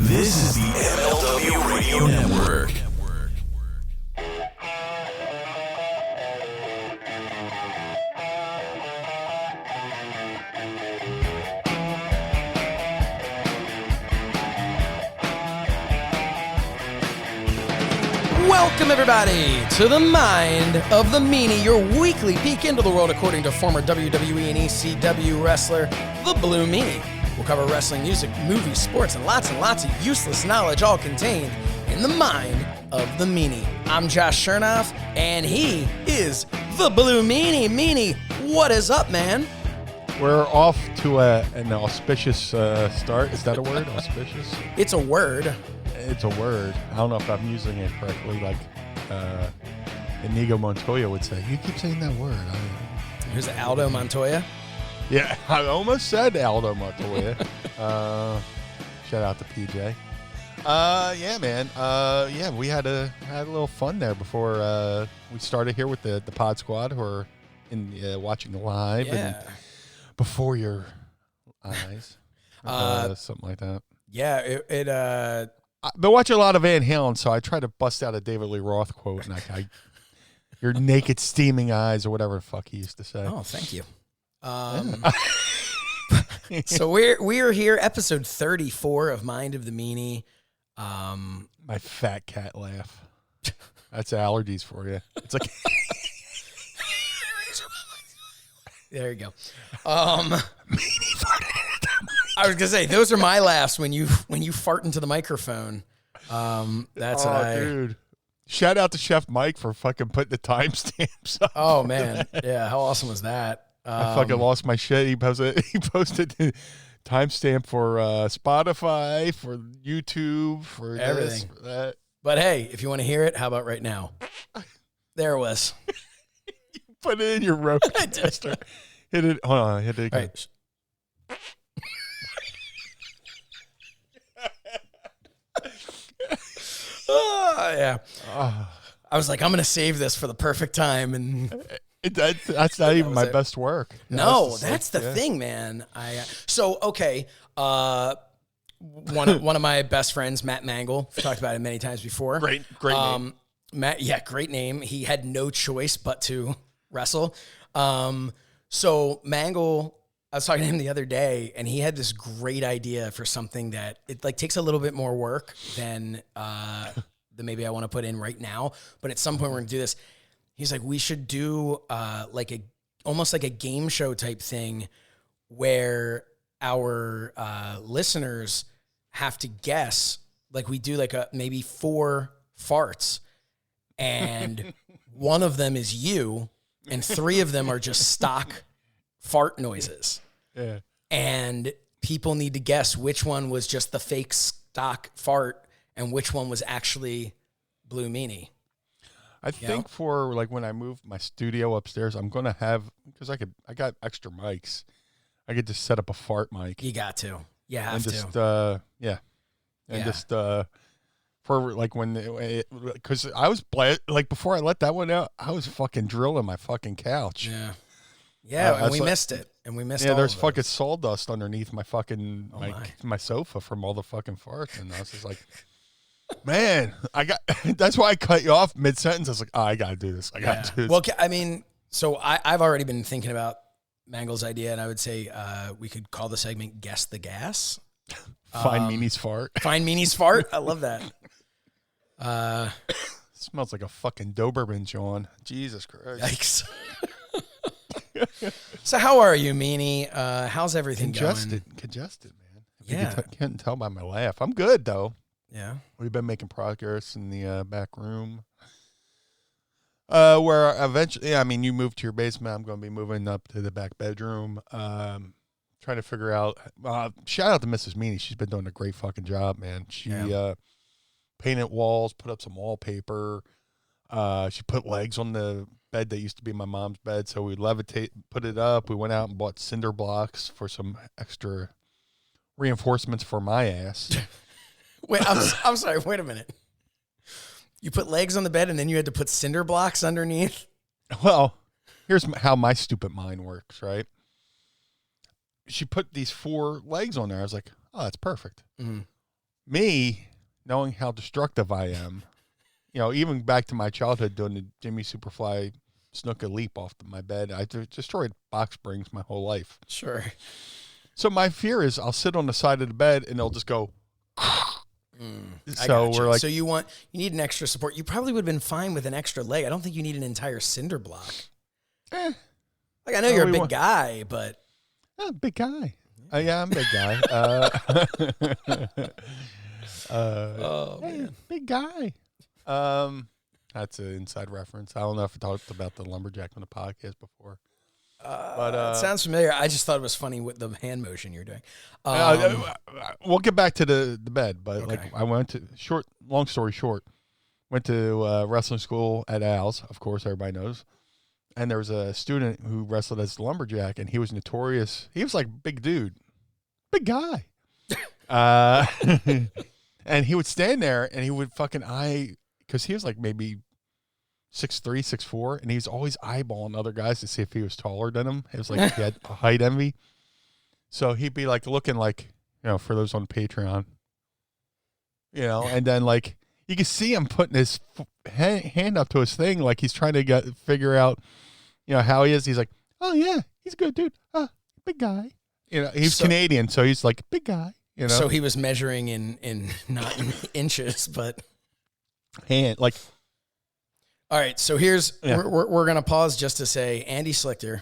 This is the MLW Radio Network. Welcome, everybody, to the Mind of the Meanie, your weekly peek into the world according to former WWE and ECW wrestler, the Blue Meanie. We'll cover wrestling, music, movies, sports, and lots of useless knowledge, all contained in the Mind of the Meanie. I'm Josh Shernoff, and he is the Blue Meanie. Meanie, what is up, man? We're off to an auspicious start. Is that a word? Auspicious? It's a word. It's a word. I don't know if I'm using it correctly, like Inigo Montoya would say. You keep saying that word. Here's Aldo Montoya. Yeah, I almost said Aldo Montoya. Shout out to PJ. Yeah, man. Yeah, we had a little fun there before we started here with the Pod Squad, who are watching live and before your eyes, something like that. Yeah, I've been watching a lot of Van Halen, so I try to bust out a David Lee Roth quote, and your naked, steaming eyes, or whatever the fuck he used to say. Oh, thank you. So we're here, episode 34 of Mind of the Meanie. My fat cat laugh. That's allergies for you. It's like there you go. Meanie farted in the I was gonna say those are my laughs when you fart into the microphone. That's dude. Shout out to Chef Mike for fucking putting the timestamps up. Oh man, yeah, how awesome was that? I fucking lost my shit. He posted the timestamp for Spotify, for YouTube, for everything. This, for that. But hey, if you want to hear it, how about right now? There it was. You put it in your roadcaster. Hit it. Hold on. Hit it again. Right. Yeah. I was like, I'm gonna save this for the perfect time, and that's not even my best work. No, that's the thing, man. Okay. One of my best friends, Matt Mangle, we've talked about him many times before. Great name. Matt, yeah, great name. He had no choice but to wrestle. So Mangle, I was talking to him the other day, and he had this great idea for something that it like takes a little bit more work than maybe I want to put in right now. But at some point, we're gonna do this. He's like, we should do almost like a game show type thing where our listeners have to guess. Like we do like maybe 4 farts, and one of them is you, and 3 of them are just stock fart noises. Yeah. And people need to guess which one was just the fake stock fart and which one was actually Blue Meanie. I think for like when I move my studio upstairs, I'm gonna have, because I got extra mics. I could just set up a fart mic. You got to. You have to. Just just for like when, because I was like before I let that one out, I was fucking drilling my fucking couch. Yeah. Yeah, and we missed it. And we missed all there's of fucking it. sawdust underneath my fucking my sofa from all the fucking farts, and I was just like, man, that's why I cut you off mid-sentence. I was like, I gotta do this. I gotta do this. Well, I mean, so I've already been thinking about Mangle's idea, and I would say we could call the segment Guess the Gas. Find Meanie's fart. Find Meanie's fart. I love that. Smells like a fucking Doberman, John. Jesus Christ. Yikes. So how are you, Meanie? How's everything going? Congested, man. Yeah. You can't tell by my laugh. I'm good, though. Yeah. We've been making progress in the back room. Where eventually, you moved to your basement. I'm going to be moving up to the back bedroom. Trying to figure out, shout out to Mrs. Meanie. She's been doing a great fucking job, man. She painted walls, put up some wallpaper. She put legs on the bed that used to be my mom's bed, so we put it up. We went out and bought cinder blocks for some extra reinforcements for my ass. Wait, I'm sorry. Wait a minute. You put legs on the bed and then you had to put cinder blocks underneath? Well, here's how my stupid mind works, right? She put these 4 legs on there. I was like, oh, that's perfect. Mm-hmm. me, knowing how destructive I am, even back to my childhood doing the Jimmy Superfly Snuka leap off my bed, I destroyed box springs my whole life. Sure. So my fear is I'll sit on the side of the bed and they'll just go. So we're like, so you need an extra support. You probably would have been fine with an extra leg. I don't think you need an entire cinder block. Like I know you're a big guy, but big guy. Yeah, I'm a big guy. Man, big guy. That's an inside reference. I don't know if I talked about the lumberjack on the podcast before. But it sounds familiar. I just thought it was funny with the hand motion you're doing. We'll get back to the bed, but okay. I went to long story short, went to wrestling school at Al's, of course, everybody knows. And there was a student who wrestled as the lumberjack, and he was notorious. He was like big dude, big guy. And he would stand there and he would fucking because he was like maybe 6'3", 6'4", and he's always eyeballing other guys to see if he was taller than him. It was like he had a height envy. So he'd be like looking like, for those on Patreon, and then like you can see him putting his hand up to his thing like he's trying to figure out, how he is. He's like, oh yeah, he's a good dude. Big guy. He's Canadian, so he's like big guy. So he was measuring in not in inches, but hand like. All right, so we're gonna pause just to say Andy Slichter.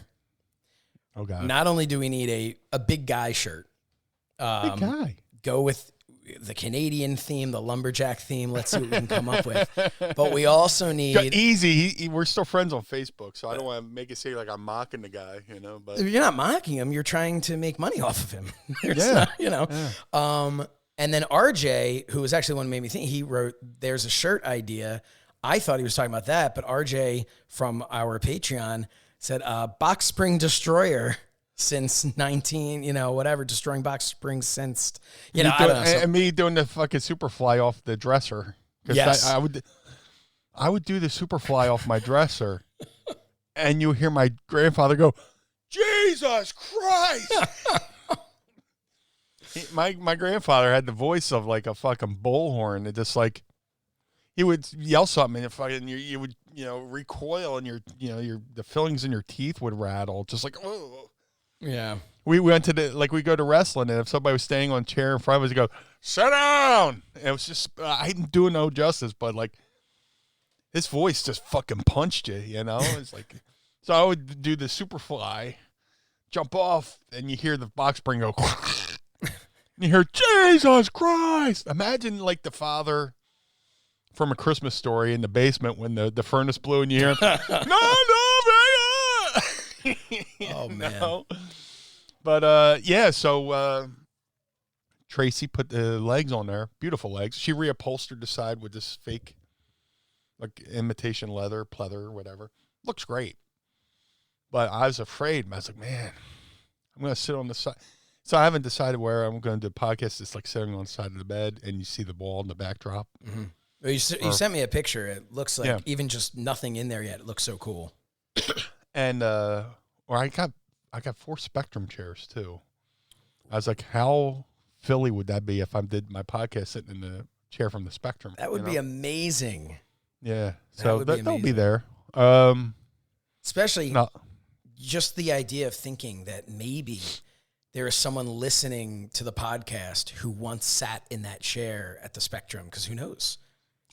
Oh God! Not only do we need a big guy shirt, big guy. Go with the Canadian theme, the lumberjack theme. Let's see what we can come up with. But we also need easy. We're still friends on Facebook, so I don't want to make it seem like I'm mocking the guy, But you're not mocking him. You're trying to make money off of him. And then RJ, who was actually the one who made me think, he wrote, "There's a shirt idea." I thought he was talking about that, but RJ from our Patreon said, box spring destroyer since destroying box springs since, I don't know. And me doing the fucking Superfly off the dresser. Yes. I would do the Superfly off my dresser, and you hear my grandfather go, Jesus Christ! My grandfather had the voice of like a fucking bullhorn. It just like, he would yell something, and fucking you would recoil, and the fillings in your teeth would rattle, just like oh. Yeah. We went to we go to wrestling, and if somebody was standing on a chair in front of us, we go sit down. And it was just I didn't do no justice, but like his voice just fucking punched you, It's like so I would do the Superfly, jump off, and you hear the box spring go, and you hear Jesus Christ. Imagine like the father from A Christmas Story in the basement when the furnace blew and you hear him, no, oh, man. But, so Tracy put the legs on there, beautiful legs. She reupholstered the side with this fake, like, imitation leather, pleather, whatever. Looks great. But I was afraid. I was like, man, I'm going to sit on the side. So I haven't decided where I'm going to do a podcast. It's like sitting on the side of the bed, and you see the wall in the backdrop. Mm-hmm. Well, you sent me a picture. It looks like even just nothing in there yet. It looks so cool. And I got 4 Spectrum chairs too. I was like, how Philly would that be if I did my podcast sitting in the chair from the Spectrum? That would be amazing. Yeah, so they'll be there. Especially just the idea of thinking that maybe there is someone listening to the podcast who once sat in that chair at the Spectrum, because who knows?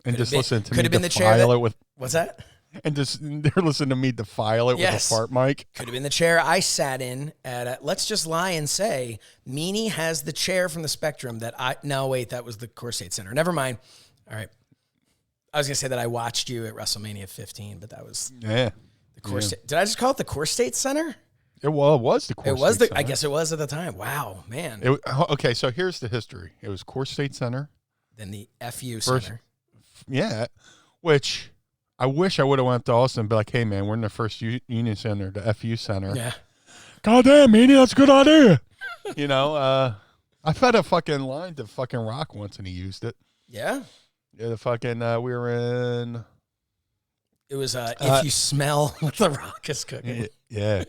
And just listen to me could have been the chair defile it with... What's that? And just they're listening to me defile it with a fart mic. Could have been the chair I sat in at. Let's just lie and say Meanie has the chair from the Spectrum that I. No, wait, that was the Core State Center. Never mind. All right, I was gonna say that I watched you at WrestleMania 15, but that was the Core State. Did I just call it the Core State Center? It was the Core State Center. I guess it was at the time. Wow, man. Okay, so here's the history. It was Core State Center, then the FU Center. Yeah, which I wish I would have went to Austin and be like, hey, man, we're in the first Union Center, the FU Center. Yeah. Goddamn, Meanie, that's a good idea. I've had a fucking line to fucking Rock once, and he used it. Yeah? Yeah, the fucking, we were in... It was, if you smell what the Rock is cooking. Yeah.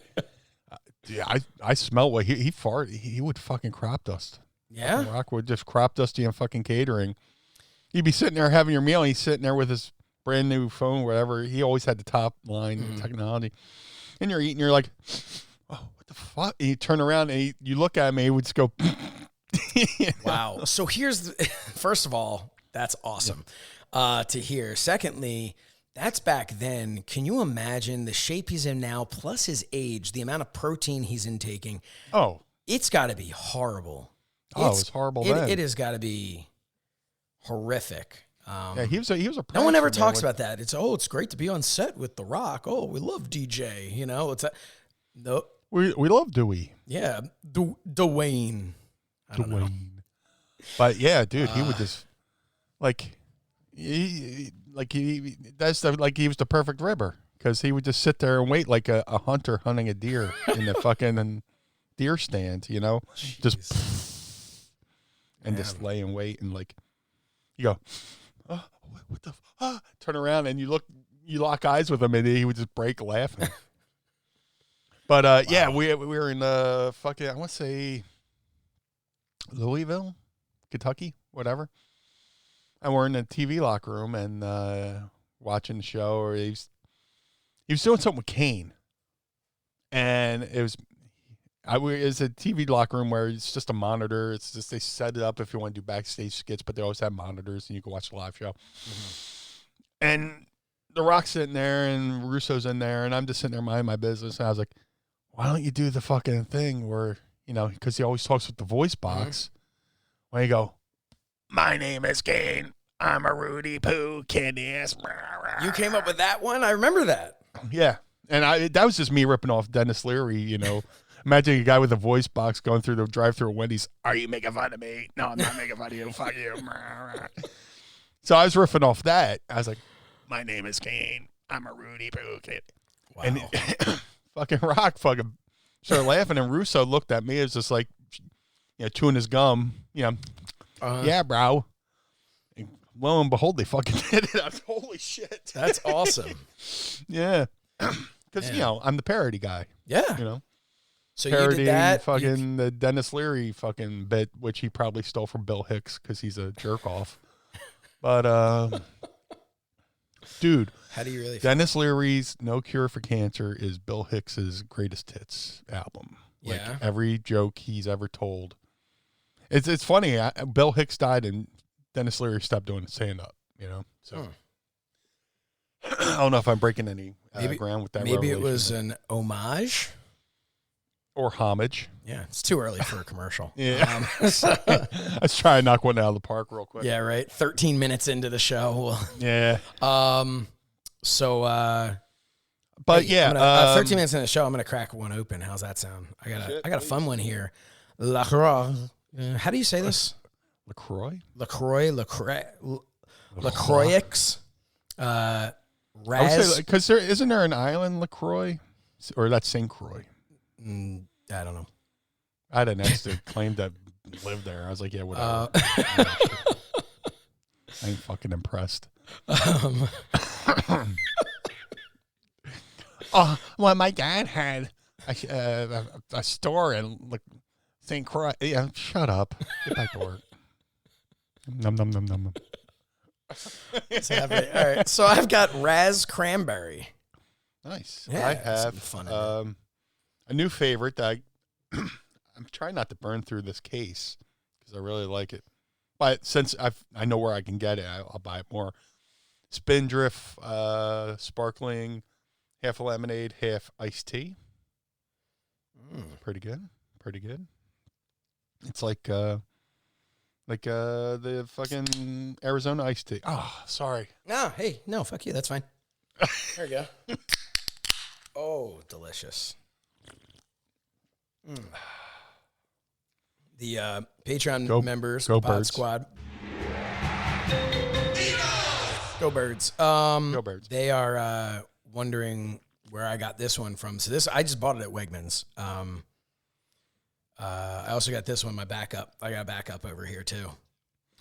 I smell what he farted. He would fucking crop dust. Yeah. Rock would just crop dusty and fucking catering. You'd be sitting there having your meal, and he's sitting there with his brand new phone, whatever. He always had the top line technology. And you're eating, you're like, oh, what the fuck? And you turn around and you look at him, and he would just go, you know? Wow. So first of all, that's awesome to hear. Secondly, that's back then. Can you imagine the shape he's in now, plus his age, the amount of protein he's intaking? Oh. It's got to be horrible. Oh, it's horrible then. It has got to be horrific. Yeah, he was a no one ever talks about that. It's great to be on set with The Rock. Oh, we love DJ. You know, no. We love Dewey. Yeah, Dwayne. I don't know. But yeah, dude, he would just he was the perfect ribber because he would just sit there and wait like a hunter hunting a deer in the fucking deer stand, you know, Jeez. just and just lay and wait and like you go, oh, what the turn around and you lock eyes with him and he would just break laughing. But wow. Yeah, we were in fucking, I want to say Louisville, Kentucky, whatever. And we're in the TV locker room and watching the show, or he was doing something with Kane. And it was a TV locker room where it's just a monitor. It's just they set it up if you want to do backstage skits, but they always have monitors and you can watch the live show. Mm-hmm. And The Rock's sitting there and Russo's in there, and I'm just sitting there minding my business. And I was like, why don't you do the fucking thing where, you know, because he always talks with the voice box. When you go, my name is Kane. I'm a Rudy Poo candy ass. You came up with that one? I remember that. Yeah. And that was just me ripping off Dennis Leary, you know. Imagine a guy with a voice box going through the drive-thru at Wendy's. Are you making fun of me? No, I'm not making fun of you. Fuck you. So I was riffing off that. I was like, my name is Kane. I'm a Rudy Poo kid. Wow. And fucking Rock fucking started laughing, and Russo looked at me. It was just like, you know, chewing his gum. You know, yeah, bro. And lo and behold, they fucking did it. I was, holy shit. That's awesome. Yeah. Because, you know, I'm the parody guy. Yeah. You know? So parody, you did that. fucking the Dennis Leary fucking bit, which he probably stole from Bill Hicks because he's a jerk off. But, dude, how do you really feel? Dennis Leary's No Cure for Cancer is Bill Hicks's greatest hits album. Like every joke he's ever told. It's funny. Bill Hicks died and Dennis Leary stopped doing stand-up, you know? So I don't know if I'm breaking any ground with that. Maybe it was an homage. Or homage. Yeah, it's too early for a commercial. Yeah. Let's try and knock one out of the park real quick. Yeah, right. 13 minutes into the show. Yeah. So, but hey, yeah, 13 minutes into the show, I'm gonna crack one open. How's that sound? I got a fun one here. LaCroix. How do you say this? LaCroix. LaCroix. Raz. Because isn't there an island LaCroix, or that's St. Croix? I don't know. I had an ex that claimed to live there. I was like, yeah, whatever. I ain't fucking impressed. Well, my dad had a store in St. Croix. Yeah, shut up. Get back to work. Num num num num. All right, so I've got Raz Cranberry. Nice. Yeah, I have fun a new favorite that I'm trying not to burn through this case because I really like it. But since I know where I can get it, I'll buy it more. Spindrift, sparkling, half a lemonade, half iced tea. Pretty good. Pretty good. It's like the fucking Arizona iced tea. Oh, sorry. No, hey, no, fuck you. That's fine. There you go. Oh, delicious. The Patreon members, go Pod Birds. Squad. Go Birds. Go Birds. They are wondering where I got this one from. So this, I just bought it at Wegmans. I also got this one, my backup. I got a backup over here too,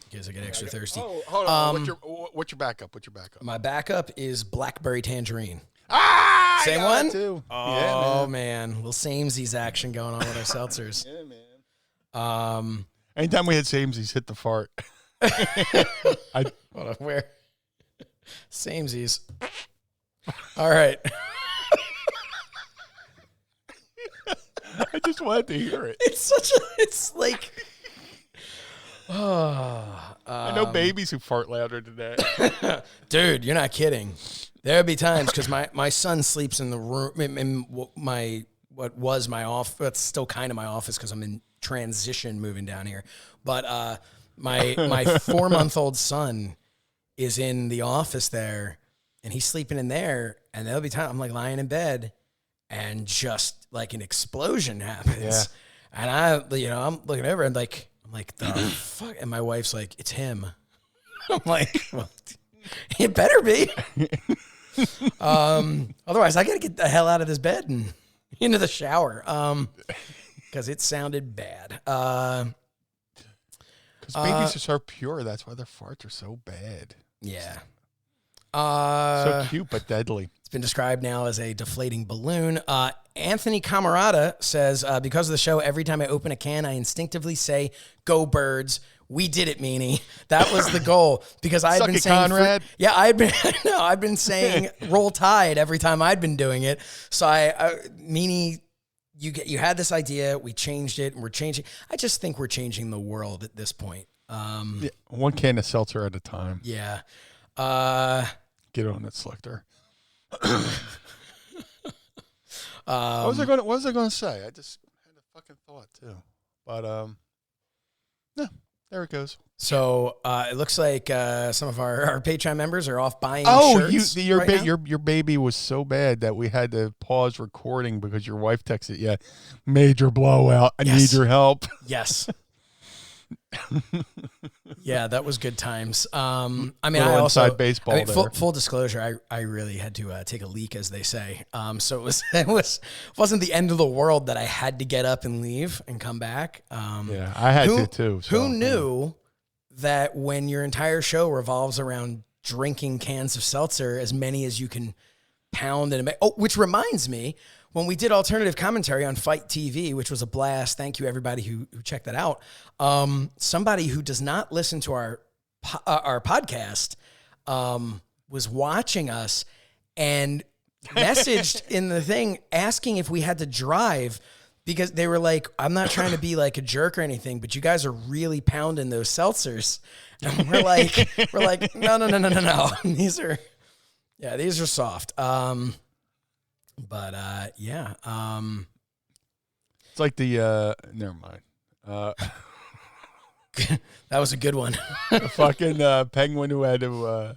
in case I get extra thirsty. Oh, hold on. What's your backup? My backup is Blackberry Tangerine. Ah, same one too. Oh yeah, man, little samesies action going on with our seltzers. Yeah, man. Anytime we had samesies, hit the fart. Hold on, where? Samesies. All right. I just wanted to hear it. It's like, I know babies who fart louder than that. dude, you're not kidding. There'd be times because my son sleeps in the room in what was my office. It's still kind of my office because I'm in transition moving down here. But my 4-month-old son is in the office there, and he's sleeping in there. And there'll be time I'm like lying in bed, and just like an explosion happens. Yeah. And I'm looking over and I'm like, the fuck? And my wife's like, it's him. I'm like, well, it better be. Otherwise, I got to get the hell out of this bed and into the shower. Because it sounded bad. Because babies are so pure. That's why their farts are so bad. Yeah. So cute, but deadly. It's been described now as a deflating balloon. Anthony Camarada says, because of the show, every time I open a can, I instinctively say, go birds. We did it, Meanie. That was the goal. Because I had been saying, Conrad. I've been saying roll tide every time I'd been doing it. So Meanie, you had this idea, we changed it, and we're changing. I just think we're changing the world at this point. Yeah, one can of seltzer at a time. Yeah. Get on it, Selector. What was I going to say? I just had a fucking thought too. But yeah, there it goes. So it looks like some of our Patreon members are off buying shirts. Your baby was so bad that we had to pause recording because your wife texted you, major blowout. I need your help. Yes. Yeah, that was good times. I mean, I also baseball. Full disclosure, I really had to take a leak, as they say. So it wasn't the end of the world that I had to get up and leave and come back. Yeah, I had to too. So, who knew that when your entire show revolves around drinking cans of seltzer, as many as you can pound and make? Oh, which reminds me, when we did alternative commentary on Fight TV, which was a blast, thank you everybody who checked that out. Somebody who does not listen to our podcast was watching us and messaged in the thing asking if we had to drive, because they were like, I'm not trying to be like a jerk or anything, but you guys are really pounding those seltzers. And we're like, no. These are soft. But yeah. It's like the never mind. That was a good one. The fucking penguin who had to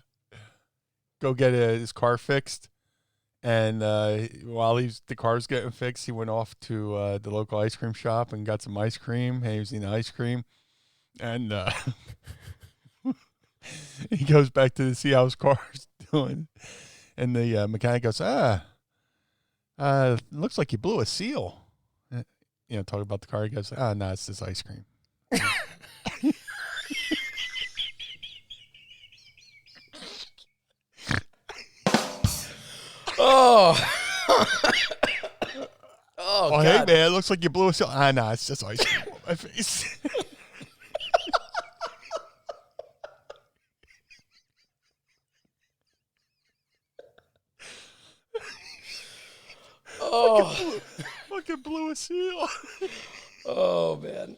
go get his car fixed, and while the car's getting fixed, he went off to the local ice cream shop and got some ice cream. And he was eating ice cream, and he goes back to see how his car's doing, and the mechanic goes, looks like you blew a seal. Talk about the car. He goes, no, it's this ice cream. Oh, God. Hey, man, it looks like you blew a seal. No, it's just ice cream on my face. Oh, fucking blew a seal. Oh, man.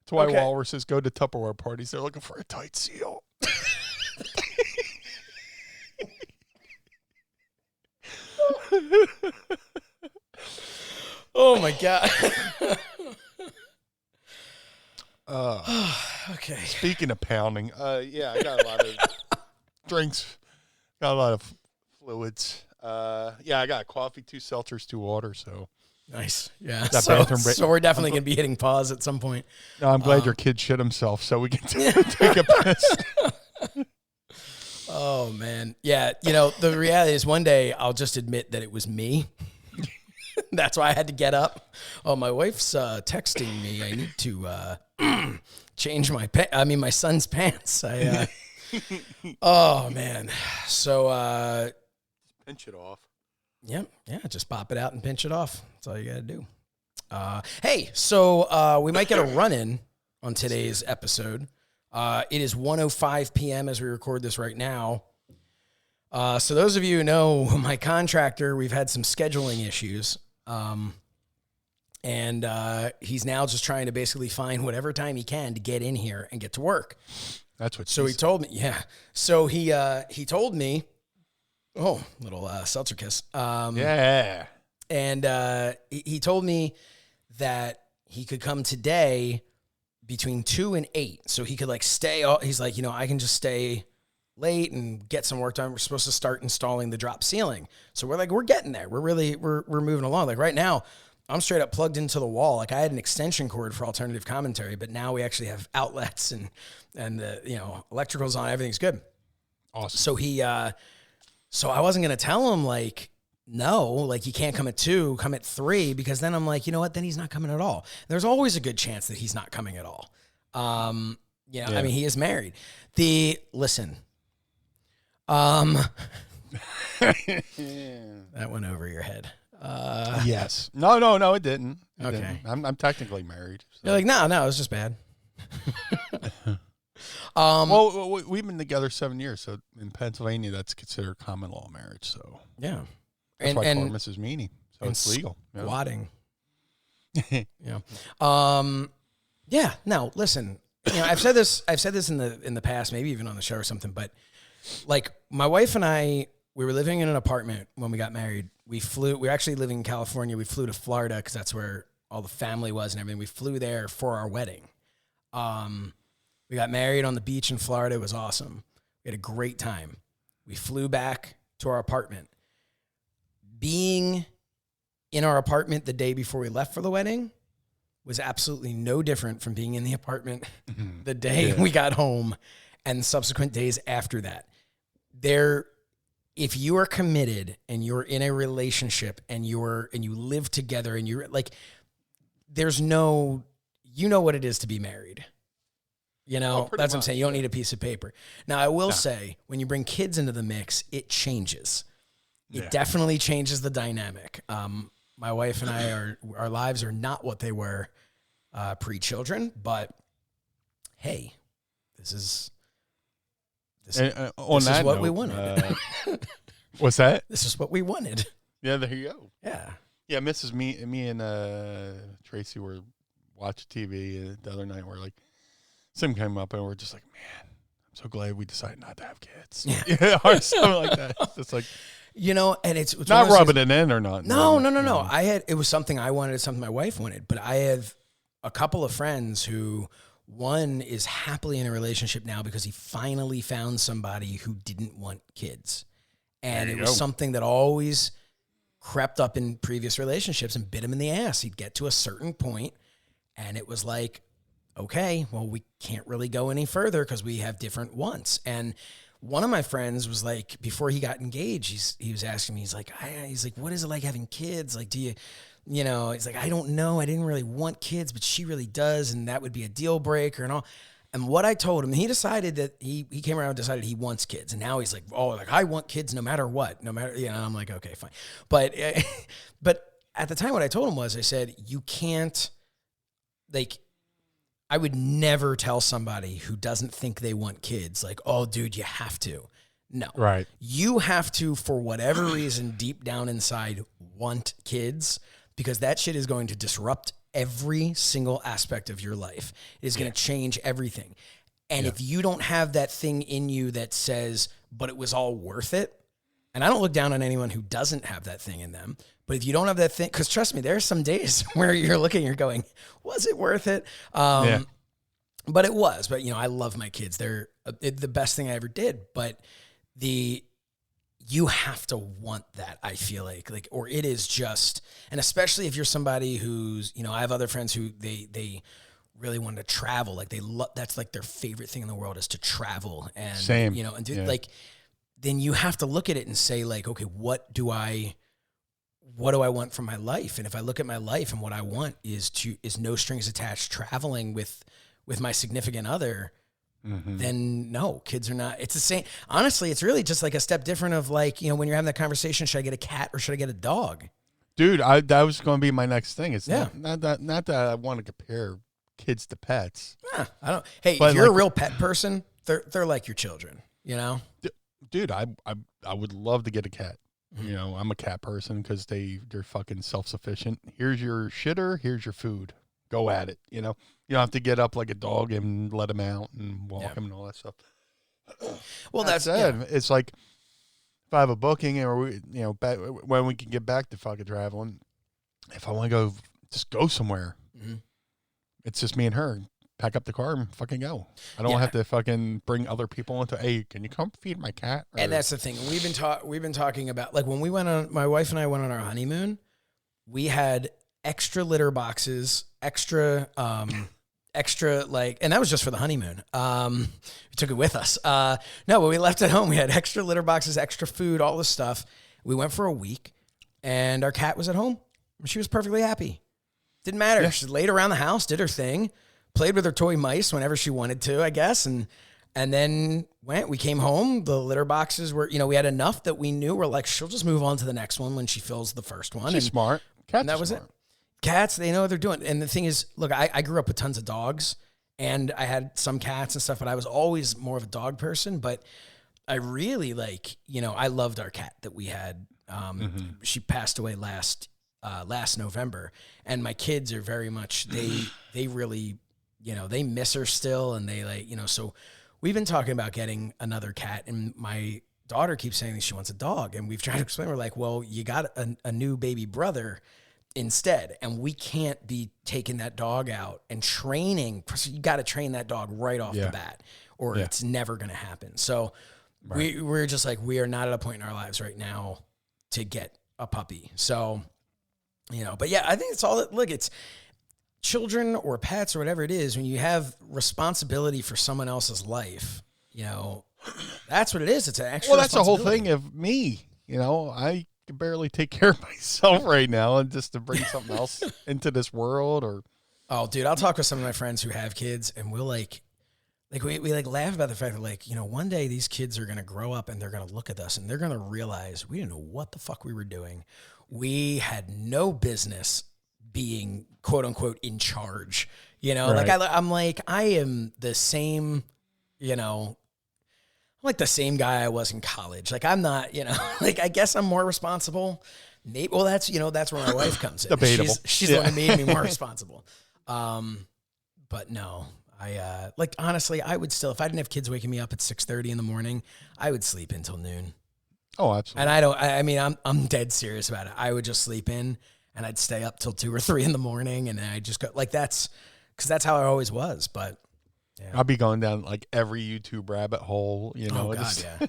That's why walruses go to Tupperware parties. They're looking for a tight seal. Oh, my God. Okay. Speaking of pounding, yeah, I got a lot of drinks, got a lot of fluids. Yeah, I got coffee, 2 seltzers, 2 water, so. Nice. Yeah. So we're definitely going to be hitting pause at some point. No, I'm glad your kid shit himself so we can take a piss. Oh, man. Yeah, the reality is one day I'll just admit that it was me. That's why I had to get up. Oh, my wife's texting me. I need to change my son's pants. Oh, man. So. Pinch it off. Yeah, just pop it out and pinch it off. That's all you got to do. Hey, so we might get a run-in on today's episode. It is 1:05 p.m. as we record this right now. So those of you who know my contractor, we've had some scheduling issues. And he's now just trying to basically find whatever time he can to get in here and get to work. That's what. So he told me, yeah. So he told me, oh, little seltzer kiss. Yeah. And he told me that he could come today between 2 and 8. So he could like stay. He's like, I can just stay late and get some work done. We're supposed to start installing the drop ceiling. So we're getting there. we're moving along. Like right now, I'm straight up plugged into the wall. Like I had an extension cord for alternative commentary, but now we actually have outlets and the, electrical's on, everything's good. Awesome. So so I wasn't going to tell him like, no, like you can't come at 2, come at 3, because then I'm like, you know what? Then he's not coming at all. There's always a good chance that he's not coming at all. I mean, he is married. Listen, that went over your head. Yes. No, it didn't. Okay. I'm technically married. So. You're like, no, it's just bad. Well, we've been together 7 years, so in Pennsylvania, that's considered common law marriage. So yeah, that's why I call her Mrs. Meanie. So it's legal. Squatting. Yeah. Yeah. No, listen. I've said this in the past, maybe even on the show or something. But like my wife and I, we were living in an apartment when we got married. We were actually living in California. We flew to Florida because that's where all the family was and everything. We flew there for our wedding. We got married on the beach in Florida. It was awesome. We had a great time. We flew back to our apartment. Being in our apartment the day before we left for the wedding was absolutely no different from being in the apartment the day we got home and subsequent days after that. If you are committed and you're in a relationship and you live together and you're like, there's no, what it is to be married. That's what I'm saying. You don't need a piece of paper. Now, I will say, when you bring kids into the mix, it changes. It definitely changes the dynamic. My wife and I, our lives are not what they were pre-children, but hey, this is what we wanted. What's that? This is what we wanted. Yeah, there you go. Yeah. Yeah, me and Tracy were watching TV the other night. We're like, Sim came up and we're just like, man, I'm so glad we decided not to have kids. Yeah, or something like that. It's just like, and it's not rubbing it in or not. No. It was something I wanted, something my wife wanted, but I have a couple of friends who, one is happily in a relationship now because he finally found somebody who didn't want kids. And it was something that always crept up in previous relationships and bit him in the ass. He'd get to a certain point and it was like, okay, well, we can't really go any further because we have different wants. And one of my friends was like, before he got engaged, he was asking me, he's like, what is it like having kids? Like, do you, he's like, I don't know. I didn't really want kids, but she really does. And that would be a deal breaker and all. And what I told him, he decided that he came around and decided he wants kids. And now he's like, I want kids no matter what, I'm like, okay, fine. But at the time, what I told him was, I said, you can't, I would never tell somebody who doesn't think they want kids, like, oh, dude, you have to. No. Right. You have to, for whatever reason, deep down inside, want kids, because that shit is going to disrupt every single aspect of your life. It is going to change everything. And if you don't have that thing in you that says, but it was all worth it, and I don't look down on anyone who doesn't have that thing in them, but if you don't have that thing, because trust me, there are some days where you're looking, you're going, was it worth it? But it was. But, I love my kids. They're the best thing I ever did. But you have to want that, I feel like, or it is just, and especially if you're somebody who's, I have other friends who they really want to travel. Like that's like their favorite thing in the world is to travel. And, same. And do, then you have to look at it and say like, okay, what do I want from my life? And if I look at my life and what I want is no strings attached traveling with my significant other, then no, kids are not. It's the same. Honestly, it's really just like a step different of like, when you're having that conversation, should I get a cat or should I get a dog? Dude, that was going to be my next thing. It's not that I want to compare kids to pets. I don't. Hey, But if you're a like- real pet person, they're like your children. You know. Dude, I would love to get a cat. You know, I'm a cat person because they're fucking self-sufficient. Here's your shitter. Here's your food. Go at it. You know, you don't have to get up like a dog and let him out and walk him and all that stuff. Well, that's said. It's like if I have a booking or we, you know, when we can get back to fucking traveling, if I want to go, just go somewhere. Mm-hmm. It's just me and her. Pack up the car and fucking go. I don't have to fucking bring other people into. Hey, can you come feed my cat? Or, And that's the thing. We've been talking about, like, when we went on, my wife and I went on our honeymoon, we had extra litter boxes, extra like, and that was just for the honeymoon. We took it with us. No, but we left at home. We had extra litter boxes, extra food, all this stuff. We went for a week, and our cat was at home. She was perfectly happy. Didn't matter. Yeah. She laid around the house, did her thing, played with her toy mice whenever she wanted to, I guess, and then we came home. The litter boxes were, we had enough that we knew we're like, she'll just move on to the next one when she fills the first one. She's smart. Cats And that was smart. it. Cats, they know what they're doing. And the thing is, look, I grew up with tons of dogs, and I had some cats and stuff, but I was always more of a dog person. But I really I loved our cat that we had. She passed away last November, and my kids are very much, they really, they miss her still. And they so we've been talking about getting another cat, and my daughter keeps saying that she wants a dog. And we've tried to explain, we're like, well, you got a new baby brother instead, and we can't be taking that dog out and training. You got to train that dog right off the bat, or it's never going to happen. So we're just like, we are not at a point in our lives right now to get a puppy. So, but yeah, I think it's all that, look, it's children or pets or whatever it is. When you have responsibility for someone else's life, that's what it is. It's an extra. Well, that's the whole thing of me. I can barely take care of myself right now, and just to bring something else into this world, or oh, dude, I'll talk with some of my friends who have kids, and we'll we laugh about the fact that one day these kids are gonna grow up and they're gonna look at us and they're gonna realize we didn't know what the fuck we were doing. We had no business being quote unquote in charge. Right. I am the same. I'm like the same guy I was in college. Like, I'm not, I guess I'm more responsible. Maybe, well, that's where my wife comes in. Debatable. She's the one who made me more responsible. But no, honestly, I would still, if I didn't have kids waking me up at 6:30 in the morning, I would sleep until noon. oh, absolutely. And I'm dead serious about it. I would just sleep in, and I'd stay up till 2 or 3 in the morning. And then I just go because that's how I always was. But yeah. I'll be going down like every YouTube rabbit hole, Oh God, yeah.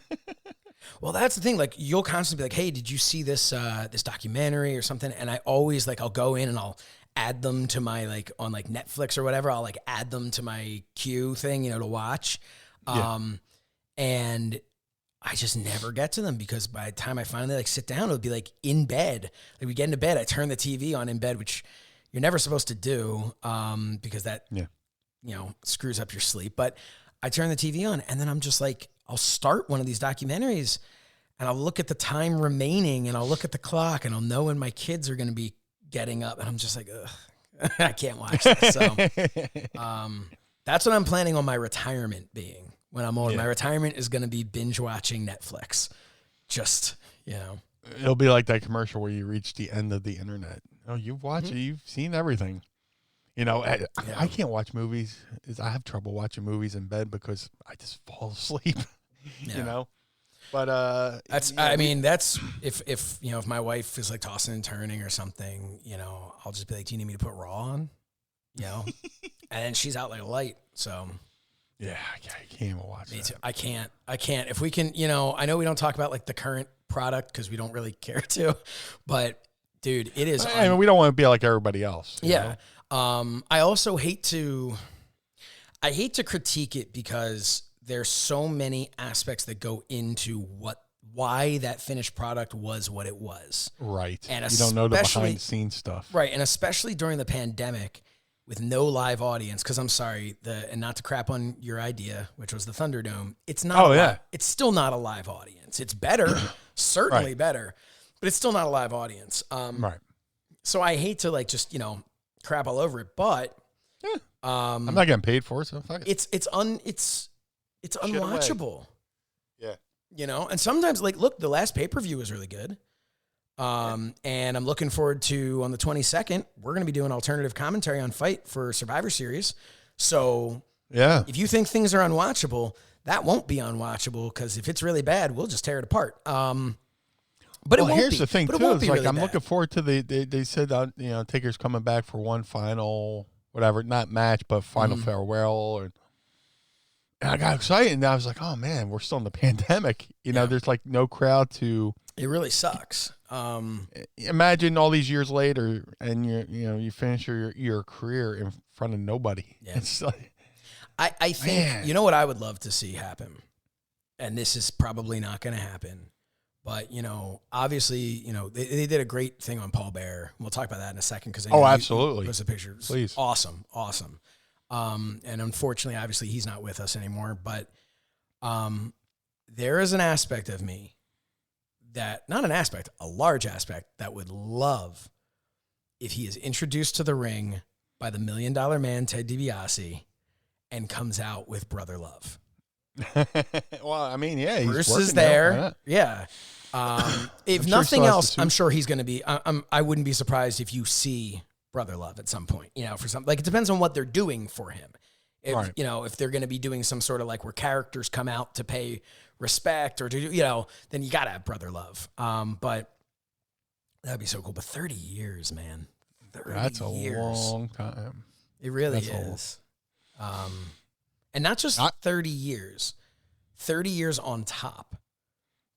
Well, that's the thing. Like, you'll constantly be like, "Hey, did you see this this documentary or something?" And I always I'll go in and I'll add them to my on Netflix or whatever. I'll add them to my queue thing, to watch. And I just never get to them, because by the time I finally sit down, it'll be in bed. We get into bed, I turn the TV on in bed, which you're never supposed to do, because that screws up your sleep. But I turn the TV on, and then I'm just I'll start one of these documentaries, and I'll look at the time remaining, and I'll look at the clock, and I'll know when my kids are going to be getting up, and I'm just ugh, I can't watch this. So that's what I'm planning on my retirement being. When I'm old, my retirement is going to be binge watching Netflix. Just, It'll be like that commercial where you reach the end of the internet. Oh, you've watched it. You've seen everything. I can't watch movies. I have trouble watching movies in bed because I just fall asleep, But that's, that's if my wife is tossing and turning or something, I'll just be like, "Do you need me to put Raw on?" And then she's out like a light. So yeah, I can't even watch me that. too. I can't. If we can, I know we don't talk about the current product because we don't really care to, but dude, it is. We don't want to be like everybody else. you Yeah. know? I also hate to critique it, because there's so many aspects that go into why that finished product was what it was. Right. And you don't know the especially- behind the scenes stuff. Right. And especially during the pandemic with no live audience, because I'm sorry, and not to crap on your idea, which was the Thunderdome, it's not. Oh, yeah. It's still not a live audience. It's better, certainly Right. better, but it's still not a live audience. Right. So I hate to just, crap all over it, but Yeah. I'm not getting paid for it, so fuck it. It's unwatchable. Yeah. You know, and sometimes look, the last pay-per-view was really good. And I'm looking forward to, on the 22nd, we're going to be doing alternative commentary on Fight for Survivor Series. So yeah, if you think things are unwatchable, that won't be unwatchable, because if it's really bad, we'll just tear it apart. But it won't here's be. the thing, but too. It's like, really I'm bad. looking forward to they said, Taker's coming back for one final, whatever, not match, but final farewell. And I got excited, and I was like, oh, man, we're still in the pandemic. You know, there's like no crowd to. It really sucks. Imagine all these years later, and you finish your career in front of nobody. Yeah. It's like, I think, man. you know what I would love to see happen? And this is probably not going to happen. But, obviously, they did a great thing on Paul Bear. We'll talk about that in a second, because absolutely. Post a picture. Please. Awesome. And unfortunately, obviously, he's not with us anymore. But there is an aspect of me a large aspect that would love if he is introduced to the ring by the $1 Million Man, Ted DiBiase, and comes out with Brother Love. Well, I mean, yeah, Bruce he's is there. Now. Yeah. If nothing else, I'm sure he's going to be. I wouldn't be surprised if you see Brother Love at some point. For something, it depends on what they're doing for him. If right. If they're going to be doing some sort of where characters come out to pay respect or to then you got to have Brother Love. But that'd be so cool. But 30 years, man. 30 That's a years. long time. It really is. And not just 30 years. 30 years on top.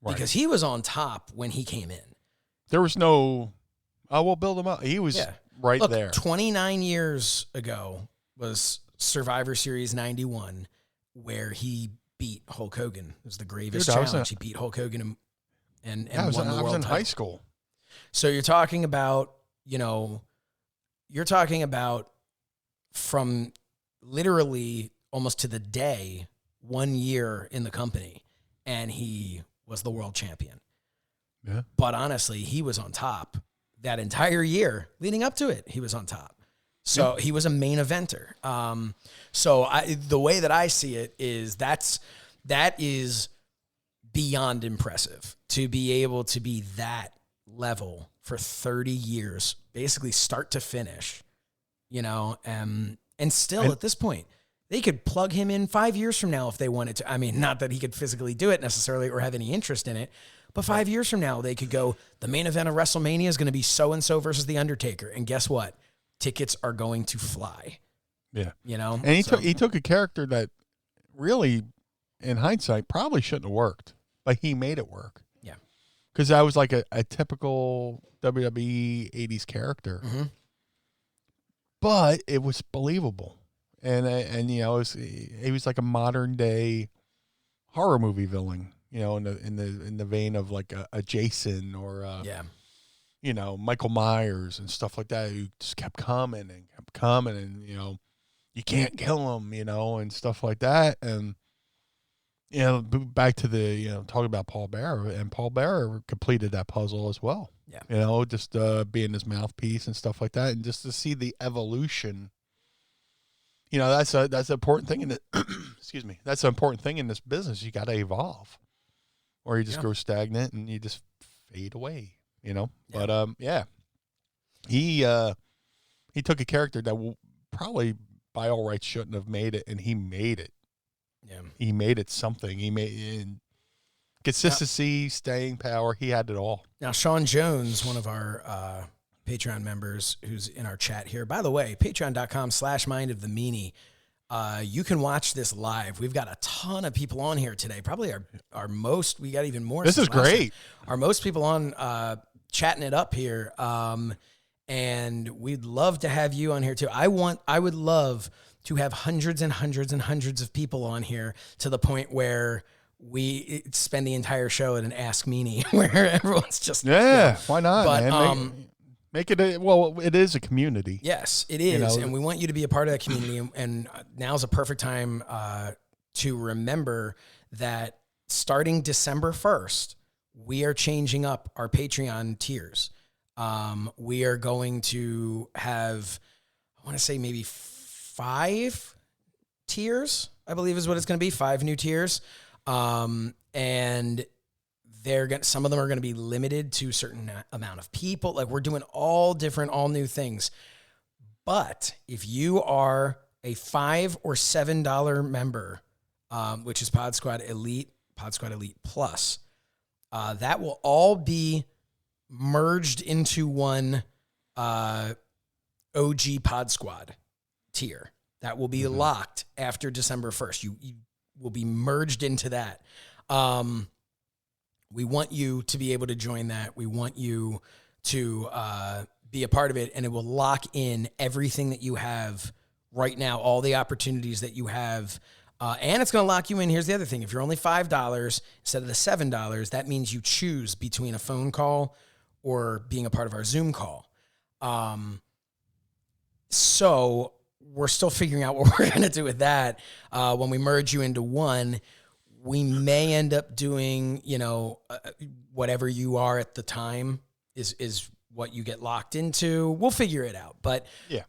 Right. Because he was on top when he came in. There was no, we'll build him up. He was Look, there. 29 years ago was Survivor Series 91, where he beat Hulk Hogan. It was the gravest challenge. He beat Hulk Hogan and won the world title. I was in high school. So you're talking about, from literally almost to the day, 1 year in the company, and he was the world champion. Yeah. But honestly, he was on top that entire year leading up to it. He was on top. So he was a main eventer. The way that I see it is that is beyond impressive to be able to be that level for 30 years, basically start to finish, and still at this point, they could plug him in 5 years from now if they wanted to. I mean, not that he could physically do it necessarily or have any interest in it, but 5 years from now, they could go, the main event of WrestleMania is going to be so-and-so versus The Undertaker. And guess what? Tickets are going to fly. Yeah. And he took a character that really, in hindsight, probably shouldn't have worked, but he made it work. Yeah. Because that was like a typical WWE 80s character. Mm-hmm. But it was believable. And he was like a modern day horror movie villain, in the vein of like a Jason or Michael Myers and stuff like that, who just kept coming and you can't kill him, and stuff like that. And back to the talking about Paul Bearer, and Paul Bearer completed that puzzle as well. Yeah. Just being his mouthpiece and stuff like that, and just to see the evolution. That's an important thing in it. Excuse me. That's an important thing in this business. You got to evolve, or you just grow stagnant and you just fade away. Yeah. But he took a character that probably by all rights shouldn't have made it, and he made it. Yeah. He made it something. He made consistency, staying power. He had it all. Now, Sean Jones, one of our Patreon members who's in our chat here. By the way, patreon.com/mindofthemeanie. You can watch this live. We've got a ton of people on here today. Probably our most, we got even more. This is great. Our most people on chatting it up here. And we'd love to have you on here too. I would love to have hundreds and hundreds and hundreds of people on here to the point where we spend the entire show at an Ask Meanie where everyone's just. Yeah, why not, but, man? Make it it is a community. Yes, it is. And we want you to be a part of that community. And now's a perfect time to remember that starting December 1st, we are changing up our Patreon tiers. We are going to have, I want to say maybe 5 tiers, I believe is what it's going to be, 5 new tiers. And some of them are going to be limited to a certain amount of people. Like, we're doing all new things. But if you are a $5 or $7 member, which is Pod Squad Elite Plus, that will all be merged into one OG Pod Squad tier. That will be locked after December 1st. You will be merged into that. We want you to be able to join that. We want you to be a part of it, and it will lock in everything that you have right now, all the opportunities that you have. And it's going to lock you in. Here's the other thing. If you're only $5 instead of the $7, that means you choose between a phone call or being a part of our Zoom call. So we're still figuring out what we're going to do with that. When we merge you into one, we may end up doing, whatever you are at the time is what you get locked into. We'll figure it out. But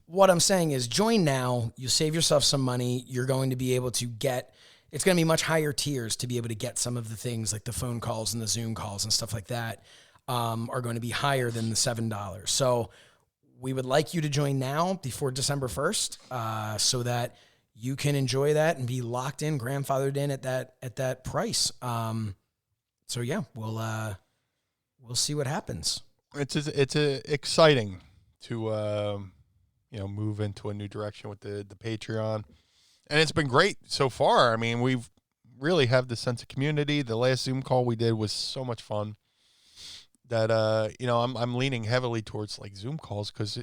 what I'm saying is, join now. You save yourself some money. You're going to be able to it's going to be much higher tiers to be able to get some of the things like the phone calls and the Zoom calls and stuff like that are going to be higher than the $7. So we would like you to join now before December 1st so that you can enjoy that and be locked in, grandfathered in at that price. So yeah, we'll see what happens. It's exciting to move into a new direction with the Patreon, and it's been great so far. I mean, we've really have the sense of community. The last Zoom call we did was so much fun that I'm leaning heavily towards like Zoom calls because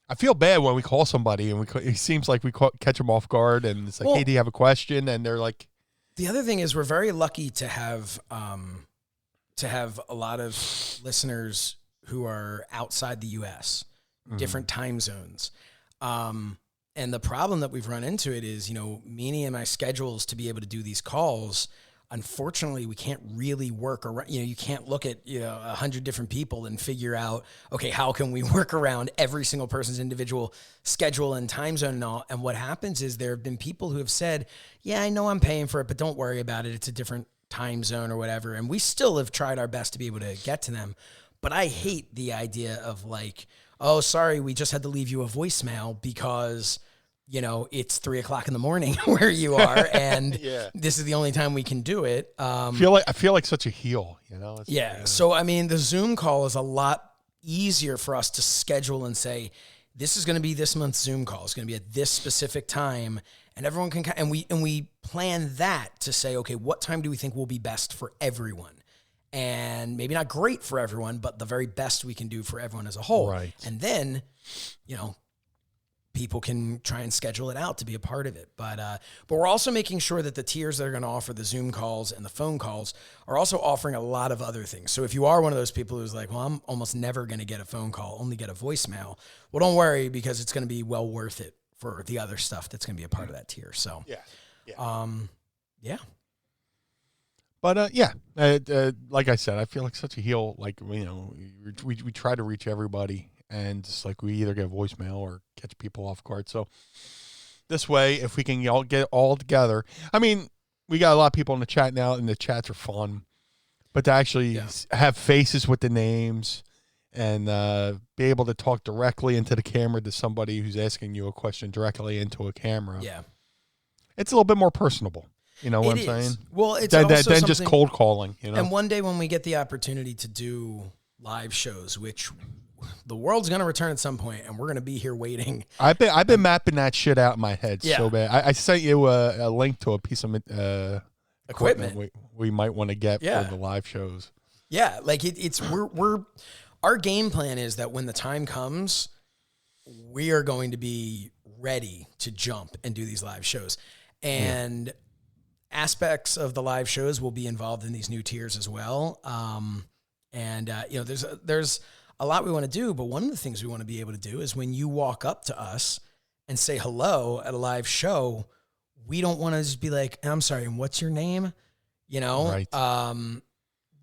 I feel bad when we call somebody and it seems like we catch them off guard, and it's like, hey, do you have a question? And they're like, the other thing is we're very lucky to have a lot of listeners who are outside the U.S., different time zones. And the problem that we've run into it is, Meanie and my schedules to be able to do these calls, unfortunately, we can't really work around, you can't look at, 100 different people and figure out, okay, how can we work around every single person's individual schedule and time zone and all. And what happens is there have been people who have said, yeah, I know I'm paying for it, but don't worry about it. It's a different time zone or whatever. And we still have tried our best to be able to get to them. But I hate the idea of like, oh, sorry, we just had to leave you a voicemail because, it's 3:00 in the morning where you are. And this is the only time we can do it. I feel like such a heel, So, I mean, the Zoom call is a lot easier for us to schedule and say, this is going to be this month's Zoom call. It's going to be at this specific time. And everyone can, and we plan that to say, okay, what time do we think will be best for everyone? And maybe not great for everyone, but the very best we can do for everyone as a whole. Right. And then, people can try and schedule it out to be a part of it. But we're also making sure that the tiers that are going to offer the Zoom calls and the phone calls are also offering a lot of other things. So if you are one of those people who's like, well, I'm almost never going to get a phone call, only get a voicemail. Well, don't worry, because it's going to be well worth it for the other stuff that's going to be a part of that tier. So, yeah. But like I said, I feel like such a heel. Like, we try to reach everybody, and it's like we either get a voicemail or catch people off guard. So this way, if we can all get all together, I mean, we got a lot of people in the chat now, and the chats are fun. But to actually have faces with the names and be able to talk directly into the camera to somebody who's asking you a question directly into a camera, it's a little bit more personable. You know what I'm saying? Well, it's than also just cold calling. And one day when we get the opportunity to do live shows, which the world's going to return at some point, and we're going to be here waiting. I've been mapping that shit out in my head so bad. I sent you a link to a piece of equipment we might want to get for the live shows. Yeah, like we're our game plan is that when the time comes, we are going to be ready to jump and do these live shows, and aspects of the live shows will be involved in these new tiers as well. There's a lot we want to do, but one of the things we want to be able to do is when you walk up to us and say hello at a live show, we don't want to just be like, I'm sorry, and what's your name? Right.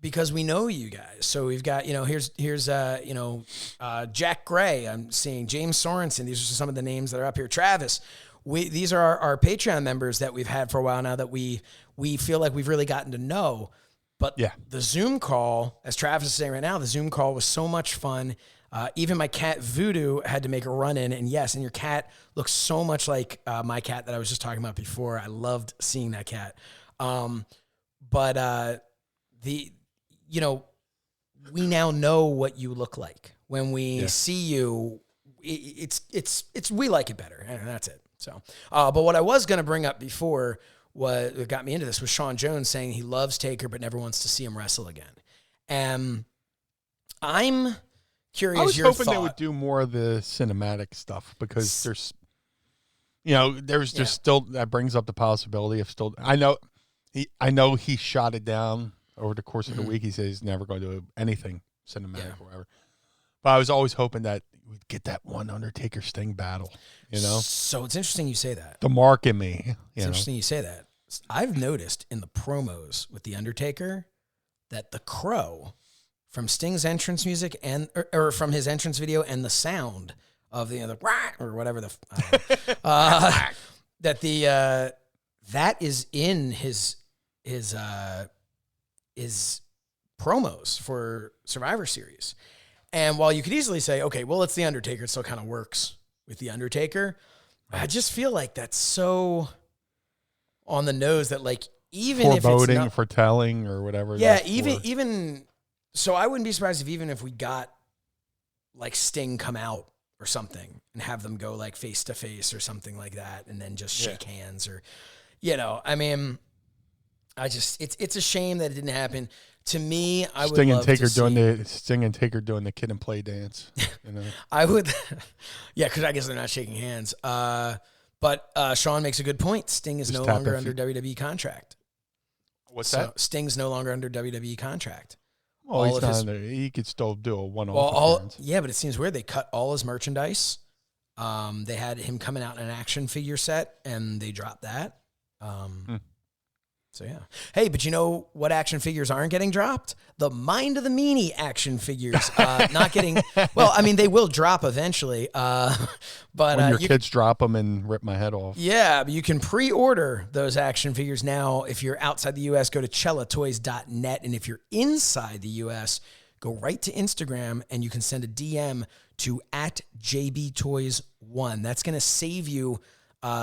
because we know you guys. So we've got, here's Jack Gray. I'm seeing James Sorensen. These are some of the names that are up here. Travis. These are our Patreon members that we've had for a while now that we feel like we've really gotten to know. But the Zoom call, as Travis is saying right now, the Zoom call was so much fun. Even my cat Voodoo had to make a run in. And yes, and your cat looks so much like my cat that I was just talking about before. I loved seeing that cat. We now know what you look like. When we see you, it's we like it better, and that's it. So, but what I was going to bring up before what got me into this was Sean Jones saying he loves Taker but never wants to see him wrestle again. And I'm curious. I was hoping they would do more of the cinematic stuff because there's just still that brings up the possibility of still. I know he shot it down over the course of the week. He says he's never going to do anything cinematic or whatever. But I was always hoping that we'd get that one Undertaker Sting battle, So it's interesting you say that. The mark in me. It's interesting you say that. I've noticed in the promos with The Undertaker that the crow from Sting's entrance music or from his entrance video and the sound of the or whatever that is in his promos for Survivor Series. And while you could easily say, okay, well, it's The Undertaker, it still kind of works with The Undertaker, I just feel like that's so on the nose that, like, even if it's not foretelling or whatever. Yeah, even so I wouldn't be surprised if we got, like, Sting come out or something and have them go, like, face to face or something like that and then just shake hands or, I mean, it's a shame that it didn't happen. To me, I would love to see Sting and Taker doing the kid and play dance. I would, because I guess they're not shaking hands. But Sean makes a good point. Sting is no longer under WWE contract. What's that? Sting's no longer under WWE contract. Well, he's not under, he could still do a one-off appearance. Yeah, but it seems weird. They cut all his merchandise. They had him coming out in an action figure set, and they dropped that. So, yeah. Hey, but you know what action figures aren't getting dropped? The Mind of the Meanie action figures. Not getting... Well, I mean, they will drop eventually. But when your kids drop them and rip my head off. Yeah, but you can pre-order those action figures now. If you're outside the U.S., go to cellatoys.net. And if you're inside the U.S., go right to Instagram, and you can send a DM to @JBToys1. That's going to save you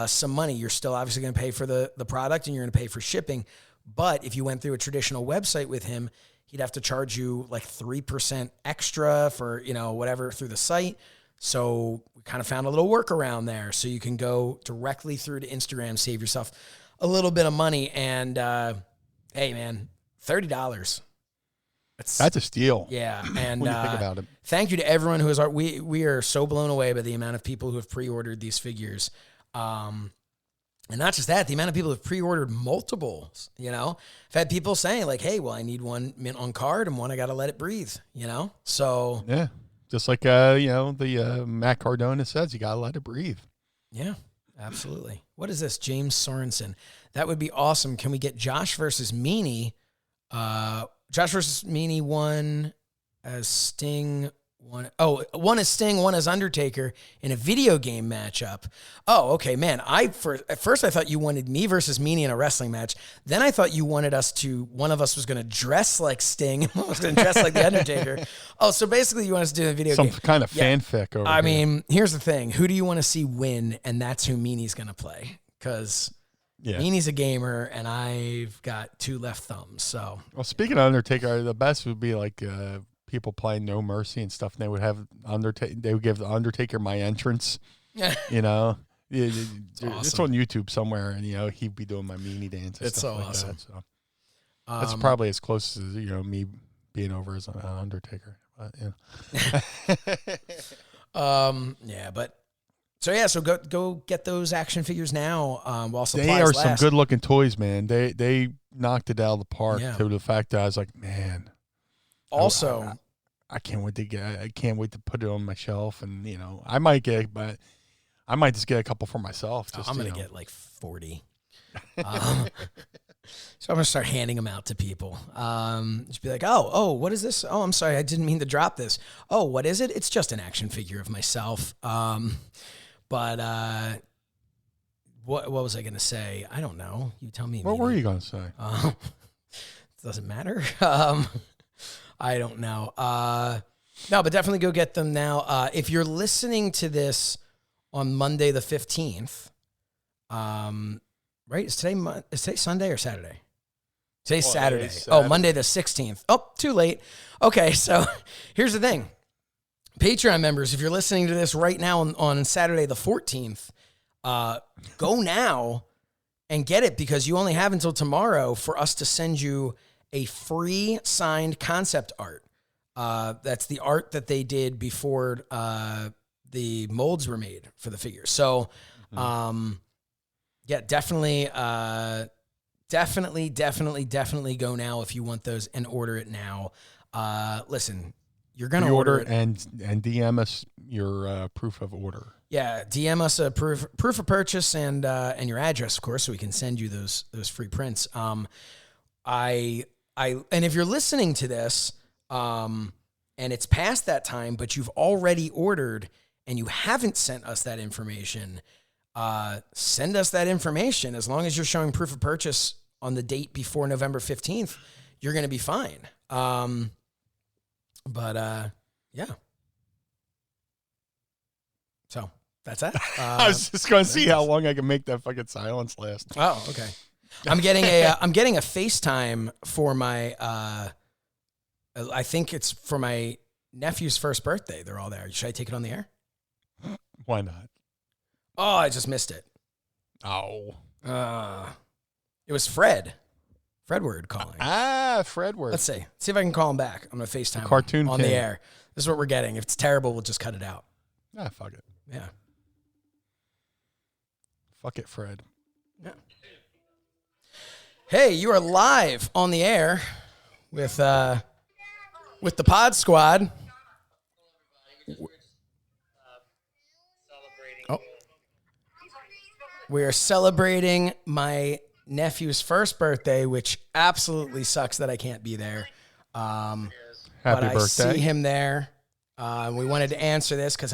some money. You're still obviously going to pay for the product and you're going to pay for shipping. But if you went through a traditional website with him, he'd have to charge you like 3% extra for, whatever through the site. So we kind of found a little workaround there. So you can go directly through to Instagram, save yourself a little bit of money. And hey, man, $30. That's a steal. Yeah. And when you think about it. Thank you to everyone who is, we are so blown away by the amount of people who have pre-ordered these figures. And not just that, the amount of people who have pre-ordered multiples, I've had people saying like, hey, well, I need one mint on card and one I got to let it breathe, So yeah, just like, the Matt Cardona says, you got to let it breathe. Yeah, absolutely. What is this? James Sorensen. That would be awesome. Can we get Josh versus Meanie? Josh versus Meanie, one as Sting, one is Sting, one is Undertaker in a video game matchup. Oh, okay, man. At first I thought you wanted me versus Meanie in a wrestling match. Then I thought you wanted one of us was going to dress like Sting, and one was going to dress like the Undertaker. Oh, so basically you want us to do a video game. Some kind of fanfic over I mean, here's the thing. Who do you want to see win? And that's who Meanie's going to play. Because Meanie's a gamer, and I've got two left thumbs. So, well, speaking of Undertaker, the best would be like... people playing No Mercy and stuff, and they would have they would give the Undertaker my entrance. It's on YouTube somewhere, and he'd be doing my Meanie dance. And it's stuff so like awesome. That, so that's probably as close as me being over as an Undertaker. But, So go get those action figures now. While supplies they are last. some good looking toys, man. They knocked it out of the park to the fact that I was like, man. Also, I can't wait to put it on my shelf, and I might just get a couple for myself. I'm gonna get like 40. So I'm going to start handing them out to people. Just be like, oh, what is this? Oh, I'm sorry. I didn't mean to drop this. Oh, what is it? It's just an action figure of myself. But what was I going to say? I don't know. You tell me. What were you going to say? Doesn't matter. I don't know. No, but definitely go get them now. If you're listening to this on Monday the 15th, right? Is today Sunday or Saturday? Today's Saturday. Oh, Monday the 16th. Oh, too late. Okay, so here's the thing. Patreon members, if you're listening to this right now on Saturday the 14th, go now and get it, because you only have until tomorrow for us to send you a free signed concept art. That's the art that they did before the molds were made for the figure. So, yeah, definitely go now if you want those and order it now. Listen, you're going to order it. And DM us your proof of order. Yeah, DM us a proof of purchase and your address, of course, so we can send you those free prints. And if you're listening to this, and it's past that time, but you've already ordered and you haven't sent us that information, send us that information. As long as you're showing proof of purchase on the date before November 15th, you're going to be fine. Yeah. So that's that. I was just going to see how long I can make that fucking silence last. Oh, okay. I'm getting a FaceTime for my, I think it's for my nephew's first birthday. They're all there. Should I take it on the air? Why not? Oh, I just missed it. Oh. It was Fred. Fredward calling. Fredward. Let's see. See if I can call him back. I'm going to FaceTime Cartoon him on King. the air. This is what we're getting. If it's terrible, we'll just cut it out. Fuck it. Yeah. Fuck it, Fred. Yeah. Hey, you are live on the air with the Pod Squad. Oh. We are celebrating my nephew's first birthday, which absolutely sucks that I can't be there. Happy but birthday. I see him there. We wanted to answer this because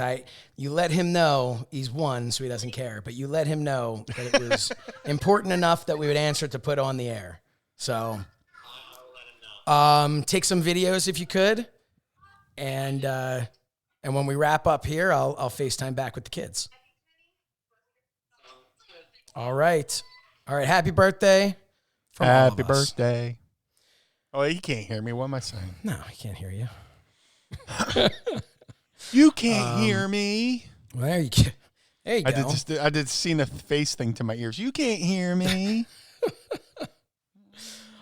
you let him know he's one, so he doesn't care. But you let him know that it was important enough that we would answer it to put on the air. So, take some videos if you could, and when we wrap up here, I'll FaceTime back with the kids. All right. Happy birthday. Happy birthday. Oh, you can't hear me. What am I saying? No, I can't hear you. You can't hear me. Well, there you go. I did seen a face thing to my ears. You can't hear me.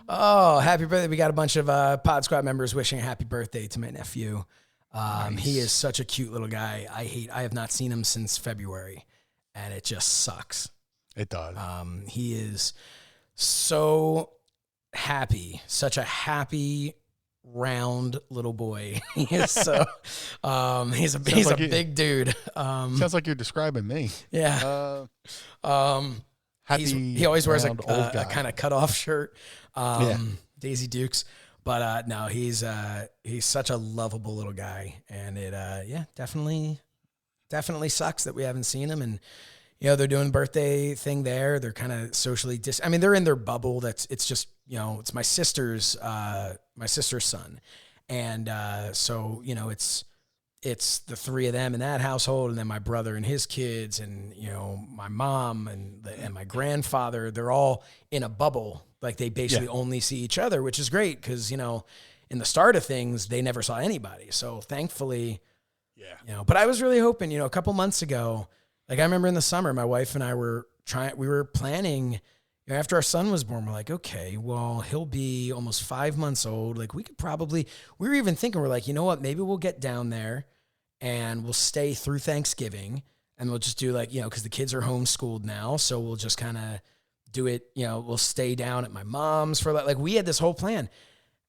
Oh, happy birthday. We got a bunch of Pod Squad members wishing a happy birthday to my nephew. Nice. He is such a cute little guy. I have not seen him since February, and it just sucks. It does. He is so happy, such a happy, round little boy. He is so. He's a big dude. Sounds like you're describing me. Yeah. Happy. He always wears a kind of cut off shirt. Daisy Dukes. But no, he's such a lovable little guy, and it definitely sucks that we haven't seen him. And they're doing birthday thing there. They're kind of socially they're in their bubble. It's just it's my sister's son, and so it's the three of them in that household, and then my brother and his kids, and my mom and my grandfather. They're all in a bubble. Like they basically only see each other, which is great because in the start of things they never saw anybody. So thankfully, But I was really hoping, a couple months ago, like I remember in the summer, my wife and I were planning. After our son was born, we're like, okay, well, he'll be almost 5 months old. Like we were even thinking, we're like, you know what, maybe we'll get down there and we'll stay through Thanksgiving and we'll just do because the kids are homeschooled now. So we'll just kind of do it, we'll stay down at my mom's for like we had this whole plan.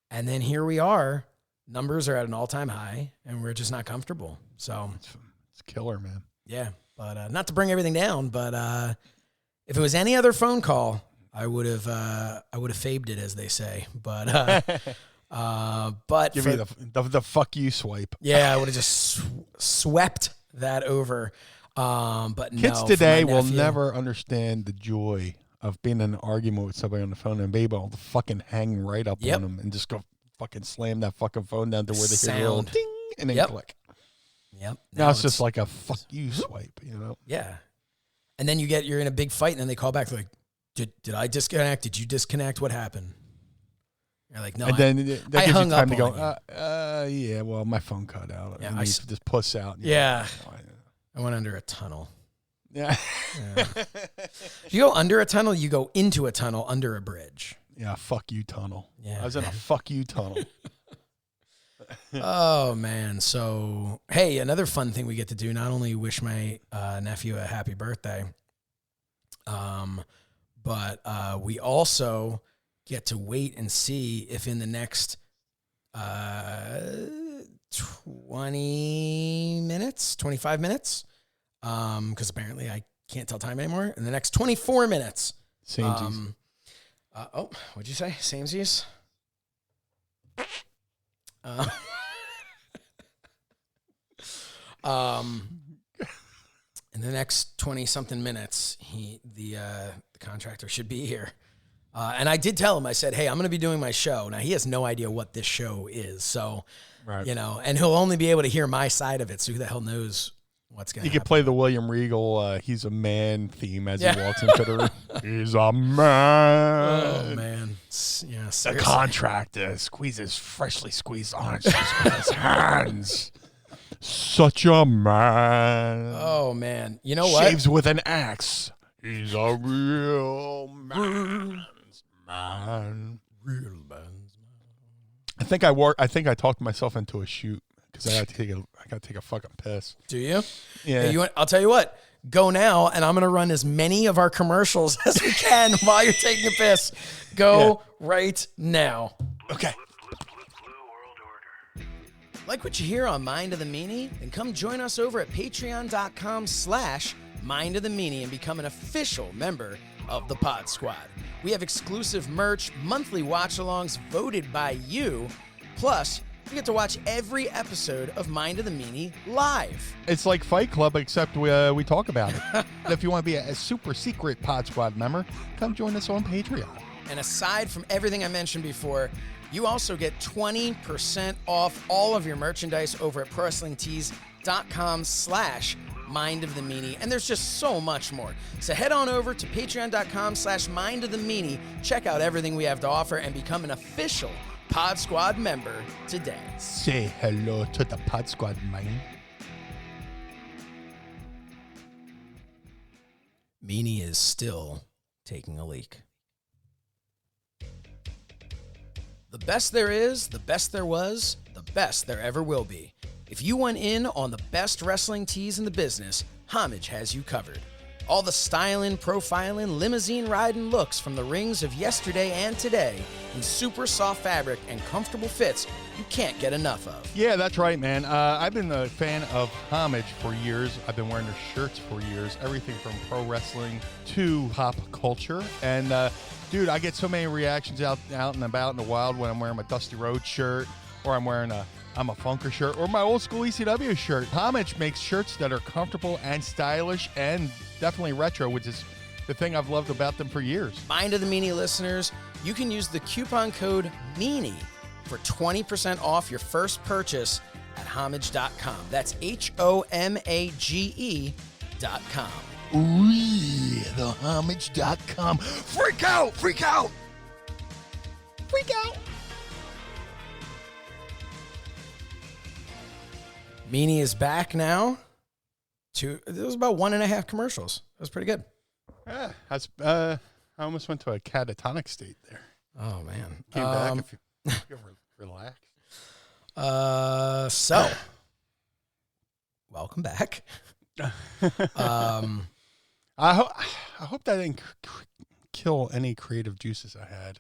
And then here we are, numbers are at an all-time high and we're just not comfortable. So it's killer, man. Yeah. But not to bring everything down, but if it was any other phone call, I would have fabed it, as they say, but Give me the fuck you swipe. Yeah, I would have just swept that over. But kids no, today will never understand the joy of being in an argument with somebody on the phone and be able to fucking hang right up on them and just go fucking slam that fucking phone down to where they hear a little ding and then click. Yep. Now it's just like a fuck you swipe, you know? Yeah. And then you're in a big fight and then they call back like, did I disconnect? Did you disconnect? What happened? You're like, no, and then that I gives hung you time up to on go, yeah, well, my phone cut out. Yeah, I need to just puss out. Yeah. Like, I went under a tunnel. Yeah. If you go under a tunnel, you go into a tunnel under a bridge. Yeah, fuck you tunnel. Yeah. I was in a fuck you tunnel. Oh, man. So, hey, another fun thing we get to do, not only wish my nephew a happy birthday, but we also get to wait and see if in the next 20 minutes, 25 minutes, because apparently I can't tell time anymore, in the next 24 minutes. Samesies. What'd you say? Samesies? In the next 20-something minutes, the contractor should be here. And I did tell him, I said, hey, I'm going to be doing my show. Now, he has no idea what this show is. So, you know, and he'll only be able to hear my side of it. So who the hell knows what's going to happen. You could play the William Regal, he's a man theme as he walks into the room. He's a man. Oh, man. Yeah, the contractor squeezes freshly squeezed oranges with his hands. Such a man. Oh, man. You know what? Shaves with an axe. He's a real man's man. Real man's man. I think I talked myself into a shoot because I got to take a fucking piss. Do you? Yeah. Hey, I'll tell you what. Go now, and I'm going to run as many of our commercials as we can while you're taking a piss. Go right now. Okay. Like what you hear on Mind of the Meanie? Then come join us over at patreon.com/Mind of the Meanie and become an official member of the Pod Squad. We have exclusive merch, monthly watch-alongs voted by you, plus you get to watch every episode of Mind of the Meanie live. It's like Fight Club, except we talk about it. And if you want to be a super secret Pod Squad member, come join us on Patreon. And aside from everything I mentioned before, you also get 20% off all of your merchandise over at ProWrestlingTees.com/Mind of the Meanie. And there's just so much more. So head on over to patreon.com/Mind of the Meanie. Check out everything we have to offer and become an official Pod Squad member today. Say hello to the Pod Squad, man. Meanie is still taking a leak. The best there is, the best there was, the best there ever will be. If you want in on the best wrestling tees in the business, Homage has you covered. All the styling, profiling, limousine riding looks from the rings of yesterday and today in super soft fabric and comfortable fits you can't get enough of. Yeah, that's right, man. I've been a fan of Homage for years. I've been wearing their shirts for years, everything from pro wrestling to pop culture. And dude, I get so many reactions out and about in the wild when I'm wearing my Dusty Rhodes shirt, or I'm wearing I'm a Funker shirt, or my old school ECW shirt. Homage makes shirts that are comfortable and stylish and definitely retro, which is the thing I've loved about them for years. Mind of the Meanie listeners, you can use the coupon code MEANIE for 20% off your first purchase at homage.com. That's HOMAGE.com. Ooh, the homage.com. Freak out! Freak out! Freak out! Meanie is back now. It was about 1.5 commercials. That was pretty good. Yeah, I almost went to a catatonic state there. Oh, man. Came back if you relax. So, welcome back. I hope that didn't kill any creative juices I had.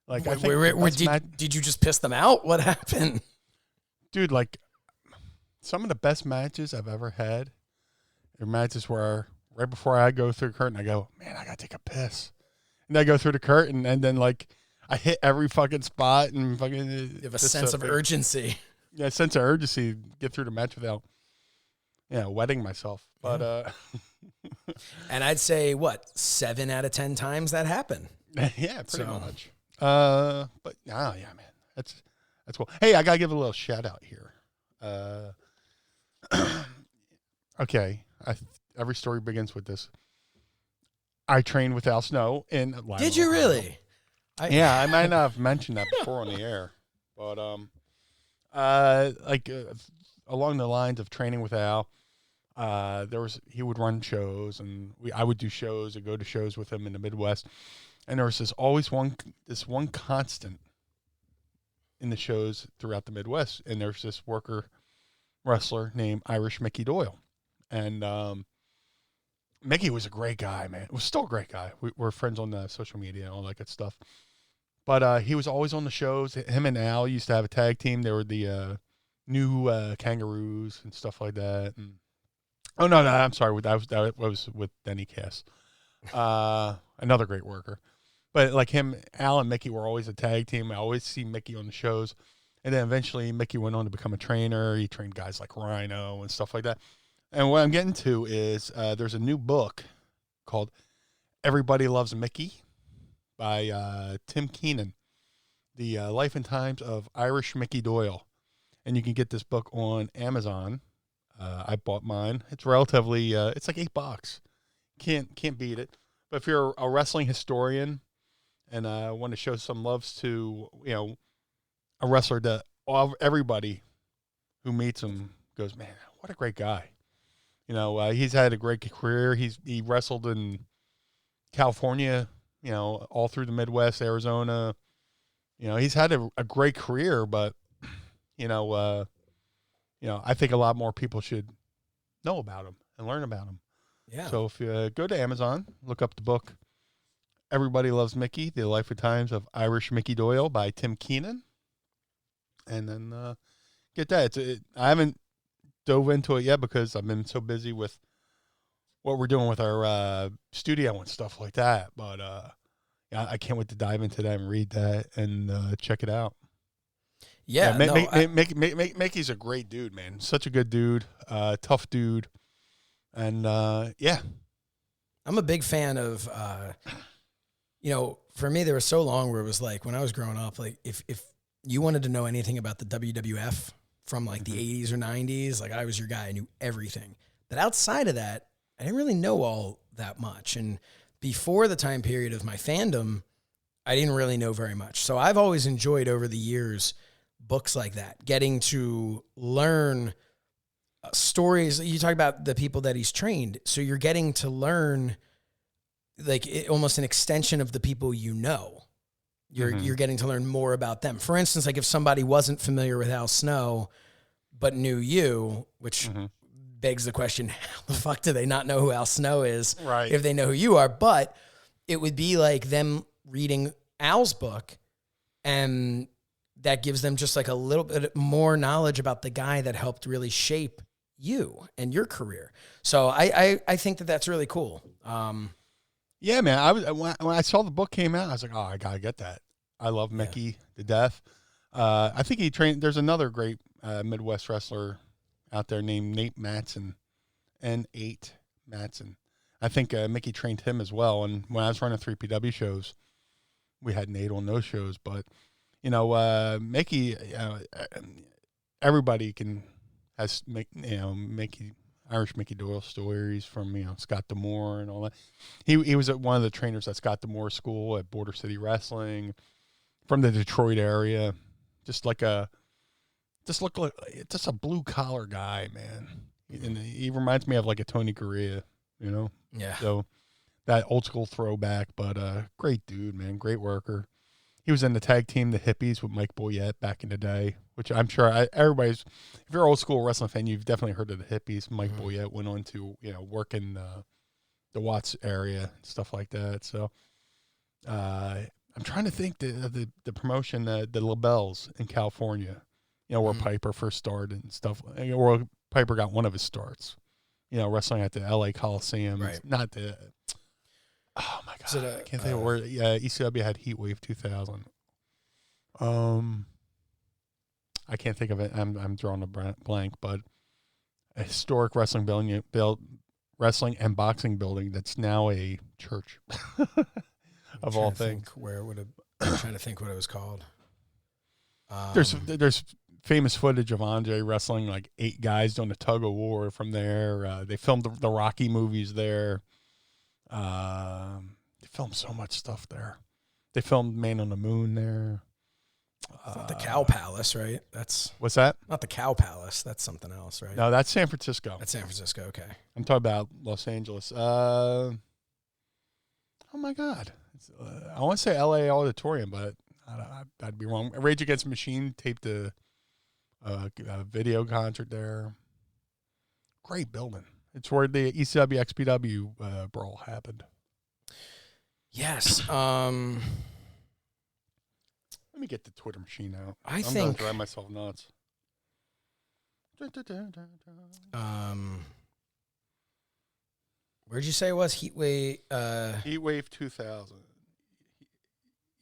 Like, I think did you just piss them out? What happened? Dude, like, some of the best matches I've ever had are matches where right before I go through the curtain, I go, man, I got to take a piss. and I go through the curtain, and then like I hit every fucking spot and fucking. You have a sense of urgency. Yeah, a sense of urgency. Get through the match without, wetting myself. But and I'd say 7 out of 10 times that happened. Yeah, pretty much. But yeah, man, that's cool. Hey, I gotta give a little shout out here. Okay, every story begins with this. I trained with Al Snow in Atlanta. Did you really? I might not have mentioned that before on the air, but along the lines of training with Al, he would run shows, and I would do shows and go to shows with him in the Midwest, and there was this one constant in the shows throughout the Midwest, and there's this worker wrestler named Irish Mickey Doyle, and Mickey was a great guy, man. It was still a great guy. We're friends on the social media and all that good stuff. But he was always on the shows. Him and Al used to have a tag team. They were the new Kangaroos and stuff like that. And, no, I'm sorry. That was with Denny Cass. Another great worker. But like him, Al and Mickey were always a tag team. I always see Mickey on the shows. And then eventually Mickey went on to become a trainer. He trained guys like Rhino and stuff like that. And what I'm getting to is there's a new book called Everybody Loves Mickey by Tim Keenan, The Life and Times of Irish Mickey Doyle. And you can get this book on Amazon. I bought mine. It's relatively, it's like $8. Can't beat it. But if you're a wrestling historian and want to show some loves to, a wrestler that everybody who meets him goes, man, what a great guy. He's had a great career. He wrestled in California, all through the Midwest, Arizona. He's had a great career, but, I think a lot more people should know about him and learn about him. Yeah. So if you go to Amazon, look up the book, Everybody Loves Mickey, The Life and Times of Irish Mickey Doyle by Tim Keenan. And then get that. I haven't dove into it yet because I've been so busy with what we're doing with our studio and stuff like that. But I can't wait to dive into that and read that and check it out. Yeah, Mickey's a great dude, man. Such a good dude, tough dude, and I'm a big fan of. For me, there was so long where it was like when I was growing up, like if you wanted to know anything about the WWF from like the 80s or 90s, like I was your guy. I knew everything. But outside of that, I didn't really know all that much. And before the time period of my fandom, I didn't really know very much. So I've always enjoyed over the years books like that, getting to learn stories. You talk about the people that he's trained. So you're getting to learn almost an extension of the people you know. You're getting to learn more about them. For instance, like if somebody wasn't familiar with Al Snow, but knew you, which begs the question, how the fuck do they not know who Al Snow is if they know who you are? But it would be like them reading Al's book, and that gives them just like a little bit more knowledge about the guy that helped really shape you and your career. So I think that that's really cool. Yeah, man. When I saw the book came out, I was like, oh, I gotta get that. I love Mickey to death. I think he trained. There's another great Midwest wrestler out there named Nate Matson, N8 Matson. I think Mickey trained him as well. And when I was running 3PW shows, we had Nate on those shows. But Mickey, everybody has Mickey. Irish Mickey Doyle stories from, Scott D'Amore and all that. He was at one of the trainers at Scott D'Amore School at Border City Wrestling from the Detroit area. Just a blue collar guy, man. And he reminds me of like a Tony Gurria, Yeah. So that old school throwback, but great dude, man. Great worker. He was in the tag team, the Hippies, with Mike Boyette back in the day, which I'm sure everybody's, if you're an old school wrestling fan, you've definitely heard of the Hippies. Mike Boyette went on to, work in the Watts area and stuff like that. So I'm trying to think the promotion, the LaBelles in California, where Piper first started and stuff. Where Piper got one of his starts, wrestling at the LA Coliseum. Right. Not the, Oh my god, I can't think of where. Yeah, ECW had Heatwave 2000. I can't think of it. I'm drawing a blank, but a historic wrestling wrestling and boxing building that's now a church. Of all things, where it would have. I'm trying to think what it was called. There's famous footage of Andre wrestling like 8 guys doing a tug of war from there. They filmed the Rocky movies there. They filmed so much stuff there. They filmed Man on the Moon there. It's not the Cow Palace, right? What's that? Not the Cow Palace. That's something else, right? No, that's San Francisco. That's San Francisco. Okay. I'm talking about Los Angeles. Oh my God. I want to say LA Auditorium, but I'd be wrong. Rage Against the Machine taped a video concert there. Great building. It's where the ECW XPW brawl happened. Yes. Let me get the Twitter machine out. I'm going to drive myself nuts. Where'd you say it was? Heatwave? Heatwave 2000.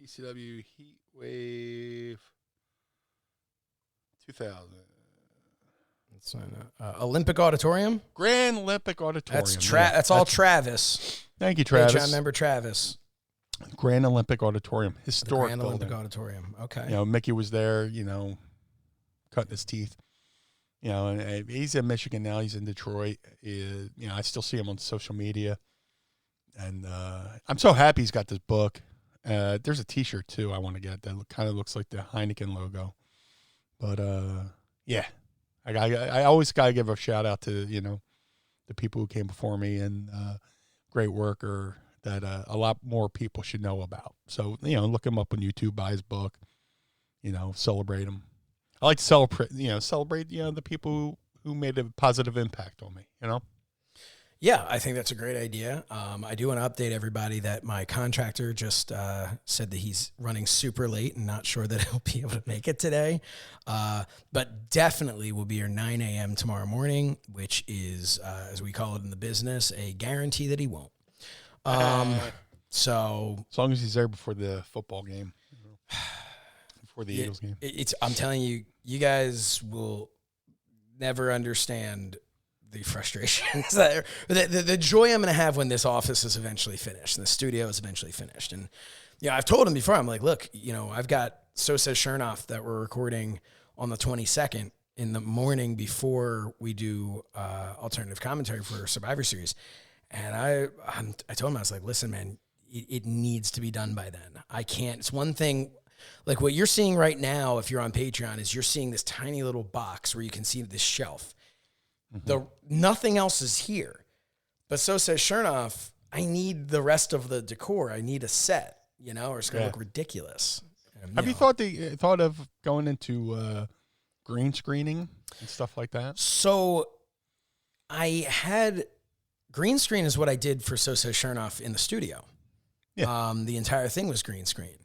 ECW Heatwave 2000. Let's sign up. Olympic Auditorium? Grand Olympic Auditorium. That's all Travis. Thank you, Travis. I remember Travis. Grand Olympic Auditorium. Historic Grand building. Olympic Auditorium. Okay. You know, Mickey was there, cutting his teeth. And he's in Michigan now. He's in Detroit. I still see him on social media. And I'm so happy he's got this book. There's a T-shirt, too, I want to get that kind of looks like the Heineken logo. But, yeah. I always got to give a shout-out to, the people who came before me and great worker that a lot more people should know about. So, look him up on YouTube, buy his book, celebrate him. I like to celebrate the people who made a positive impact on me, Yeah, I think that's a great idea. I do want to update everybody that my contractor just said that he's running super late and not sure that he'll be able to make it today. But definitely will be here 9 a.m. tomorrow morning, which is, as we call it in the business, a guarantee that he won't. So as long as he's there before the football game, before the Eagles game, I'm telling you, you guys will never understand the frustrations that the joy I'm going to have when this office is eventually finished and the studio is eventually finished. And I've told him before, I'm like, look, I've got So Says Shernoff that we're recording on the 22nd in the morning before we do alternative commentary for Survivor Series. And I told him, I was like, listen, man, it needs to be done by then. I can't. It's one thing, like what you're seeing right now, if you're on Patreon, is you're seeing this tiny little box where you can see this shelf. Mm-hmm. Nothing else is here. But So Says Shernoff, I need the rest of the decor. I need a set, or it's going to look ridiculous. Have you thought of going into green screening and stuff like that? So I had... Green screen is what I did for So Says Shernoff in the studio. Yeah. The entire thing was green screen.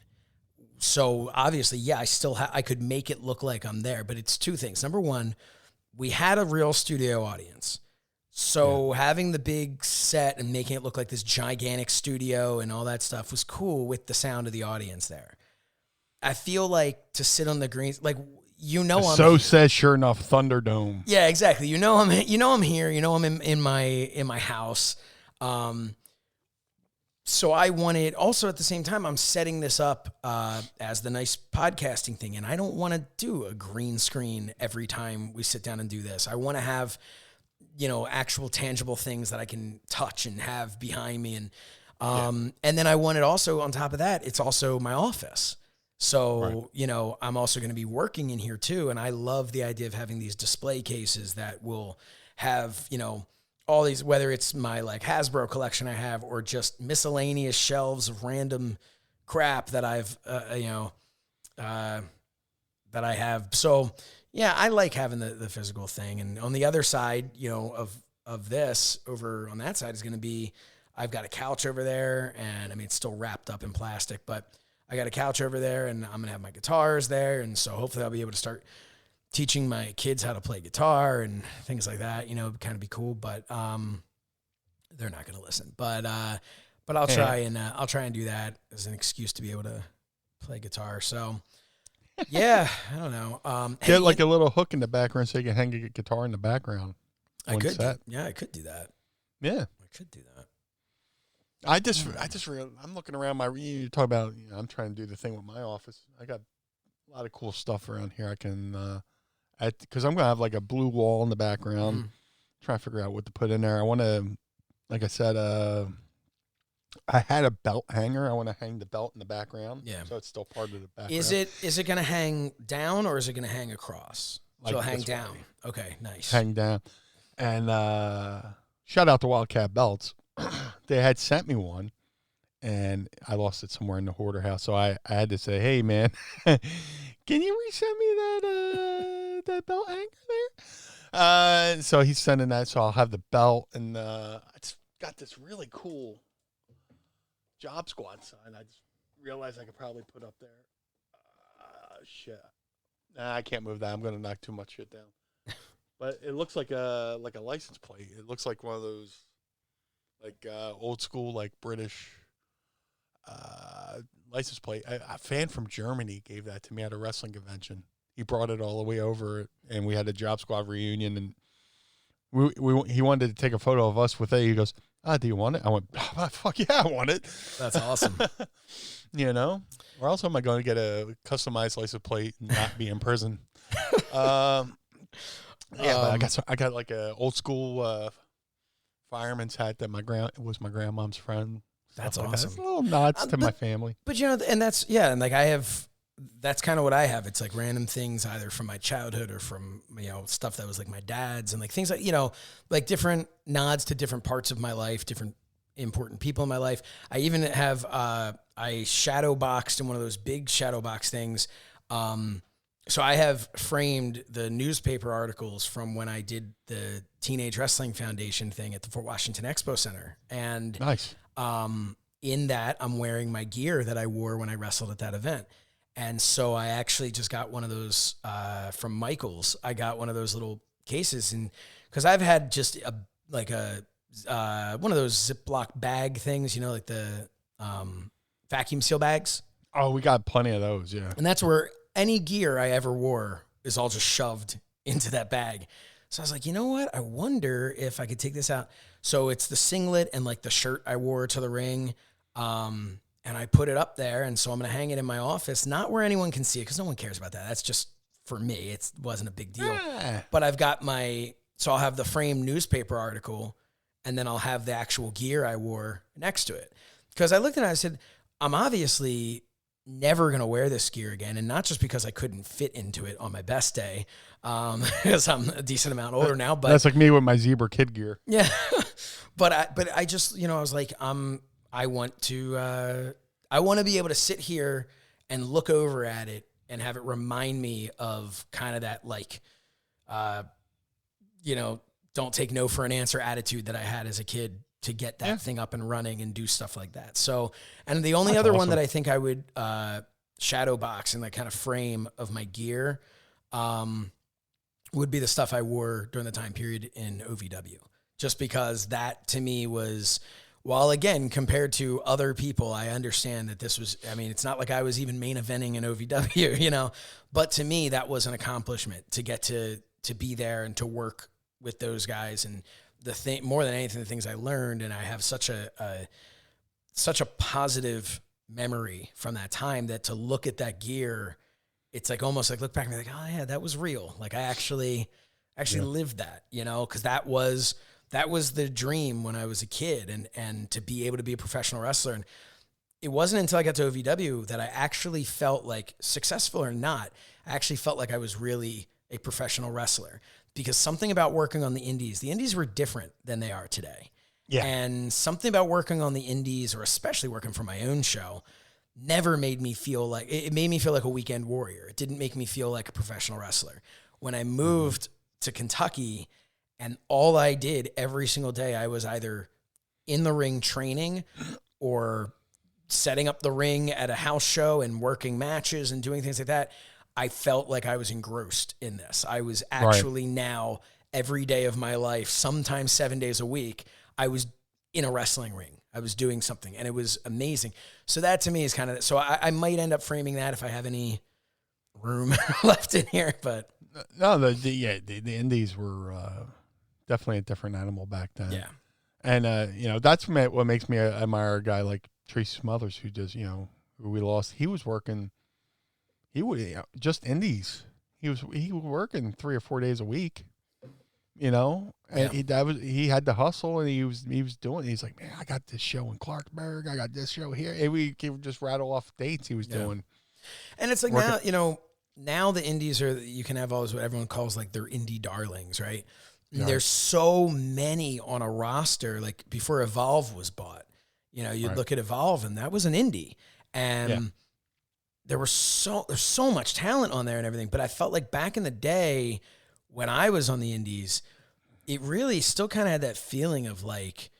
So obviously, I could make it look like I'm there, but it's two things. Number one, we had a real studio audience. So having the big set and making it look like this gigantic studio and all that stuff was cool with the sound of the audience there. I feel like to sit on the green, like, I'm So Says Shernoff Thunderdome. Yeah, exactly. I'm here. I'm in my house. So I wanted also at the same time I'm setting this up as the nice podcasting thing, and I don't want to do a green screen every time we sit down and do this. I want to have actual tangible things that I can touch and have behind me, and then I wanted also on top of that, it's also my office. So, right. I'm also going to be working in here too. And I love the idea of having these display cases that will have, all these, whether it's my like Hasbro collection I have, or just miscellaneous shelves of random crap that I've, that I have. So yeah, I like having the physical thing. And on the other side, of this over on that side is going to be, I've got a couch over there, and it's still wrapped up in plastic, but I got a couch over there, and I'm going to have my guitars there. And so hopefully I'll be able to start teaching my kids how to play guitar and things like that, kind of be cool, but they're not going to listen. But But I'll try and do that as an excuse to be able to play guitar. So, yeah, I don't know. Get like a little hook in the background so you can hang a guitar in the background. I could do that. Yeah, I could do that. I'm looking around you talk about, I'm trying to do the thing with my office. I got a lot of cool stuff around here. I can, because I'm going to have like a blue wall in the background. Try to figure out what to put in there. I want to, like I said, I had a belt hanger. I want to hang the belt in the background. Yeah. So it's still part of the background. Is it going to hang down or is it going to hang across? So it'll hang down. Okay, nice. Hang down. And shout out to Wildcat Belts. They had sent me one, and I lost it somewhere in the hoarder house. So I had to say, hey, man, can you resend me that belt hanger there? So he's sending that, so I'll have the belt. And it's got this really cool Job Squad sign. I just realized I could probably put up there. Shit. Nah, I can't move that. I'm going to knock too much shit down. But it looks like a license plate. It looks like one of those old school British license plate. A fan from Germany gave that to me at a wrestling convention. He brought it all the way over, and we had a Job Squad reunion, and he wanted to take a photo of us with it. He goes, do you want it? I went, fuck yeah, I want it. That's awesome. Or else am I going to get a customized license plate and not be in prison? But I got like a old school fireman's hat that was my grandmom's friend. That's awesome. That. It's a little nods to my family. But and that's that's kind of what I have. It's like random things either from my childhood or from stuff that was like my dad's, and like things like different nods to different parts of my life, different important people in my life. I even have I shadow boxed in one of those big shadow box things. So I have framed the newspaper articles from when I did the Teenage Wrestling Foundation thing at the Fort Washington Expo Center. And nice. In that, I'm wearing my gear that I wore when I wrestled at that event. And so I actually just got one of those from Michael's. I got one of those little cases, and because I've had just one of those Ziploc bag things, like the vacuum seal bags. Oh, we got plenty of those, yeah. And that's where any gear I ever wore is all just shoved into that bag. So I was like, you know what? I wonder if I could take this out. So it's the singlet and like the shirt I wore to the ring. And I put it up there. And so I'm going to hang it in my office, not where anyone can see it, because no one cares about that. That's just for me. It wasn't a big deal. But I've got so I'll have the framed newspaper article, and then I'll have the actual gear I wore next to it. Because I looked at it and I said, I'm obviously never going to wear this gear again. And not just because I couldn't fit into it on my best day, because I'm a decent amount older now. But that's like me with my zebra kid gear. Yeah. but I just, I was like, I want to be able to sit here and look over at it and have it remind me of kind of that, don't take no for an answer attitude that I had as a kid to get that thing up and running and do stuff like that. So, and the only other one that I think I would shadow box in that kind of frame of my gear would be the stuff I wore during the time period in OVW. Just because that to me was, while again, compared to other people, I understand that this was, it's not like I was even main eventing in OVW, but to me, that was an accomplishment to get to be there and to work with those guys. And the thing, more than anything, the things I learned, and I have such a positive memory from that time that to look at that gear, it's like almost like look back and be like, oh yeah, that was real. Like I actually lived that, because that was the dream when I was a kid, and to be able to be a professional wrestler. And it wasn't until I got to OVW that I actually felt like, successful or not, I actually felt like I was really a professional wrestler. Because something about working on the indies were different than they are today. Yeah. And something about working on the indies, or especially working for my own show, never made me feel like, it made me feel like a weekend warrior. It didn't make me feel like a professional wrestler. When I moved to Kentucky, and all I did every single day, I was either in the ring training or setting up the ring at a house show and working matches and doing things like that. I felt like I was engrossed in this. I was actually now every day of my life, sometimes 7 days a week, I was in a wrestling ring. I was doing something, and it was amazing. So that to me is kind of, so I might end up framing that if I have any room left in here, but. No, the indies were definitely a different animal back then. Yeah. And, that's what makes me admire a guy like Tracy Smothers, who does, who we lost. He was working, just indies. He was working 3 or 4 days a week, and he had the hustle, and he was doing. He's like, man, I got this show in Clarksburg, I got this show here, and he would just rattle off dates he was doing. And it's like now the indies you can have always what everyone calls like their indie darlings, right? Yeah. There's so many on a roster. Like before Evolve was bought, you'd look at Evolve, and that was an indie, and there's so much talent on there and everything. But I felt like back in the day when I was on the indies, it really still kind of had that feeling of like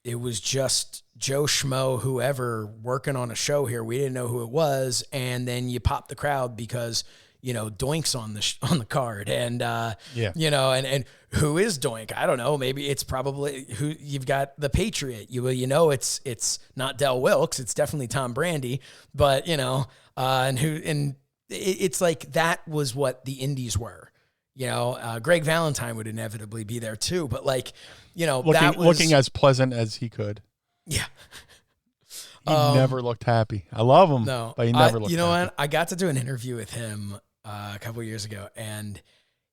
it was just Joe Schmo, whoever working on a show here. We didn't know who it was, and then you pop the crowd because Doink's on the card, and and who is Doink? I don't know. Maybe it's probably who you've got. The Patriot. It's not Del Wilkes. It's definitely Tom Brandy, but it's like that was what the indies were. Greg Valentine would inevitably be there too, but looking as pleasant as he could. Yeah. He never looked happy. I love him. No, but he never looked happy. You know what? I got to do an interview with him a couple of years ago, and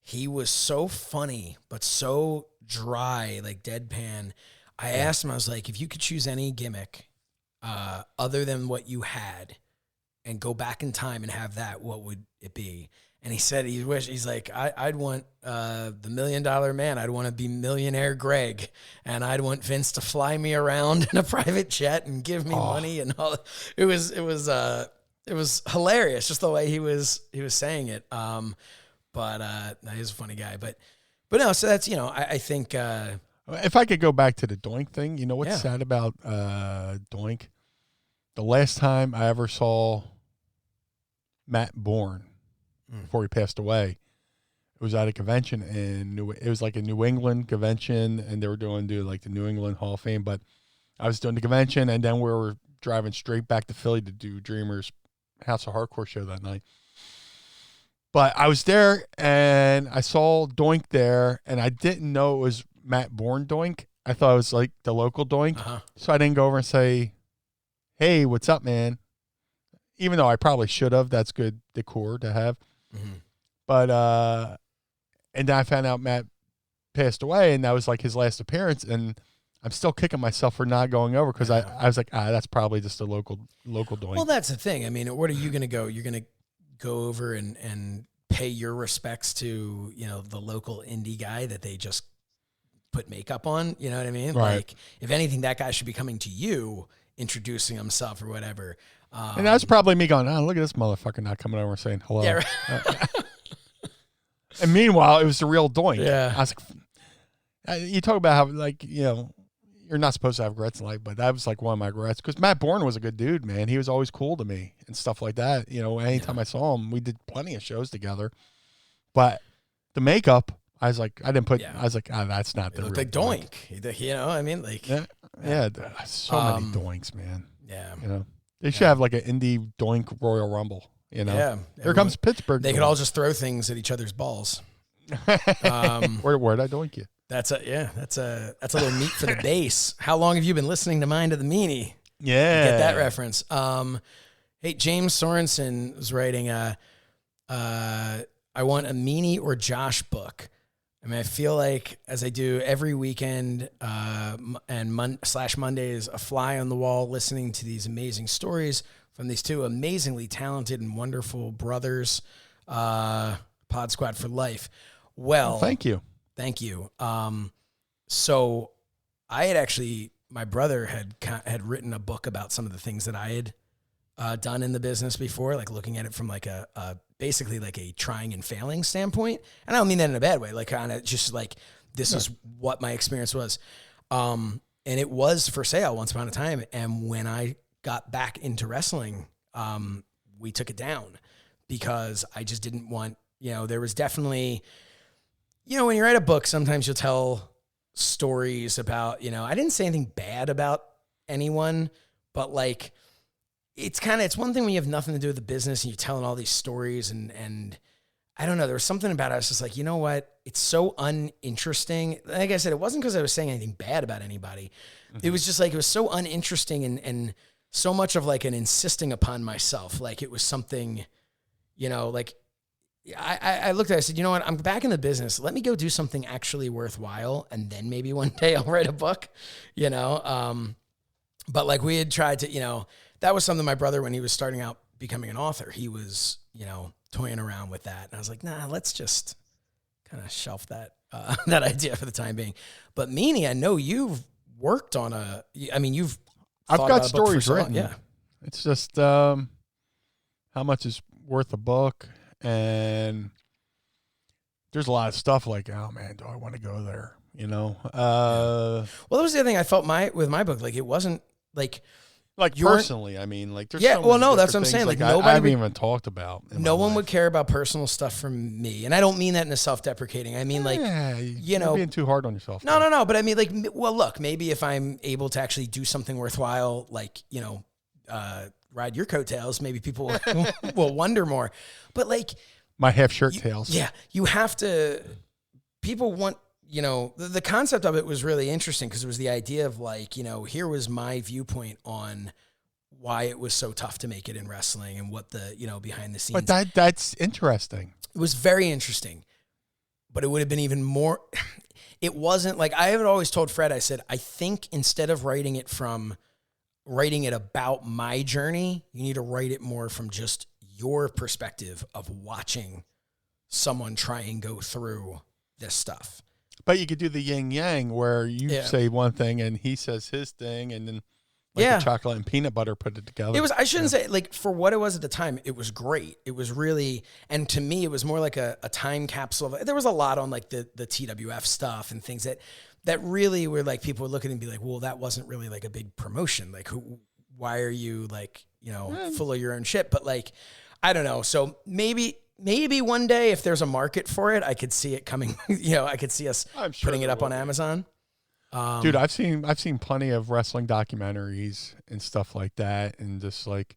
he was so funny, but so dry, like deadpan. I asked him, I was like, if you could choose any gimmick other than what you had and go back in time and have that, what would it be? And he said he's like, I'd want the $1 Million Man. I'd want to be Millionaire Greg, and I'd want Vince to fly me around in a private jet and give me money and all. It was hilarious just the way he was saying it. But he's a funny guy. But no, so that's I think if I could go back to the Doink thing, what's sad about Doink? The last time I ever saw Matt Bourne before he passed away, it was at a convention it was like a New England convention, and they were doing like the New England Hall of Fame. But I was doing the convention, and then we were driving straight back to Philly to do Dreamer's House of Hardcore show that night. But I was there, and I saw Doink there, and I didn't know it was Matt Bourne Doink. I thought it was like the local Doink. So I didn't go over and say, hey, what's up, man? Even though I probably should have. That's good decor to have. Mm-hmm. But and then I found out Matt passed away, and that was like his last appearance, and I'm still kicking myself for not going over because I was like, that's probably just a local Doink. Well, that's the thing. I mean, what are you going to go? You're going to go over and pay your respects to, the local indie guy that they just put makeup on. You know what I mean? Right. Like, if anything, that guy should be coming to you, introducing himself or whatever. And that's probably me going, look at this motherfucker not coming over and saying hello. Yeah, right. And meanwhile, it was the real Doink. Yeah. I was like, you talk about how, like, you're not supposed to have regrets in life, but that was like one of my regrets because Matt Bourne was a good dude, man. He was always cool to me and stuff like that. Anytime I saw him, we did plenty of shows together. But the makeup, I was like, I was like, that's not the real like Doink. I mean, like. Yeah. So many Doinks, man. Yeah. They should have like an indie Doink Royal Rumble. Yeah. Here comes Pittsburgh. They could all just throw things at each other's balls. Where'd I Doink you? That's a little meat for the base. How long have you been listening to Mind of the Meanie? Yeah. Get that reference. Hey, James Sorensen was writing, I want a Meanie or Josh book. I mean, I feel like as I do every weekend and Mondays, a fly on the wall, listening to these amazing stories from these two amazingly talented and wonderful brothers, Pod Squad for life. Well, thank you. Thank you. So I had actually, my brother had written a book about some of the things that I had done in the business before, like looking at it from like a basically like a trying and failing standpoint. And I don't mean that in a bad way, like kind of just like, this is what my experience was. And it was for sale once upon a time. And when I got back into wrestling, we took it down because I just didn't want, there was definitely, when you write a book, sometimes you'll tell stories about, I didn't say anything bad about anyone, but like, it's one thing when you have nothing to do with the business and you're telling all these stories and I don't know, there was something about it. I was just like, you know what? It's so uninteresting. Like I said, it wasn't because I was saying anything bad about anybody. It was just like, it was so uninteresting and so much of like an insisting upon myself. Like it was something, you know, like I looked at it, I said, you know what? I'm back in the business. Let me go do something actually worthwhile. And then maybe one day I'll write a book, you know? But like we had tried to, you know, that was something my brother, when he was starting out becoming an author, he was, you know, toying around with that. And I was like, nah, let's just kind of shelf that, that idea for the time being. But Meanie, I know you've worked on you've, I've got stories written. Yeah. It's just, how much is worth a book. And there's a lot of stuff like, oh man, do I want to go there? You know? Well, that was the other thing I felt with my book. Like it wasn't like personally, I mean, like, there's yeah, so well, many no, that's what I'm things, saying. Like I nobody haven't even talked about. No one would care about personal stuff from me. And I don't mean that in a self-deprecating. I mean, like, you know, you're being too hard on yourself. No. But I mean, like, well, look, maybe if I'm able to actually do something worthwhile, like, you know, ride your coattails, maybe people will wonder more. But like my half shirt tails. Yeah. You have to, people want, you know, the concept of it was really interesting because it was the idea of like, you know, here was my viewpoint on why it was so tough to make it in wrestling and what the, you know, behind the scenes. But that's interesting. It was very interesting, but it would have been even more. It wasn't like, I had always told Fred, I said, I think instead of writing it about my journey, you need to write it more from just your perspective of watching someone try and go through this stuff. But you could do the yin yang where you say one thing and he says his thing, and then the chocolate and peanut butter put it together. It was, I shouldn't say, like, for what it was at the time, it was great. It was really, and to me, it was more like a time capsule. There was a lot on like the TWF stuff and things that really were like, people would look at it and be like, well, that wasn't really like a big promotion. Like, why are you like, you know, full of your own shit? But like, I don't know. So maybe one day if there's a market for it, I could see it coming, you know, I could see us putting it up on Amazon. Dude, I've seen plenty of wrestling documentaries and stuff like that. And just like,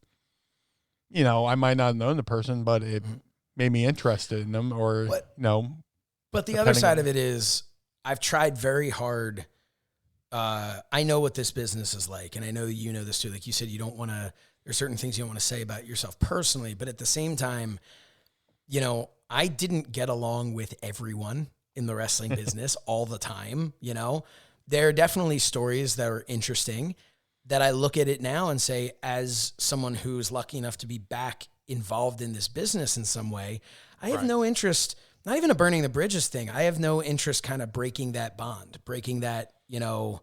you know, I might not have known the person, but it made me interested in them you know. But the other side of it is I've tried very hard. I know what this business is like. And I know you know this too. Like you said, there's certain things you don't want to say about yourself personally, but at the same time, you know, I didn't get along with everyone in the wrestling business all the time. You know, there are definitely stories that are interesting that I look at it now and say, as someone who's lucky enough to be back involved in this business in some way, I have no interest, not even a burning the bridges thing. I have no interest kind of breaking that bond, breaking that, you know,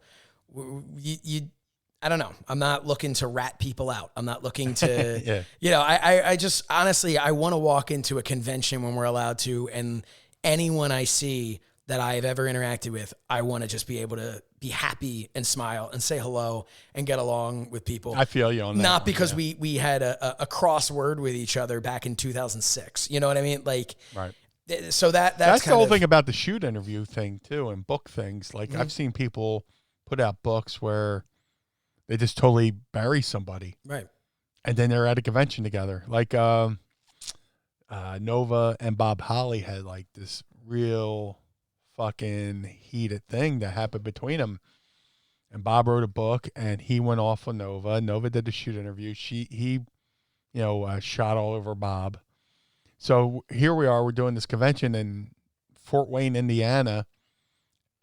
I don't know. I'm not looking to rat people out. I'm not looking to, you know, I just honestly, I want to walk into a convention when we're allowed to, and anyone I see that I've ever interacted with, I want to just be able to be happy and smile and say hello and get along with people. I feel you on that. Not because we had a crossword with each other back in 2006. You know what I mean? Like, right. So that's the whole thing about the shoot interview thing too, and book things. Like I've seen people put out books where they just totally bury somebody. Right. And then they're at a convention together. Like Nova and Bob Holly had like this real fucking heated thing that happened between them. And Bob wrote a book and he went off on Nova. Nova did the shoot interview. He shot all over Bob. So here we are, we're doing this convention in Fort Wayne, Indiana.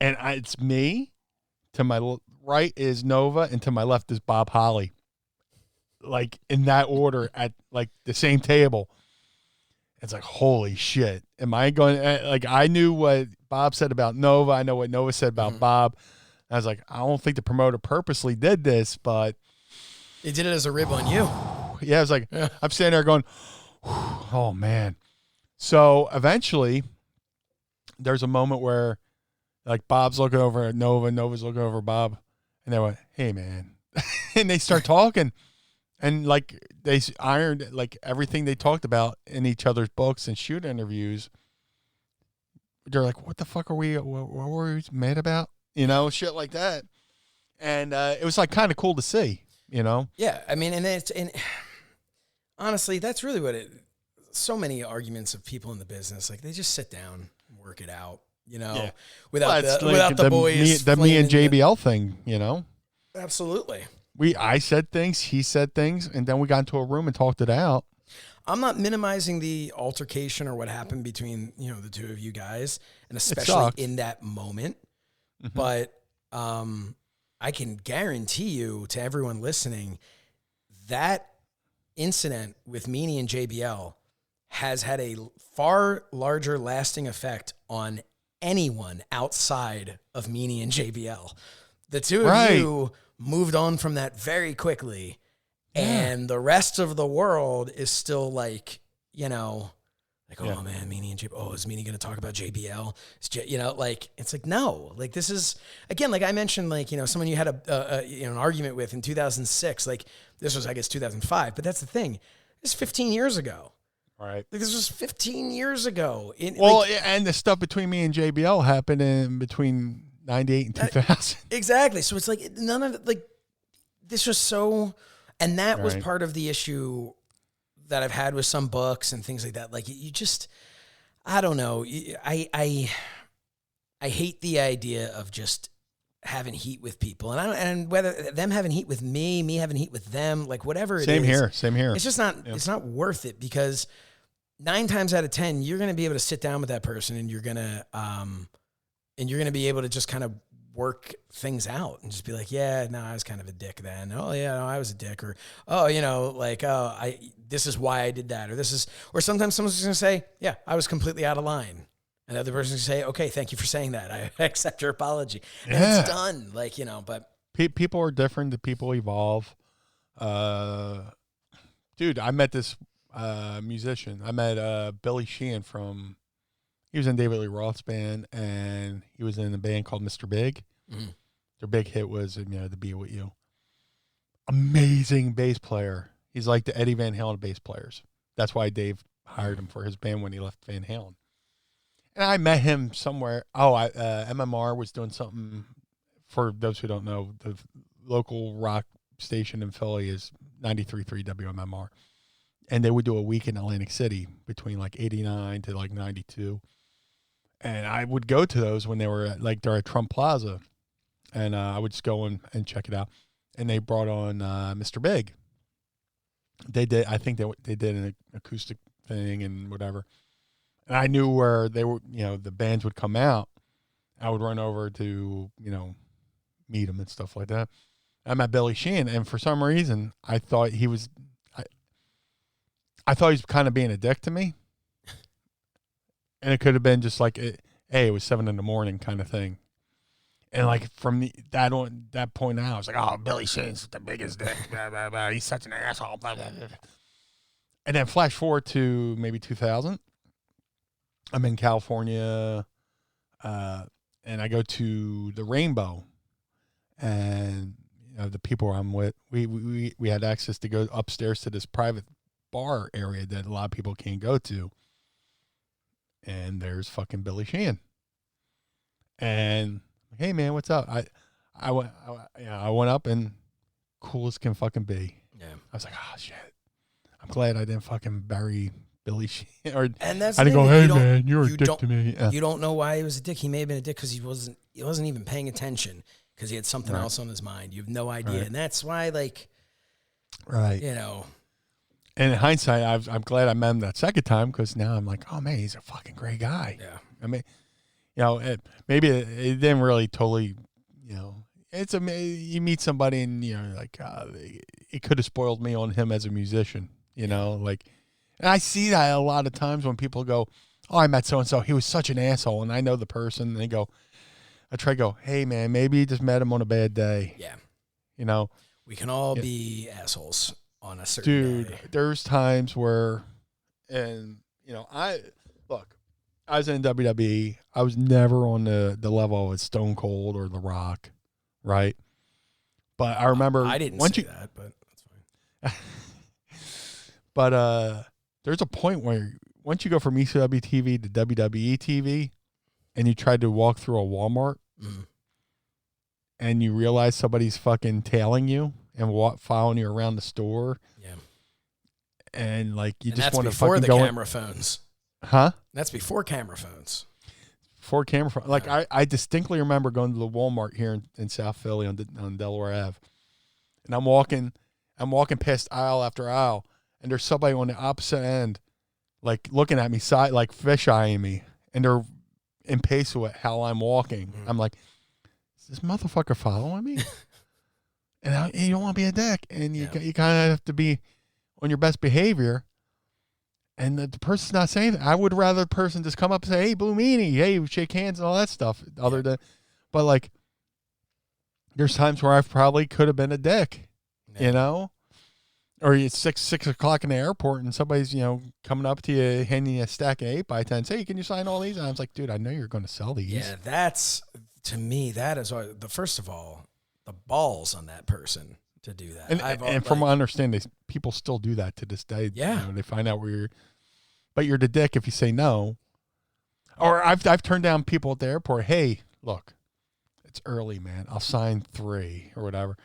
And it's me. To my right is Nova, and to my left is Bob Holly. Like in that order at like the same table. It's like, holy shit. Am I going, like, I knew what Bob said about Nova. I know what Nova said about Bob. I was like, I don't think the promoter purposely did this, but. He did it as a rib on you. Yeah, I was like, I'm sitting there going, oh man. So eventually there's a moment where like Bob's looking over at Nova, Nova's looking over at Bob, and they went, hey man. And they start talking. And like they ironed like everything they talked about in each other's books and shoot interviews. They're like, what the fuck what were we mad about? You know, shit like that. And it was like kind of cool to see, you know? Yeah. I mean, and honestly, that's really what so many arguments of people in the business, like they just sit down and work it out, you know, without the boys. The me and JBL thing, you know? Absolutely. I said things, he said things, and then we got into a room and talked it out. I'm not minimizing the altercation or what happened between, you know, the two of you guys, and especially in that moment. Mm-hmm. But I can guarantee you, to everyone listening, that incident with Meanie and JBL has had a far larger lasting effect on anyone outside of Meanie and JBL. The two of you moved on from that very quickly, and the rest of the world is still like, you know, like, oh man, Meanie and JBL. Oh, is Meanie going to talk about JBL? You know, like, it's like, no, like this is, again, like I mentioned, like, you know, someone you had an argument with in 2006, like this was, I guess, 2005, but that's the thing. It's 15 years ago. Right. Like, this was 15 years ago. And the stuff between me and JBL happened in between 98 and 2000. Exactly. So it's like none of it, like this was so, and that was part of the issue that I've had with some books and things like that. Like you just, I don't know. I hate the idea of just having heat with people, and whether them having heat with me having heat with them, like whatever it is. Same here. It's just not, it's not worth it, because 9 times out of 10, you're going to be able to sit down with that person and you're going to be able to just kind of work things out and just be like, yeah, no, I was kind of a dick then. Oh yeah, no, I was a dick. Or, oh, you know, like, oh, this is why I did that. Or sometimes someone's just going to say, yeah, I was completely out of line. And the other person's going to say, okay, thank you for saying that. I accept your apology. And it's done. Like, you know, but people are different. The people evolve. Dude, I met this musician. I met Billy Sheehan he was in David Lee Roth's band, and he was in a band called Mr. Big. Mm-hmm. Their big hit was, you know, To Be With You. Amazing bass player. He's like the Eddie Van Halen bass players. That's why Dave hired him for his band when he left Van Halen. And I met him somewhere. MMR was doing something. For those who don't know, the local rock station in Philly is 93.3 WMMR. And they would do a week in Atlantic City between like 89 to like 92. And I would go to those when they were they're at Trump Plaza. And I would just go and check it out. And they brought on Mr. Big. I think they did an acoustic thing and whatever. And I knew where they were, you know, the bands would come out. I would run over to, you know, meet them and stuff like that. I met Billy Sheehan, and for some reason, I thought he was kind of being a dick to me. And it could have been just like, it was 7 a.m. kind of thing. And like from that point on, I was like, oh, Billy Sheehan's the biggest dick. Blah, blah, blah. He's such an asshole. Blah, blah, blah. And then flash forward to maybe 2000. I'm in California, and I go to the Rainbow, and you know, the people I'm with, we had access to go upstairs to this private bar area that a lot of people can't go to, and there's fucking Billy Sheehan, and hey man, what's up? I went up, and cool as can fucking be. Yeah, I was like, oh shit, I'm glad I didn't fucking bury Billy Sheehan. And that's I didn't go, hey man, you're a dick to me. Yeah. You don't know why he was a dick. He may have been a dick because he wasn't even paying attention because he had something else on his mind. You have no idea, and that's why, like, you know. And in hindsight, I'm glad I met him that second time, because now I'm like, oh man, he's a fucking great guy. Yeah. I mean, you know, maybe it didn't really totally, you know, you meet somebody and, you know, like, it could have spoiled me on him as a musician, you know, like. And I see that a lot of times when people go, oh, I met so-and-so. He was such an asshole. And I know the person. And I try to go, hey, man, maybe you just met him on a bad day. Yeah. You know? We can all be assholes on a certain day. There's times where, and, you know, I was in WWE. I was never on the level of Stone Cold or The Rock, right? But I remember. I didn't say that, but that's fine. But, there's a point where once you go from ECW TV to WWE TV and you try to walk through a Walmart and you realize somebody's fucking tailing you and following you around the store. Yeah. And like you And just that's want to before fucking the go camera phones. Huh? That's before camera phones. Before camera phone. Like I distinctly remember going to the Walmart here in South Philly on Delaware Ave. And I'm walking past aisle after aisle, and there's somebody on the opposite end, like looking at me, like fish eyeing me, and they're impatient with how I'm walking. Mm-hmm. I'm like, is this motherfucker following me? And you don't want to be a dick, and you kind of have to be on your best behavior. And the person's not saying that. I would rather the person just come up and say, "Hey, Blue Meanie," hey, shake hands and all that stuff. But like, there's times where I probably could have been a dick, you know, or it's 6 o'clock in the airport and somebody's, coming up to you, handing you a stack of 8x10s. Hey, can you sign all these? And I was like, dude, I know you're going to sell these. Yeah, to me, that is first of all, the balls on that person to do that. And from my understanding, people still do that to this day. Yeah. They find out but you're the dick if you say no. Or I've turned down people at the airport. Hey, look, it's early, man. I'll sign 3 or whatever.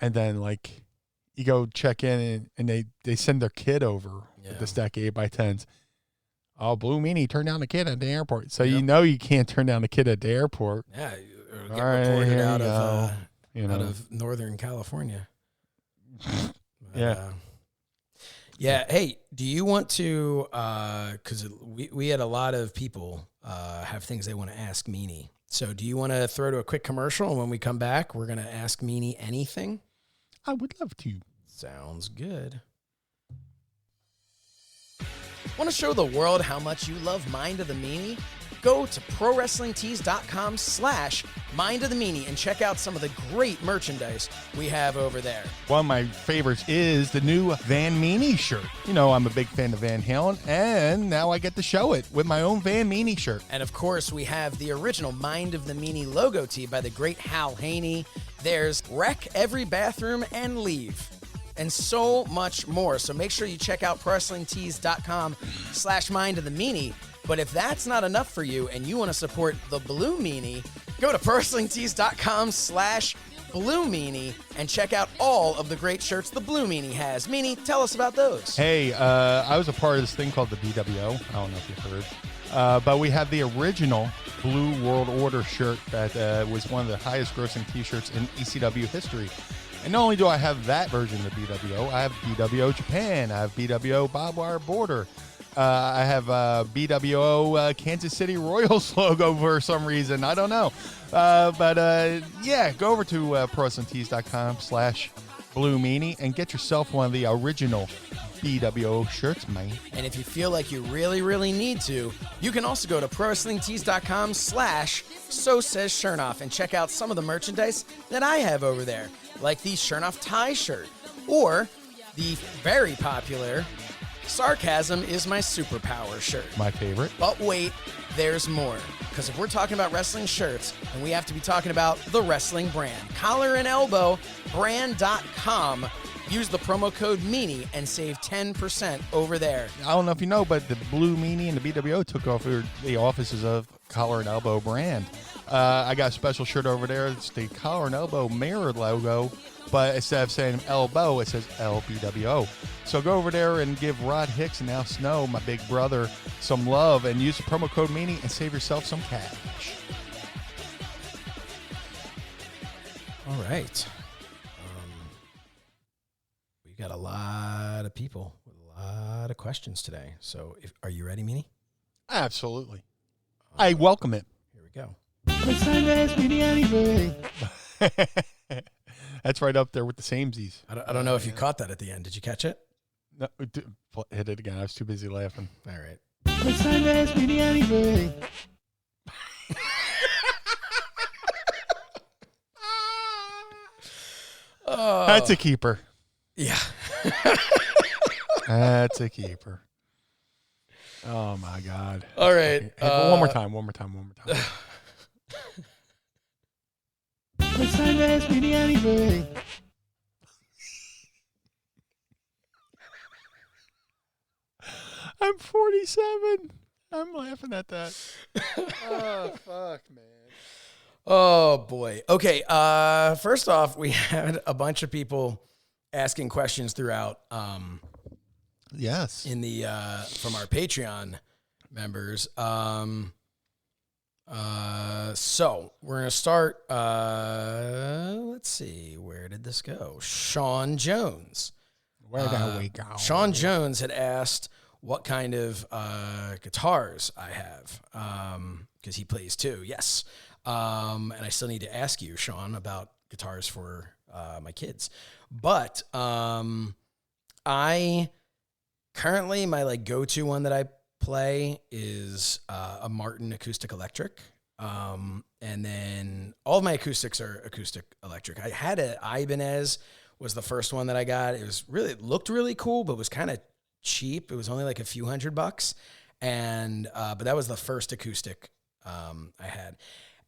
And then like you go check in and they send their kid over with the stack of 8x10s. Oh, Blue Meanie turned down the kid at the airport. So you can't turn down the kid at the airport. Yeah, or get reported out of Northern California. Yeah. Yeah. Hey, do you want to, because we had a lot of people have things they want to ask Meanie. So do you want to throw to a quick commercial? And when we come back, we're going to ask Meanie anything? I would love to. Sounds good. Want to show the world how much you love Mind of the Meanie? Go to ProWrestlingTees.com/MindOfTheMeanie and check out some of the great merchandise we have over there. One of my favorites is the new Van Meanie shirt. I'm a big fan of Van Halen, and now I get to show it with my own Van Meanie shirt. And of course, we have the original Mind of the Meanie logo tee by the great Hal Haney. There's Wreck Every Bathroom and Leave. And so much more. So make sure you check out ProWrestlingTees.com/MindOfTheMeanie. But if that's not enough for you and you want to support the Blue Meanie, go to ProWrestlingTees.com/BlueMeanie and check out all of the great shirts the Blue Meanie has. Meanie, tell us about those. Hey, I was a part of this thing called the BWO. I don't know if you've heard. But we have the original Blue World Order shirt that was one of the highest grossing T-shirts in ECW history. And not only do I have that version of BWO, I have BWO Japan, I have BWO Barbed Wire Border, I have BWO Kansas City Royals logo for some reason. I don't know. But go over to ProWrestlingTees.com/BlueMeanie and get yourself one of the original BWO shirts, man. And if you feel like you really, really need to, you can also go to ProWrestlingTees.com/SoSaysShernoff and check out some of the merchandise that I have over there, like the Shernoff tie shirt, or the very popular Sarcasm is My Superpower shirt. My favorite. But wait, there's more. Because if we're talking about wrestling shirts, then we have to be talking about the wrestling brand. Collar and Elbow brand.com. Use the promo code Meanie and save 10% over there. I don't know if you know, but the Blue Meanie and the BWO took over the offices of Collar and Elbow brand. I got a special shirt over there. It's the Collar and Elbow mirror logo, but instead of saying elbow, it says LBWO. So go over there and give Rod Hicks and Al Snow, my big brother, some love and use the promo code Meanie and save yourself some cash. All right. We got a lot of people with a lot of questions today. So are you ready, Meanie? Absolutely. I welcome it. Here we go. It's time to ask Meanie anything. That's right up there with the samesies. I don't know if you caught that at the end. Did you catch it? No, hit it again. I was too busy laughing. All right. It's time to ask Meanie anything. That's a keeper. Yeah. That's a keeper. Oh, my God. All right. Hey, one more time. It's time to ask Meanie anything. I'm 47. I'm laughing at that. Oh, fuck, man. Oh boy. Okay. First off, we had a bunch of people asking questions throughout. Yes. In the from our Patreon members. So we're gonna start. Let's see, where did this go? Sean Jones. Where did we go? Sean Jones had asked what kind of guitars I have, because he plays too. Yes, and I still need to ask you, Sean, about guitars for my kids. But I currently my like go-to one that I play is a Martin acoustic electric. And then all of my acoustics are acoustic electric. I had an Ibanez was the first one that I got. It looked really cool, but was kind of cheap. It was only like a few $100. And, but that was the first acoustic, I had.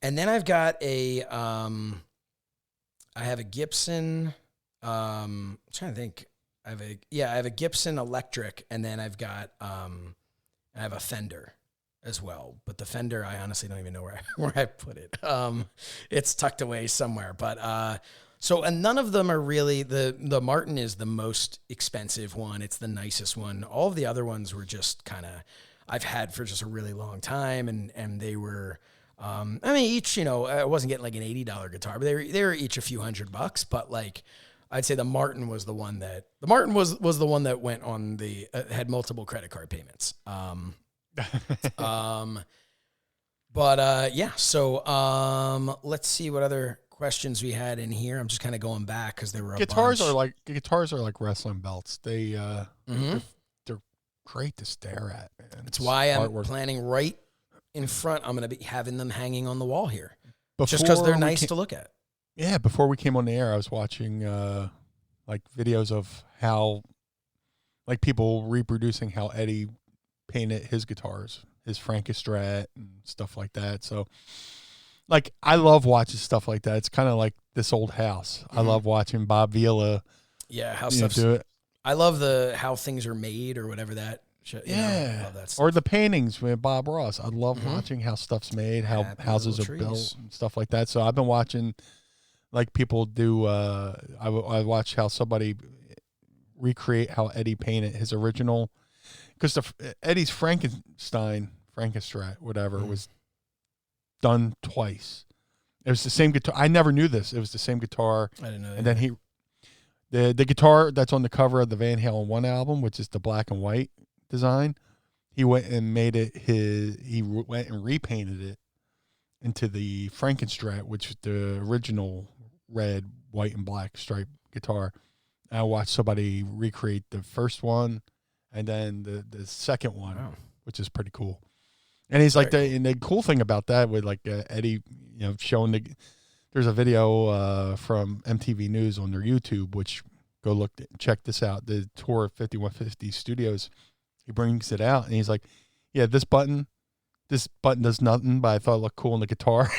And then I've got I have a Gibson, I'm trying to think. I have a Gibson electric, and then I have a Fender as well. But the Fender, I honestly don't even know where I put it. It's tucked away somewhere. But and none of them are really the Martin is the most expensive one. It's the nicest one. All of the other ones were just kind of I've had for just a really long time, and they were. Each I wasn't getting like an $80 guitar, but they were each a few $100. But like. I'd say the Martin was the one that was the one that went on the had multiple credit card payments. Yeah. So let's see what other questions we had in here. I'm just kind of going back because there were guitars are like wrestling belts. They're great to stare at. Man. That's why I'm planning right in front. I'm going to be having them hanging on the wall here, just because they're nice to look at. Yeah, before we came on the air, I was watching like videos of how, like people reproducing how Eddie painted his guitars, his Frankostrat and stuff like that. So, like, I love watching stuff like that. It's kind of like this old house. Mm-hmm. I love watching Bob Vila. Yeah, how stuff do it. I love how things are made or whatever that. I love that stuff. Or the paintings with Bob Ross. I love watching how stuff's made, how houses are built, and stuff like that. So I've been watching. Like people do, I watched how somebody recreate how Eddie painted his original, because Eddie's Frankostrat, whatever, was done twice. It was the same guitar. I never knew this. It was the same guitar. I didn't know that. And then the guitar that's on the cover of the Van Halen 1 album, which is the black and white design, he went and made it he went and repainted it into the Frankostrat, which is the original red, white, and black striped guitar. I watched somebody recreate the first one and then the second one, which is pretty cool. And he's like, and the cool thing about that with like Eddie, showing there's a video from MTV News on their YouTube, which go check this out. The tour of 5150 Studios. He brings it out and he's like, yeah, this button does nothing, but I thought it looked cool on the guitar.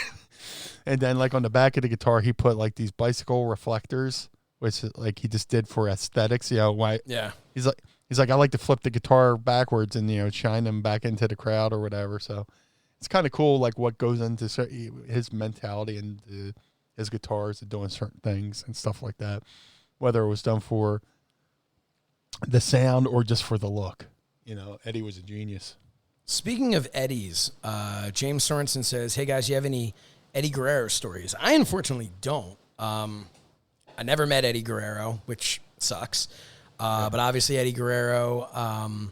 And then like on the back of the guitar, he put like these bicycle reflectors, which like he just did for aesthetics. Why? Yeah. He's like, I like to flip the guitar backwards and, shine them back into the crowd or whatever. So it's kind of cool. Like what goes into his mentality and his guitars and doing certain things and stuff like that, whether it was done for the sound or just for the look. Eddie was a genius. Speaking of Eddies, James Sorensen says, hey guys, you have any Eddie Guerrero stories? I unfortunately don't. I never met Eddie Guerrero, which sucks. But obviously Eddie Guerrero,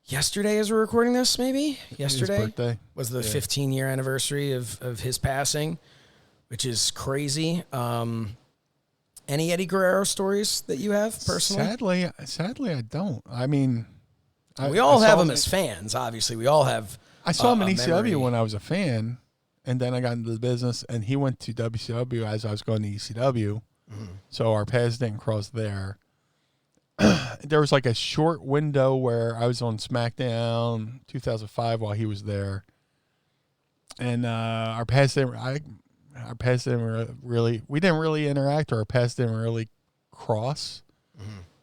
yesterday as we're recording this, maybe? Yesterday his birthday was the 15-year anniversary of his passing, which is crazy. Any Eddie Guerrero stories that you have personally? Sadly, I don't. I mean... we all have him as fans, obviously. We all have. I saw him in ECW when I was a fan, and then I got into the business, and he went to WCW as I was going to ECW. Mm-hmm. So our paths didn't cross there. There was like a short window where I was on SmackDown 2005 while he was there, and our paths didn't really interact, or our paths didn't really cross,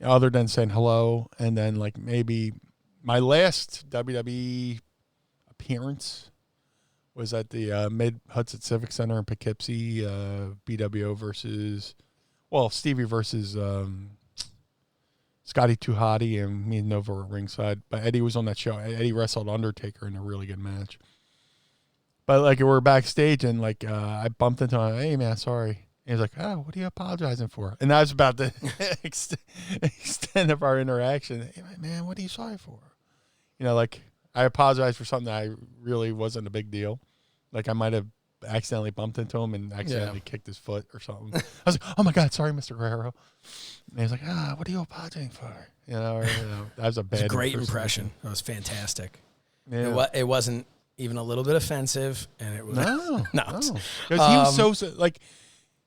other than saying hello, and then like maybe. My last WWE appearance was at the Mid-Hudson Civic Center in Poughkeepsie, BWO versus, Stevie versus Scotty Too Hottie, and me and Nova were ringside. But Eddie was on that show. Eddie wrestled Undertaker in a really good match. But, like, we're backstage, and, like, I bumped into him. Hey, man, sorry. And he's like, oh, what are you apologizing for? And that was about the extent of our interaction. Hey, man, what are you sorry for? You know, like, I apologized for something that I really wasn't a big deal. Like, I might have accidentally bumped into him and accidentally kicked his foot or something. I was like, oh, my God, sorry, Mr. Guerrero. And he's like, what are you apologizing for? You know, that was a bad great impression. That was fantastic. Yeah. It wasn't even a little bit offensive, and it was No. no. Because he was so, like,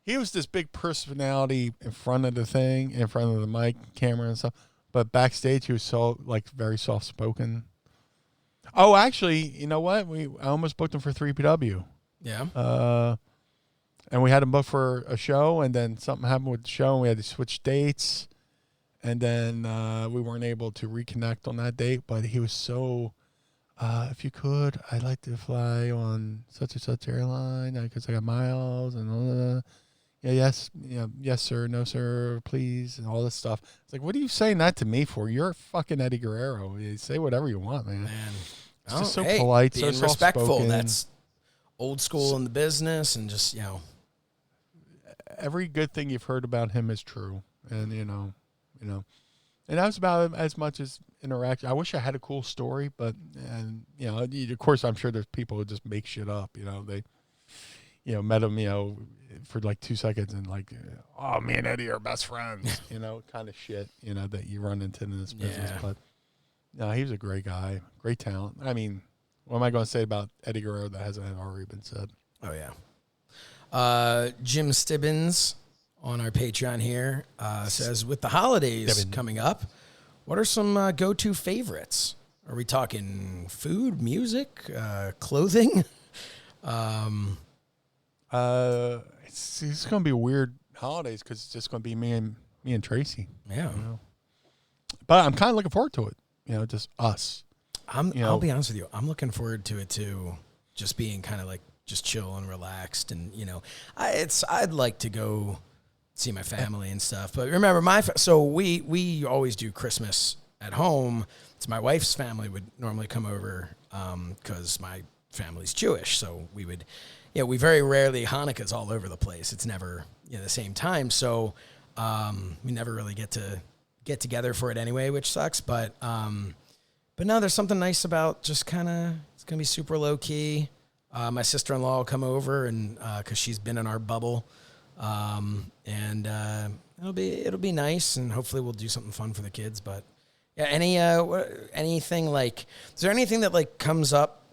he was this big personality in front of the thing, in front of the mic, camera, and stuff. But backstage, he was so, like, very soft-spoken. Oh, actually, you know what? I almost booked him for 3PW. Yeah. And we had him booked for a show, and then something happened with the show, and we had to switch dates. And then we weren't able to reconnect on that date. But he was so, if you could, I'd like to fly on such and such airline because I got miles and all that. Yeah, yes, sir, no, sir, please, and all this stuff. It's like, what are you saying that to me for? You're fucking Eddie Guerrero. You say whatever you want, man. It's just so polite, so respectful. soft-spoken. That's old school in the business, and just, every good thing you've heard about him is true, and and that was about as much as interaction. I wish I had a cool story, but of course, I'm sure there's people who just make shit up. They, met him, for like 2 seconds and like, oh, me and Eddie are best friends, kind of shit, that you run into in this business. Yeah. But no, he was a great guy, great talent. I mean, what am I going to say about Eddie Guerrero that hasn't already been said? Oh, yeah. Jim Stibbins on our Patreon here says, with the holidays coming up, what are some go-to favorites? Are we talking food, music, clothing? It's going to be a weird holidays because it's just going to be me and Tracy. Yeah. But I'm kind of looking forward to it. Just us. I'll be honest with you. I'm looking forward to it too. Just being kind of like just chill and relaxed, and I'd like to go see my family and stuff. But remember, so we always do Christmas at home. So my wife's family would normally come over because my family's Jewish, so we would. We very rarely, Hanukkah's all over the place. It's never the same time. So we never really get to get together for it anyway, which sucks. But no, there's something nice about just kind of, it's going to be super low key. My sister-in-law will come over and because she's been in our bubble. And it'll be nice, and hopefully we'll do something fun for the kids. But yeah, anything like, is there anything that like comes up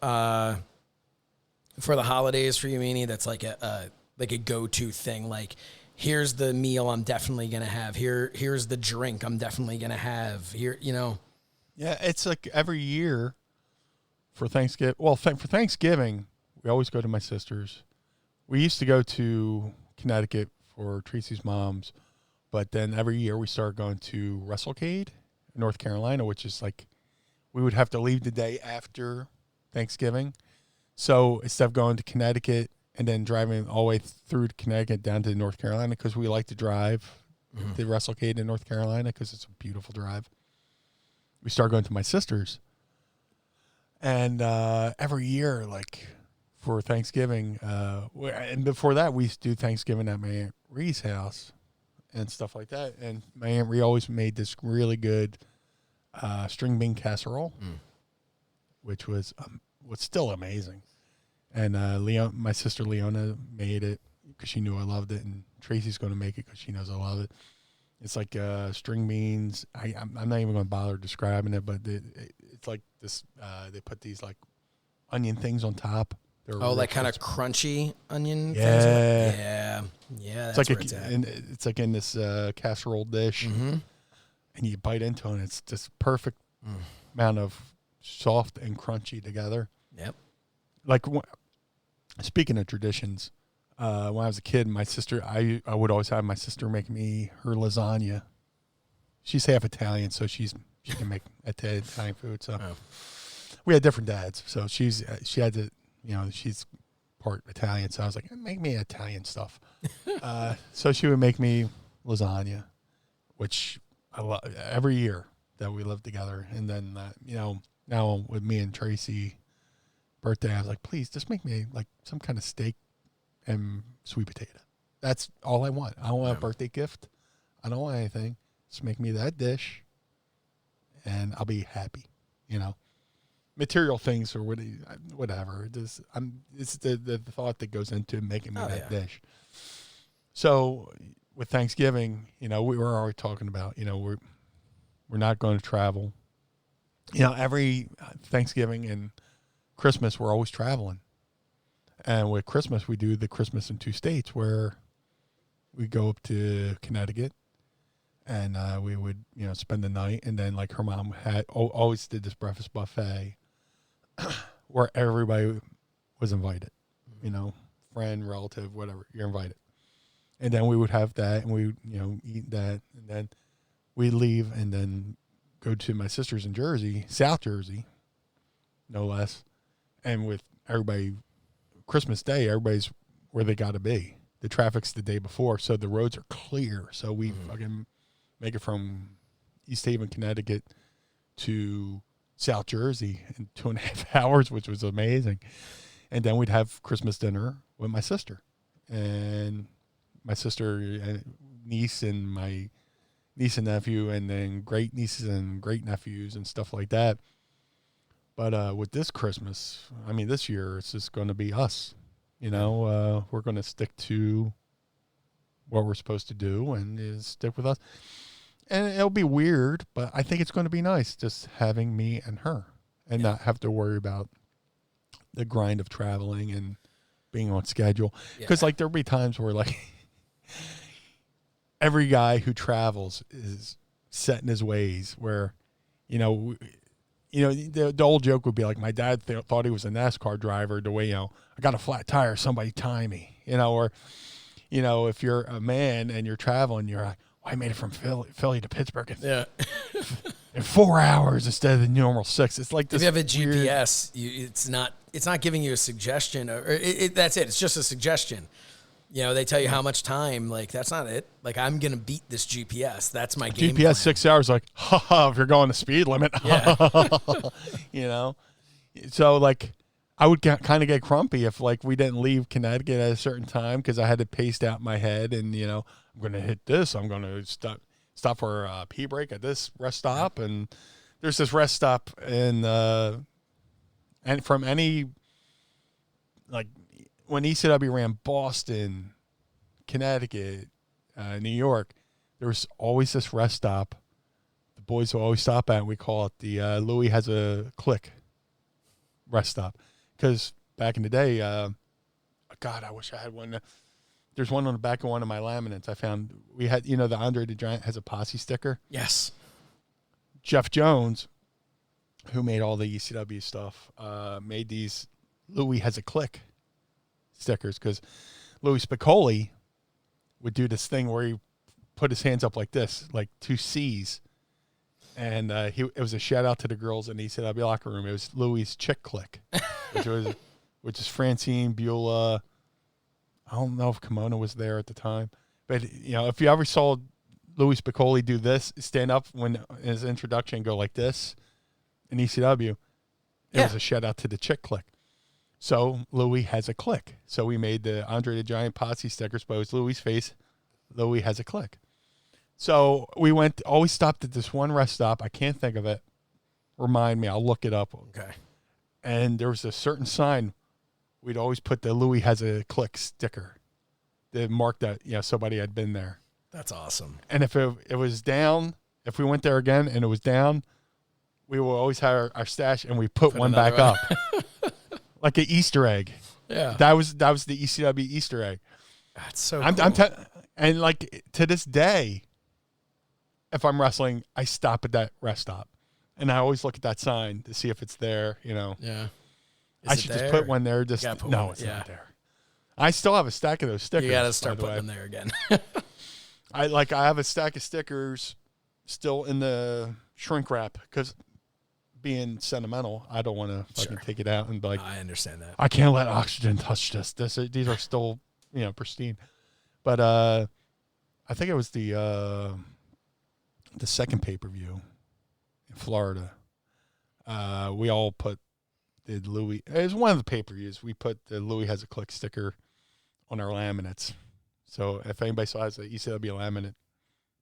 for the holidays for you, Meanie, that's like a go-to thing? Like, here's the meal I'm definitely gonna have. Here's the drink I'm definitely gonna have. Here, Yeah, it's like every year for Thanksgiving. Well, for Thanksgiving, we always go to my sister's. We used to go to Connecticut for Tracy's mom's, but then every year we start going to WrestleCade, North Carolina, which is like, we would have to leave the day after Thanksgiving. So instead of going to Connecticut and then driving all the way through to Connecticut down to North Carolina, because we like to drive to WrestleCade in North Carolina because it's a beautiful drive, we start going to my sister's. And every year, like for Thanksgiving, and before that, we used to do Thanksgiving at my Aunt Ree's house and stuff like that. And my Aunt Ree always made this really good string bean casserole, which was still amazing. And my sister Leona made it because she knew I loved it, and Tracy's going to make it because she knows I love it. It's like string beans. I'm not even going to bother describing it, but it's like this. They put these like onion things on top. Like kind of crunchy onion things? Yeah. Yeah, that's it's like in this casserole dish, and you bite into it, and it's just perfect amount of soft and crunchy together. Yep. Like, speaking of traditions, when I was a kid, my sister, I would always have my sister make me her lasagna. She's half Italian, so she can make Italian food. So we had different dads. So she had to she's part Italian, so I was like, make me Italian stuff. So she would make me lasagna, which I love every year that we lived together. And then, now with me and Tracy birthday, I was like, please just make me like some kind of steak and sweet potato. That's all I want. I don't want a birthday gift. I don't want anything. Just make me that dish and I'll be happy, Material things or whatever. It's the thought that goes into making me that dish. So with Thanksgiving, we were already talking about, we're not going to travel. Every Thanksgiving and Christmas, we're always traveling. And with Christmas, we do the Christmas in 2 states where we go up to Connecticut and we would, spend the night. And then like her mom always did this breakfast buffet where everybody was invited, friend, relative, whatever, you're invited. And then we would have that and we would, eat that. And then we leave and then go to my sister's in Jersey, South Jersey, no less. And with everybody, Christmas Day, everybody's where they got to be. The traffic's the day before, so the roads are clear. So we fucking make it from East Haven, Connecticut to South Jersey in 2.5 hours, which was amazing. And then we'd have Christmas dinner with my sister. And my sister and niece and my niece and nephew, and then great nieces and great nephews and stuff like that. But with this Christmas, this year, it's just going to be us. We're going to stick to what we're supposed to do and stick with us. And it'll be weird, but I think it's going to be nice just having me and her and not have to worry about the grind of traveling and being on schedule. Because, there'll be times where, every guy who travels is set in his ways where, the old joke would be like, my dad thought he was a NASCAR driver the way, I got a flat tire, somebody tie me, or, if you're a man and you're traveling, you're like, I made it from Philly to Pittsburgh in 4 hours instead of the normal 6. It's like this. If you have a GPS, it's not giving you a suggestion. That's it. It's just a suggestion. They tell you how much time. That's not it. I'm gonna beat this GPS. That's my game plan. 6 hours. If you're going the speed limit. So I would kind of get grumpy if we didn't leave Connecticut at a certain time because I had to pace out my head and I'm going to hit this. I'm going to stop for a pee break at this rest stop. And there's this rest stop in, and from any, when ECW ran Boston, Connecticut, New York, there was always this rest stop. The boys will always stop at, and we call it the Louis Has a Click rest stop. Because back in the day, God, I wish I had one. There's one on the back of one of my laminates I found. We had, the Andre the Giant has a posse sticker. Yes. Jeff Jones, who made all the ECW stuff, made these Louis Has a Click stickers because Louis Spicolli would do this thing where he put his hands up like this, like 2 C's. And it was a shout out to the girls in the ECW locker room. It was Louis' Chick Click, which is Francine, Beulah. I don't know if Kimona was there at the time, but if you ever saw Louis Spicolli do this, stand up when his introduction, go like this in ECW, it was a shout out to the Chick Click. So Louis Has a Click. So we made the Andre the Giant posse stickers, but it was Louis' face. Louis Has a Click. So we always stopped at this one rest stop. I can't think of it. Remind me. I'll look it up. Okay. And there was a certain sign. We'd always put the Louis Has a Click sticker that marked that, somebody had been there. That's awesome. And if it was down, if we went there again and it was down, we will always have our stash and we put one back up. Like an Easter egg. Yeah. That was the ECW Easter egg. That's so cool. And to this day, if I'm wrestling, I stop at that rest stop. And I always look at that sign to see if it's there, Yeah. I should just put one there. It's not there. I still have a stack of those stickers. You got to start putting them there again. I have a stack of stickers still in the shrink wrap because being sentimental, I don't want to fucking take it out and be like, I understand that. I can't let oxygen touch this. These are still, pristine. But I think it was the second pay-per-view in Florida. We all put the Louis. It was one of the pay-per-views. We put the Louis Has a Click sticker on our laminates. So if anybody saw it, ECW laminate,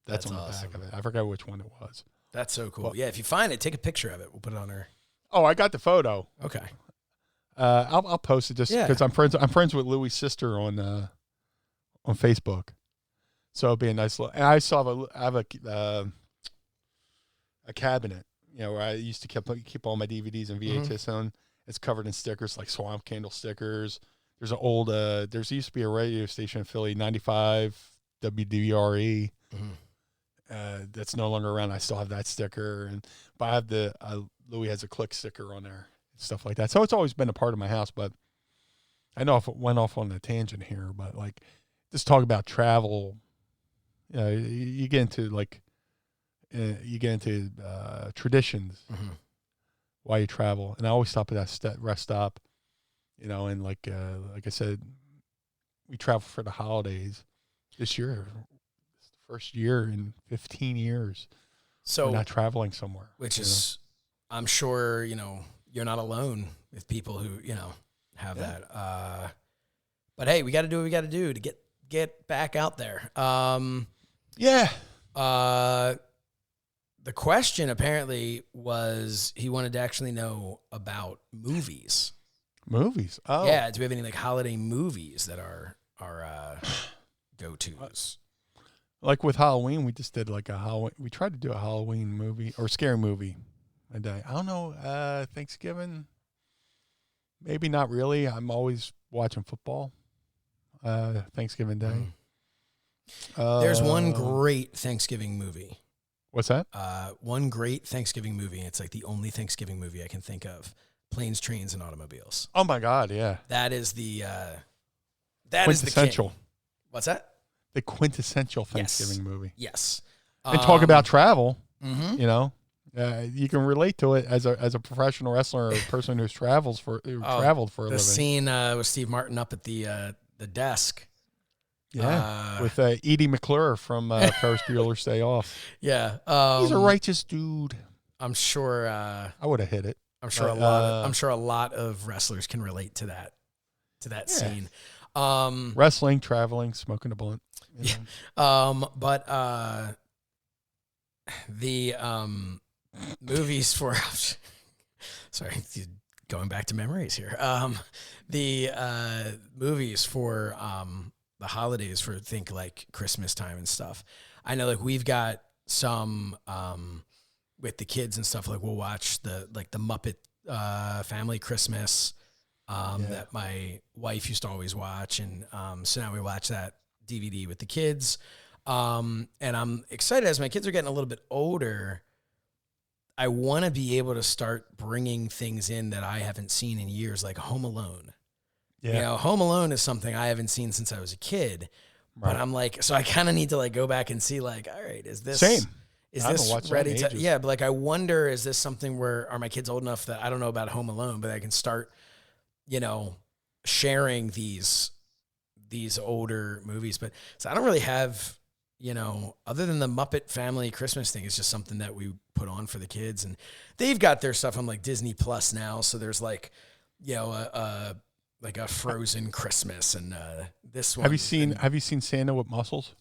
that's on the back of it. I forgot which one it was. That's so cool. Yeah, if you find it, take a picture of it. We'll put it on our. Oh, I got the photo. Okay. I'll post it just because I'm friends with Louis' sister on Facebook. So it'll be a nice look. And I have a cabinet, where I used to keep all my DVDs and VHS on. It's covered in stickers like Swamp Candle stickers. There's an old there used to be a radio station in Philly, 95 WDRE. That's no longer around. I still have that sticker, but I have the Louis Has a Click sticker on there, stuff like that. So it's always been a part of my house. But I know if it went off on a tangent here, but like just talk about travel. You get into traditions while you travel, and I always stop at that rest stop. And like I said, we travel for the holidays. This year, it's the first year in 15 years. So we're not traveling somewhere, which is, I'm sure, you're not alone with people who, have that. But hey, we got to do what we got to do to get back out there. The question apparently was he wanted to actually know about movies. Movies? Oh. Yeah, do we have any like holiday movies that are go-tos? Like with Halloween, we just did like we tried to do a Halloween movie or scary movie a day. I don't know, Thanksgiving, maybe not really. I'm always watching football Thanksgiving Day. There's one great Thanksgiving movie. What's that? One great Thanksgiving movie. It's like the only Thanksgiving movie I can think of. Planes, Trains, and Automobiles. Oh my God, yeah. That is the quintessential. Is the king. What's that? The quintessential Thanksgiving movie. Yes. And talk about travel. You can relate to it as a professional wrestler or a person who's traveled for a living. The scene with Steve Martin up at the desk. Yeah, with Edie McClure from Ferris Bueller's Day Off. Yeah, he's a righteous dude. I'm sure. I would have hit it. I'm sure a lot of wrestlers can relate to that scene. Wrestling, traveling, smoking a blunt. But the movies for sorry, going back to memories here. The movies for the holidays for think like Christmas time and stuff. I know like we've got some with the kids and stuff, like we'll watch the Muppet Family Christmas that my wife used to always watch. And so now we watch that DVD with the kids. And I'm excited as my kids are getting a little bit older. I want to be able to start bringing things in that I haven't seen in years, like Home Alone. Yeah. Home Alone is something I haven't seen since I was a kid. Right. But I'm like, so I kind of need to like go back and see like, all right, is this same? Is this ready to? Yeah, but like I wonder, is this something where are my kids old enough that I don't know about Home Alone, but I can start, sharing these older movies. But so I don't really have, other than the Muppet Family Christmas thing, it's just something that we put on for the kids, and they've got their stuff on like Disney Plus now. So there's like, like a Frozen Christmas and this one. Have you seen Santa with Muscles?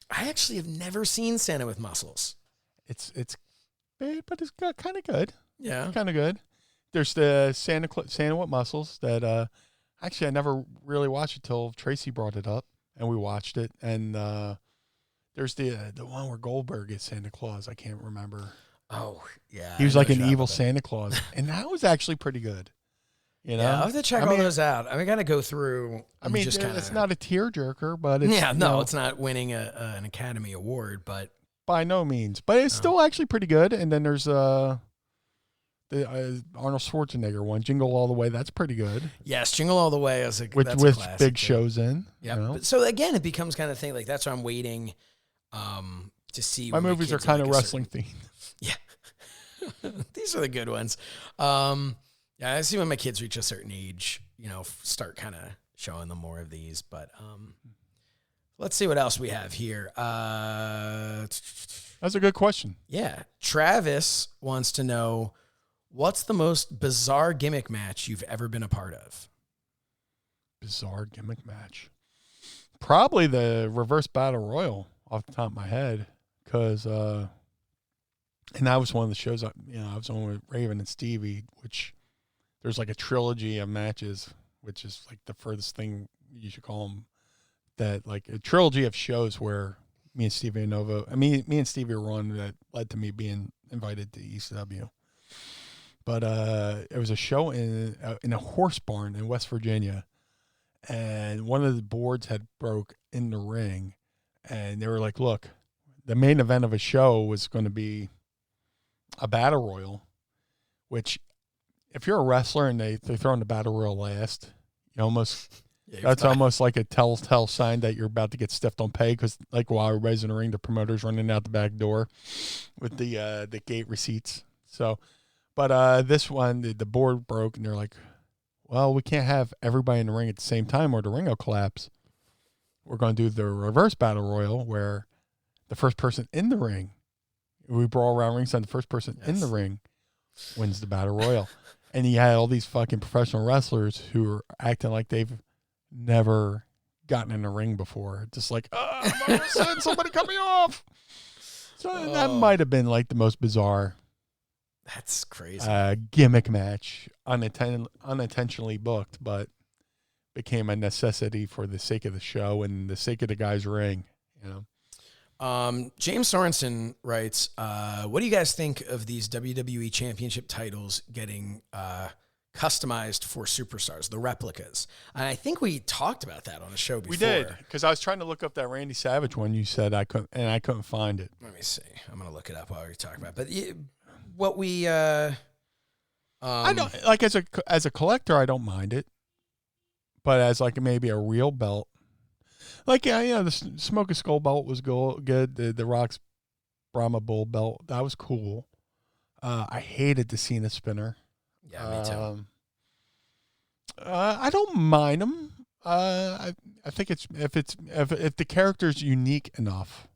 I actually have never seen Santa with Muscles. It's bad, but it's kind of good. Yeah, kind of good. There's the Santa with Muscles that actually I never really watched it till Tracy brought it up and we watched it. And there's the one where Goldberg is Santa Claus. I can't remember. Oh yeah, he was like an evil Santa Claus, and that was actually pretty good. I'll have to check all those out. I got to go through. It's not a tearjerker, but it's, it's not winning an Academy Award, but by no means. But it's still actually pretty good. And then there's the Arnold Schwarzenegger one, Jingle All the Way. That's pretty good. Yes, Jingle All the Way is with classic, big shows in. Yeah. So again, it becomes kind of thing like that's why I'm waiting to see. My movies are kind of wrestling themed. Yeah. These are the good ones. Yeah, I see when my kids reach a certain age, start kind of showing them more of these. But let's see what else we have here. That's a good question. Yeah. Travis wants to know, what's the most bizarre gimmick match you've ever been a part of? Bizarre gimmick match. Probably the reverse battle royal off the top of my head. Because, and that was one of the shows, I was on with Raven and Stevie, which there's like a trilogy of matches, which is like the furthest thing you should call them, that like a trilogy of shows where me and Stevie Run that led to me being invited to ECW. But it was a show in a horse barn in West Virginia, and one of the boards had broke in the ring, and they were like, look, the main event of a show was going to be a battle royal, which if you're a wrestler and they throw in the battle royal last, you almost that's almost like a telltale sign that you're about to get stiffed on pay, because like while everybody's in the ring, the promoter's running out the back door with the gate receipts. So, but this one, the board broke, and they're like, well, we can't have everybody in the ring at the same time or the ring will collapse. We're going to do the reverse battle royal where the first person in the ring, we brawl around ringside, the first person in the ring wins the battle royal. And he had all these fucking professional wrestlers who were acting like they've never gotten in a ring before. Just like, I'm going to send somebody cut me off. So that might have been like the most bizarre. That's crazy. Gimmick match, unintentionally booked, but became a necessity for the sake of the show and the sake of the guy's ring, James Sorensen writes, what do you guys think of these WWE Championship titles getting customized for superstars, the replicas? And I think we talked about that on a show before. We did, because I was trying to look up that Randy Savage one you said I couldn't find it. Let me see. I'm going to look it up while we're talking about it. But what we... I don't, like, as a collector, I don't mind it. But as like maybe a real belt, like, the Smoke a Skull belt was good. The Rock's Brahma Bull belt, that was cool. I hated the Cena spinner. Yeah, me too. I don't mind them. I think it's if the character's unique enough,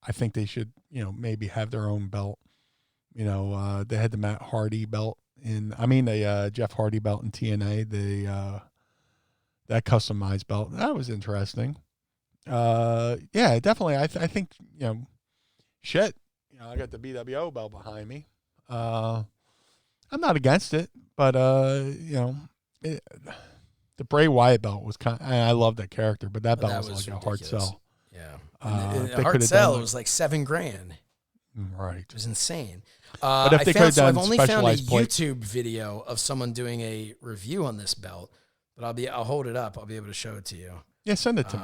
I think they should maybe have their own belt. They had the Matt Hardy belt the Jeff Hardy belt in TNA. That customized belt, that was interesting. Yeah, definitely. I think shit. I got the BWO belt behind me. I'm not against it, but the Bray Wyatt belt was I love that character, but that belt was like ridiculous. A hard sell. Yeah, a hard sell. It was like $7,000. Right, it was insane. But if they could have done I've only found a plate. YouTube video of someone doing a review on this belt. But I'll hold it up. I'll be able to show it to you. Yeah, send it to me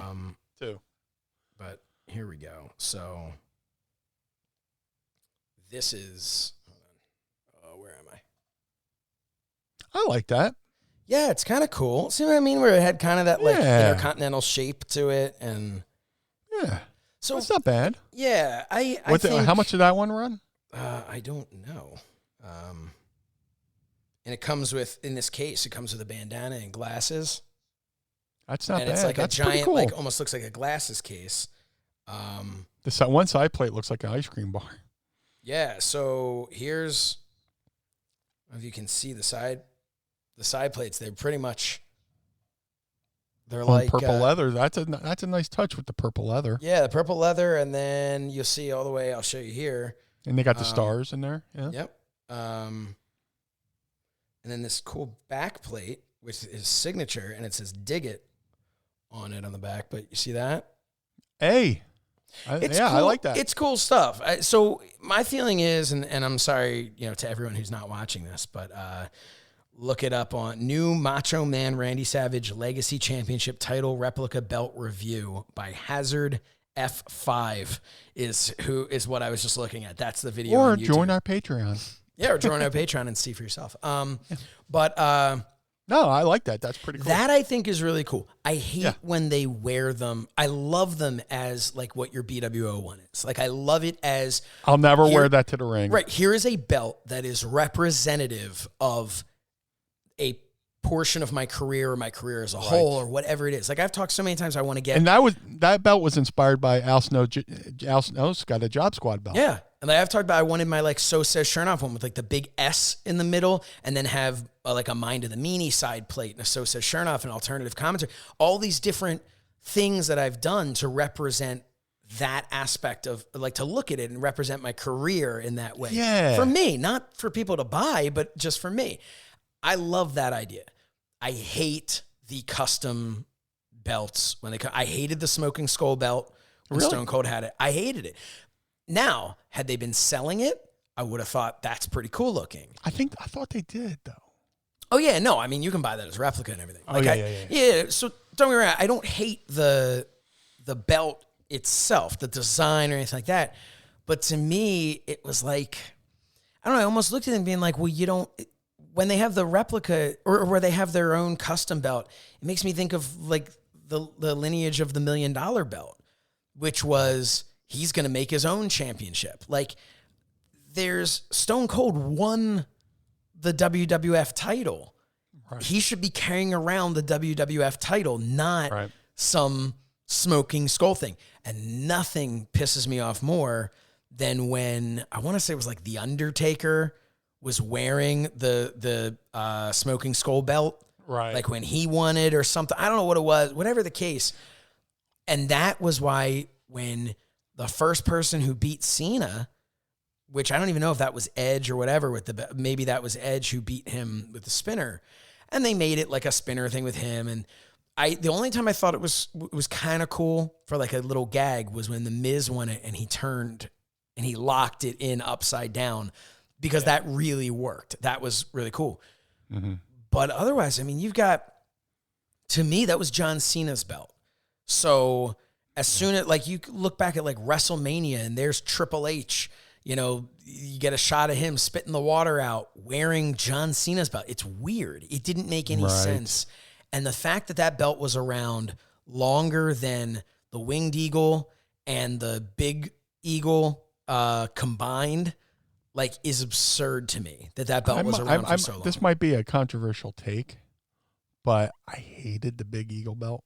too. But here we go. So this is. Where am I? I like that. Yeah, it's kind of cool. See what I mean? Where it had kind of that like intercontinental shape to it, and so it's not bad. Yeah, I think, how much did that one run? I don't know. And it comes with, in this case, it comes with a bandana and glasses. That's not bad. And it's like That's a giant, cool. like almost looks like a glasses case. The one side plate looks like an ice cream bar. Yeah. So here's, if you can see the side plates, they're pretty much, they're like purple leather. That's a nice touch with the purple leather. Yeah, the purple leather, and then you'll see all the way. I'll show you here. And they got the stars in there. Yeah. Yep. And then this cool back plate with his signature, and it says "Dig It" on it on the back. But you see that? Hey, cool. I like that. It's cool stuff. So my feeling is, and I'm sorry, to everyone who's not watching this, but look it up on New Macho Man Randy Savage Legacy Championship Title Replica Belt Review by Hazard F5 is what I was just looking at. That's the video. Or on YouTube. join our Patreon. Yeah, or join our Patreon and see for yourself. But No, I like that. That's pretty cool. That I think is really cool. I hate when they wear them. I love them as like what your BWO one is. Like I love it as I'll never wear that to the ring. Right. Here is a belt that is representative of a portion of my career or my career as a whole or whatever it is. Like I've talked so many times I want to get. And that belt was inspired by Al Snow's got a Job Squad belt. Yeah. And like I've talked about, I wanted my like So Says Shernoff one with like the big S in the middle and then have like a Mind of the Meanie side plate and a So Says Shernoff and alternative commentary. All these different things that I've done to represent that aspect of like to look at it and represent my career in that way. Yeah. For me, not for people to buy, but just for me. I love that idea. I hate the custom belts when I hated the Smoking Skull belt when Stone Cold had it. I hated it. Now, had they been selling it, I would have thought that's pretty cool looking. I thought they did though. Oh yeah, no, I mean you can buy that as a replica and everything. Like yeah. So don't get me wrong, I don't hate the belt itself, the design or anything like that. But to me, it was like, I don't know, I almost looked at them being like, well, you don't, when they have the replica or where they have their own custom belt, it makes me think of like the lineage of the $1 Million belt, which was he's going to make his own championship. Like there's Stone Cold won the WWF title. Right. He should be carrying around the WWF title, not some Smoking Skull thing. And nothing pisses me off more than when I want to say it was like the Undertaker was wearing the Smoking Skull belt. Right. Like when he won it or something. I don't know what it was, whatever the case. And that was why when the first person who beat Cena, which I don't even know if that was Edge or whatever, maybe that was Edge who beat him with the spinner. And they made it like a spinner thing with him. And the only time I thought it was kind of cool for like a little gag was when the Miz won it and he turned and he locked it in upside down because that really worked. That was really cool. Mm-hmm. But otherwise, I mean, you've got, to me, that was John Cena's belt. So as soon as, like, you look back at like WrestleMania and there's Triple H, you know, you get a shot of him spitting the water out wearing John Cena's belt. It's weird. It didn't make any sense. And the fact that that belt was around longer than the Winged Eagle and the Big Eagle combined, like, is absurd to me that belt was around for so long. This might be a controversial take, but I hated the Big Eagle belt.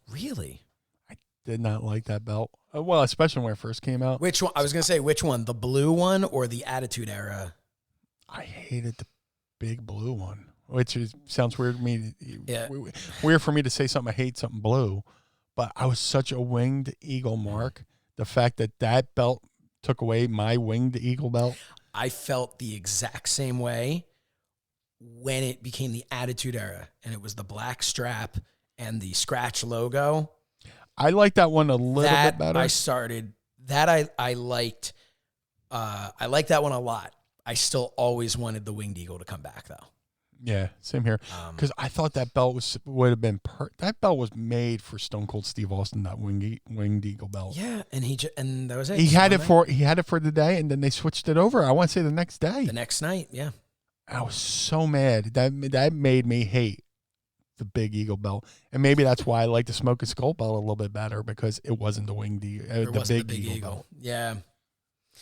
Really? I did not like that belt. Well, especially when it first came out. Which one? I was going to say, which one? The blue one or the Attitude Era? I hated the big blue one. Which sounds weird to me. Yeah. Weird for me to say something I hate, something blue. But I was such a Winged Eagle mark. The fact that belt took away my Winged Eagle belt. I felt the exact same way when it became the Attitude Era. And it was the black strap and the scratch logo. I like that one a little bit better. I liked that one a lot. I still always wanted the Winged Eagle to come back, though. Yeah, same here. Because I thought that belt would have been that belt was made for Stone Cold Steve Austin. That Winged Eagle belt. Yeah, and that was it. He had it for the day, and then they switched it over. I want to say the next day, the next night. Yeah, I was so mad. That made me hate the Big Eagle belt, and maybe that's why I like the Smoking Skull belt a little bit better because it wasn't the Winged Eagle, the Big Eagle belt. Yeah.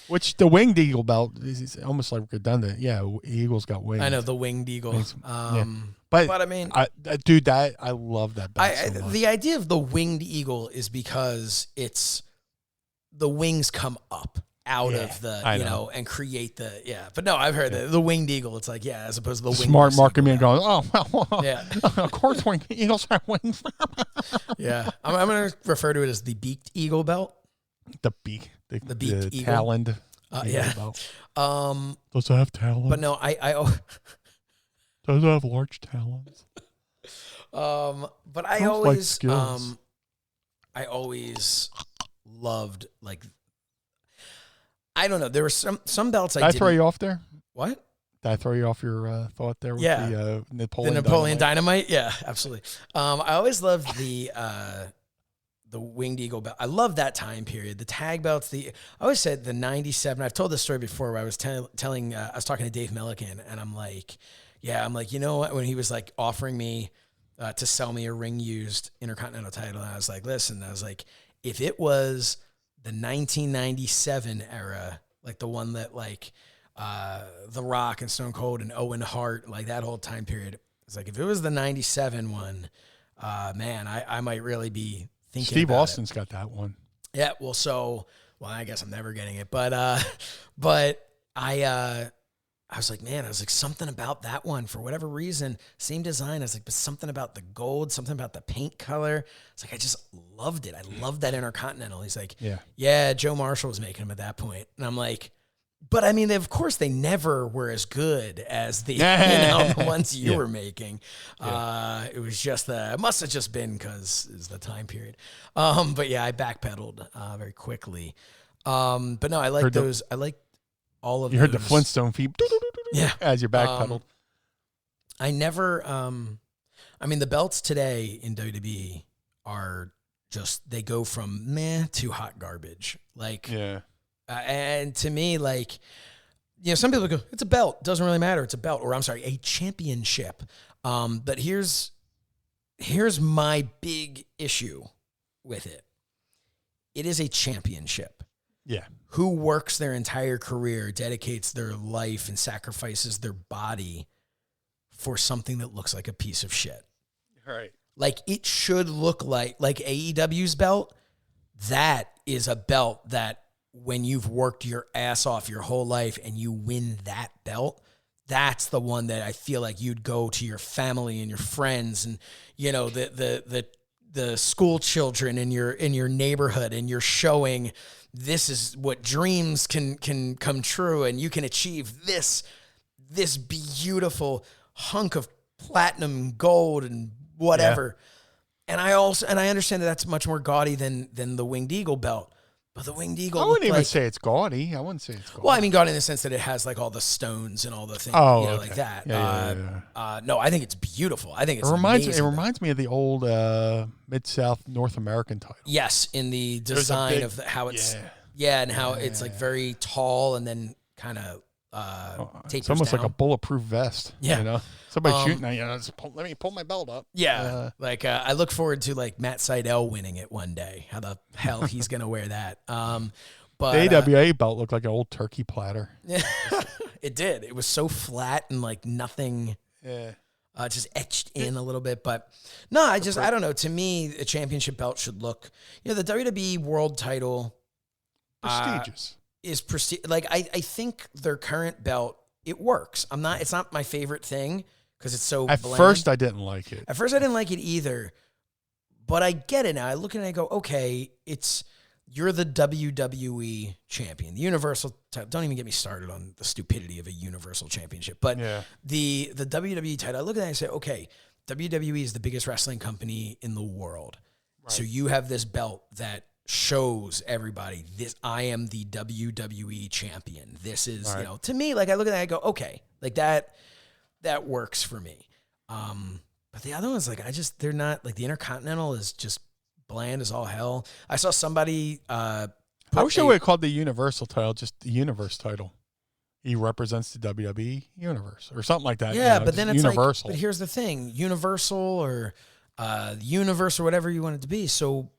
Which the Winged Eagle belt is almost like redundant. Yeah, Eagle's got wings. I know the Winged Eagle. But I mean, I love that belt so much. The idea of the Winged Eagle is because it's the wings come up out of the, and create the, But no, I've heard the Winged Eagle. It's like, as opposed to the Winged Smart marking me and going, well, of course Winged Eagles have wings. Yeah. I'm going to refer to it as the Beaked Eagle belt. The beak. The beaked eagle. Taloned. Belt. Does it have talons? But no, does it have large talons? But I always loved, like, I don't know. There were some belts Did I throw you off there? What? Did I throw you off your thought there with the Napoleon Dynamite? Yeah, absolutely. I always loved the Winged Eagle belt. I love that time period. The tag belts. I always said the '97. I've told this story before where I was I was talking to Dave Millican, and I'm like, yeah, I'm like, you know what? When he was like offering me to sell me a ring used Intercontinental title, and I was like, listen, I was like, if it was the 1997 era, like the one that like The Rock and Stone Cold and Owen Hart, like that whole time period, it's like if it was the 97 one, man, I might really be thinking Steve about Austin's got that one. Yeah, well, I guess I'm never getting it, but I was like, man, I was like, something about that one for whatever reason, same design. I was like, but something about the gold, something about the paint color. It's like, I just loved it. I loved that Intercontinental. He's like, yeah, Joe Marshall was making them at that point. And I'm like, but I mean, of course they never were as good as the, the ones you were making. It was just it must have just been because it's the time period. But yeah, I backpedaled very quickly. But no, I like those. I like all of You heard the Flintstone feet as you backpedaled. I never, I mean, the belts today in WWE are just, they go from meh to hot garbage. Like, and to me, like, you know, some people go, it's a belt. Doesn't really matter. It's a belt. Or I'm sorry, a championship. But here's my big issue with it. It is a championship. Yeah. Who works their entire career, dedicates their life, and sacrifices their body for something that looks like a piece of shit. Right. Like, it should look like AEW's belt. That is a belt that when you've worked your ass off your whole life and you win that belt, that's the one that I feel like you'd go to your family and your friends and, you know, the school children in your neighborhood, and you're showing this is what dreams can come true, and you can achieve this beautiful hunk of platinum gold and whatever. And I understand that that's much more gaudy than the Winged Eagle belt. But the Winged Eagle, I wouldn't even say it's gaudy. I wouldn't say it's gaudy. Well, I mean gaudy in the sense that it has like all the stones and all the things, like that. No, I think it's beautiful. I think it's amazing. It reminds me of the old Mid-South North American title. Yes, in the design of how it's and how it's like very tall and then kind of tapers it's almost down. like a bulletproof vest. Yeah, you know, somebody shooting at you. Let me pull my belt up. Yeah, I look forward to like Matt Sydal winning it one day. How the hell he's gonna wear that? But the AWA belt looked like an old turkey platter. Yeah, it did. It was so flat and like nothing. Yeah. Just etched in a little bit, but no, I don't know. To me, a championship belt should look, you know, the WWE World Title, prestigious. Is like I think their current belt, it works. It's not my favorite thing because it's so At bland. first I didn't like it. At first I didn't like it either, but I get it now. I look at it and I go, okay, you're the WWE champion, the Universal title. Don't even get me started on the stupidity of a Universal Championship, but the WWE title, I look at it and I say, okay, WWE is the biggest wrestling company in the world. Right. So you have this belt that shows everybody this, I am the WWE champion. This is, you know, to me, like I look at that, I go, okay, like that works for me. But the other ones, like, they're not, like the Intercontinental is just bland as all hell. I saw somebody, I wish I would have called the Universal title just the Universe title. He represents the WWE Universe or something like that. Yeah, you know, but then it's Universal. Like, but here's the thing, Universal or Universe or whatever you want it to be. So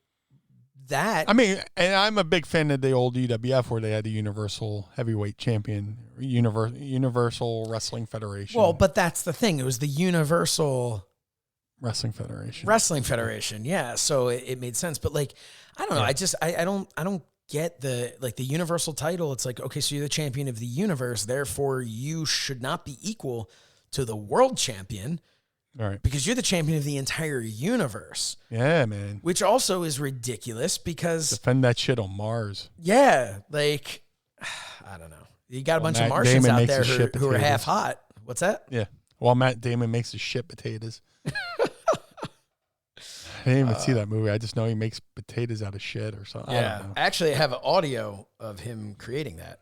that, I mean, and I'm a big fan of the old UWF where they had the Universal Heavyweight Champion, Universal Wrestling Federation. Well, but that's the thing. It was the Universal Wrestling Federation. Yeah. So it made sense. But like, I don't know. I don't get the Universal title. It's like, okay, so you're the champion of the universe. Therefore you should not be equal to the world champion. All right. Because you're the champion of the entire universe. Yeah, man. Which also is ridiculous because... Defend that shit on Mars. Yeah, like, I don't know. You got a bunch of Martians out there who are half hot. What's that? Yeah. Well, Matt Damon makes his shit potatoes. I didn't even see that movie. I just know he makes potatoes out of shit or something. Yeah. I don't know. Actually, I have an audio of him creating that.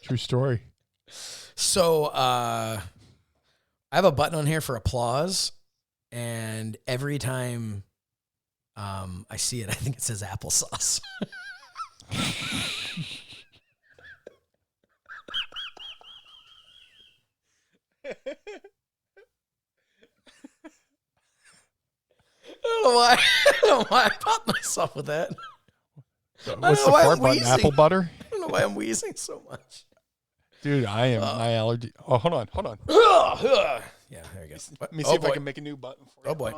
True story. So I have a button on here for applause, and every time I see it, I think it says applesauce. I don't know why I popped myself with that. What's the part button? Apple butter? I don't know why I'm wheezing so much. Dude, I am my allergy. Oh, hold on. Yeah, there you go. Let me see if I can make a new button for you. Oh, boy.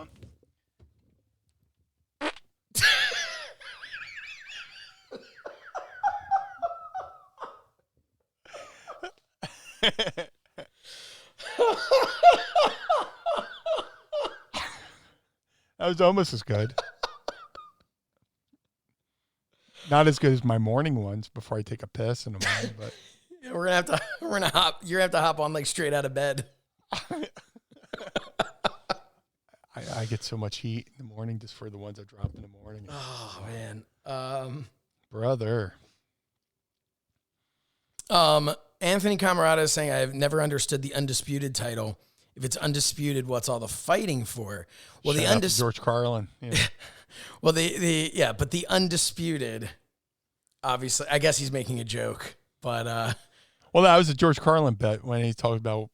That was almost as good. Not as good as my morning ones before I take a piss in the morning, but yeah, you're gonna have to hop on like straight out of bed. I get so much heat in the morning just for the ones I drop in the morning. Oh man. Brother. Anthony Camarada is saying, I've never understood the undisputed title. If it's undisputed, what's all the fighting for? Well, Shout out to George Carlin. Yeah. Well, but the undisputed, obviously, I guess he's making a joke, but well, that was a George Carlin bet when he talked about,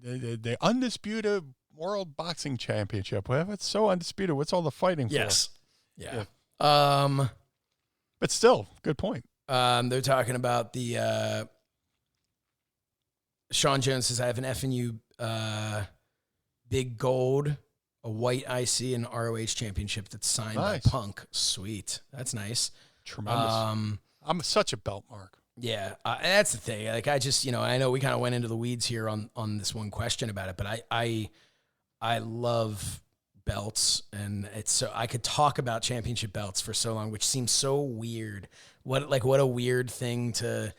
the undisputed World Boxing Championship. Well, if it's so undisputed, what's all the fighting for? Yes. Yeah. But still, good point. They're talking about the Sean Jones says, I have an FNU big gold, a white IC, and ROH championship that's signed by Punk. Sweet. That's nice. Tremendous. I'm such a belt mark. Yeah, that's the thing. Like, I just, I know we kind of went into the weeds here on this one question about it, but I love belts, and it's so I could talk about championship belts for so long, which seems so weird. What a weird thing to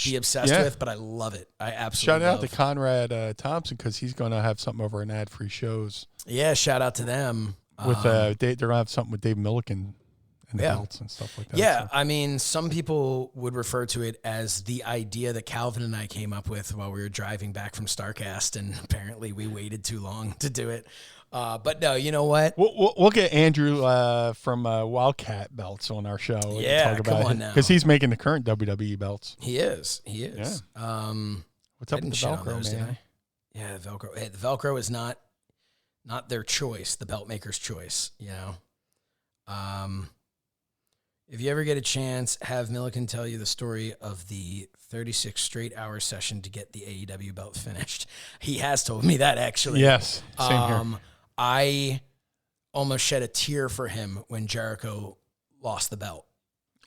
be obsessed with, but I love it. I absolutely shout out to Conrad Thompson, because he's going to have something over in ad-free shows. Yeah, shout out to them. With they're going to have something with Dave Milliken and the belts and stuff like that. Yeah, so. I mean, some people would refer to it as the idea that Calvin and I came up with while we were driving back from Starcast, and apparently we waited too long to do it. But no, you know what? We'll get Andrew from Wildcat Belts on our show. Yeah, talk about come on now. Because he's making the current WWE belts. He is. Yeah. What's I up with the didn't shit on Velcro, those, man? did I? Yeah, the Velcro. Hey, the Velcro is not their choice, the belt maker's choice, If you ever get a chance, have Milliken tell you the story of the 36 straight hour session to get the AEW belt finished. He has told me that, actually. Yes, same here. I almost shed a tear for him when Jericho lost the belt.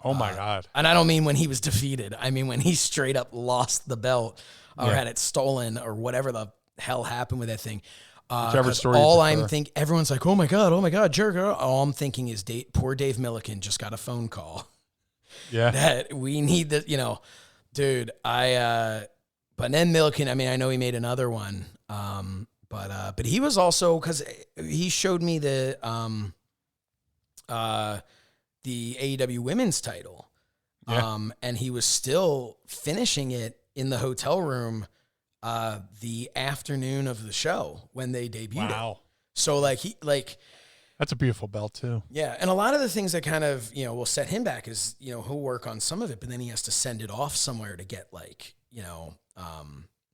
Oh, my God. And I don't mean when he was defeated. I mean when he straight up lost the belt or had it stolen or whatever the hell happened with that thing. Whichever story all I'm thinking, everyone's like, oh my God, Jericho. All I'm thinking is poor Dave Milliken just got a phone call. Yeah. That we need the, dude, but then Milliken, I mean, I know he made another one. But he was also, because he showed me the AEW women's title. And he was still finishing it in the hotel room the afternoon of the show when they debuted it. So that's a beautiful belt too. Yeah. And a lot of the things that kind of, will set him back is, he'll work on some of it, but then he has to send it off somewhere to get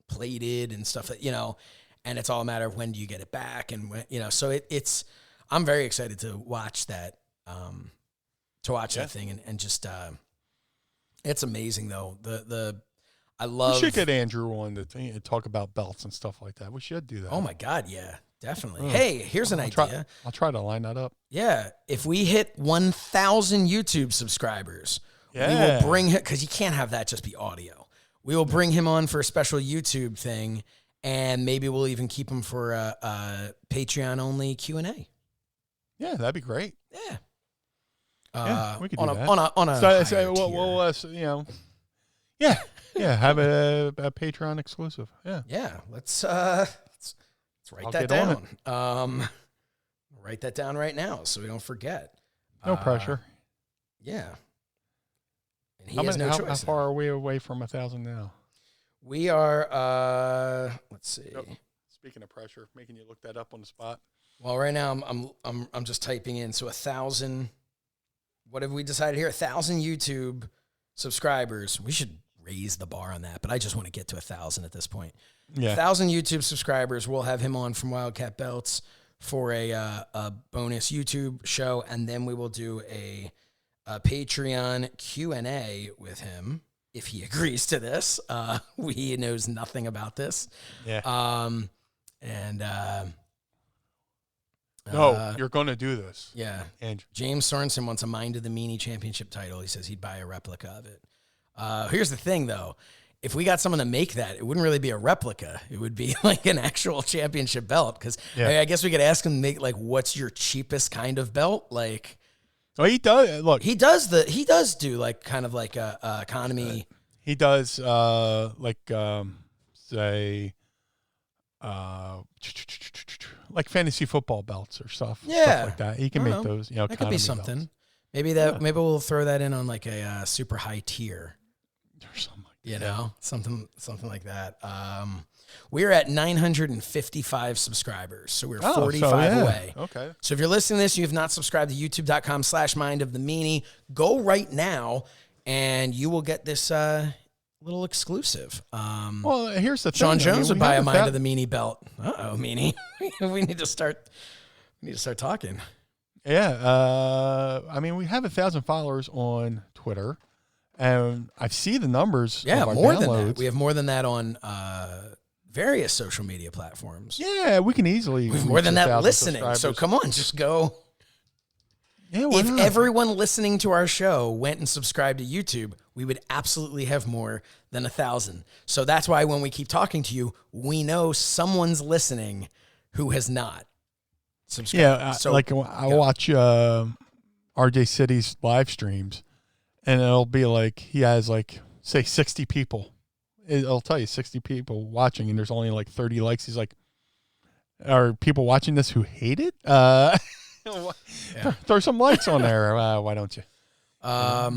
plated and stuff that, and it's all a matter of when do you get it back. And when, so I'm very excited to watch that, that thing and just, it's amazing though. I love. We should get Andrew on to talk about belts and stuff like that. We should do that. Oh my God, yeah, definitely. Hey, here's an idea. I'll try to line that up. Yeah, if we hit 1,000 YouTube subscribers, we will bring him, because you can't have that just be audio. We will bring him on for a special YouTube thing, and maybe we'll even keep him for a Patreon only Q&A. Yeah, that'd be great. Yeah. We could do that. On a have a Patreon exclusive. Yeah. Let's write that down. Write that down right now so we don't forget. No pressure. Yeah. And he has no choice. How far are we away from 1,000 now? We are. Let's see. Yep. Speaking of pressure, making you look that up on the spot. Well, right now I'm just typing in. So 1,000. What have we decided here? 1,000 YouTube subscribers. We should raise the bar on that, but I just want to get to 1,000 at this point. Yeah. 1,000 YouTube subscribers. We'll have him on from Wildcat Belts for a bonus YouTube show, and then we will do a Patreon Q&A with him if he agrees to this. He knows nothing about this. Yeah. No, you're going to do this. Yeah. Andrew. James Sorensen wants a Mind of the Meanie championship title. He says he'd buy a replica of it. Here's the thing, though. If we got someone to make that, it wouldn't really be a replica. It would be like an actual championship belt. Because I guess we could ask him to make, like, what's your cheapest kind of belt? Like, oh, he does. Look, he does do like kind of like a economy. He does say like fantasy football belts or stuff like that. He can make those. You know, that could be something. Belts. Maybe we'll throw that in on like a super high tier or something. You know, something like that. We're at 955 subscribers, so we're 45 away. Okay. So if you're listening to this, you have not subscribed to youtube.com/Mind of the Meanie, go right now, and you will get this little exclusive. Well, here's the thing. Sean Jones would buy a Mind of the Meanie belt. Meanie. we need to start talking. Yeah. I mean, we have 1,000 followers on Twitter. And I see the numbers. Yeah, of our more downloads. than that. We have more than that on various social media platforms. Yeah, we can easily. We have more than that listening. So come on, just go. Yeah, why if not? everyone listening to our show went and subscribed to YouTube, we would absolutely have more than 1,000. So that's why when we keep talking to you, we know someone's listening who has not subscribed. Yeah, so, I watch RJ City's live streams. And it'll be like he has like, say, 60 people. It'll tell you 60 people watching, and there's only like 30 likes. He's like, are people watching this who hate it? Throw some likes on there. Why don't you? All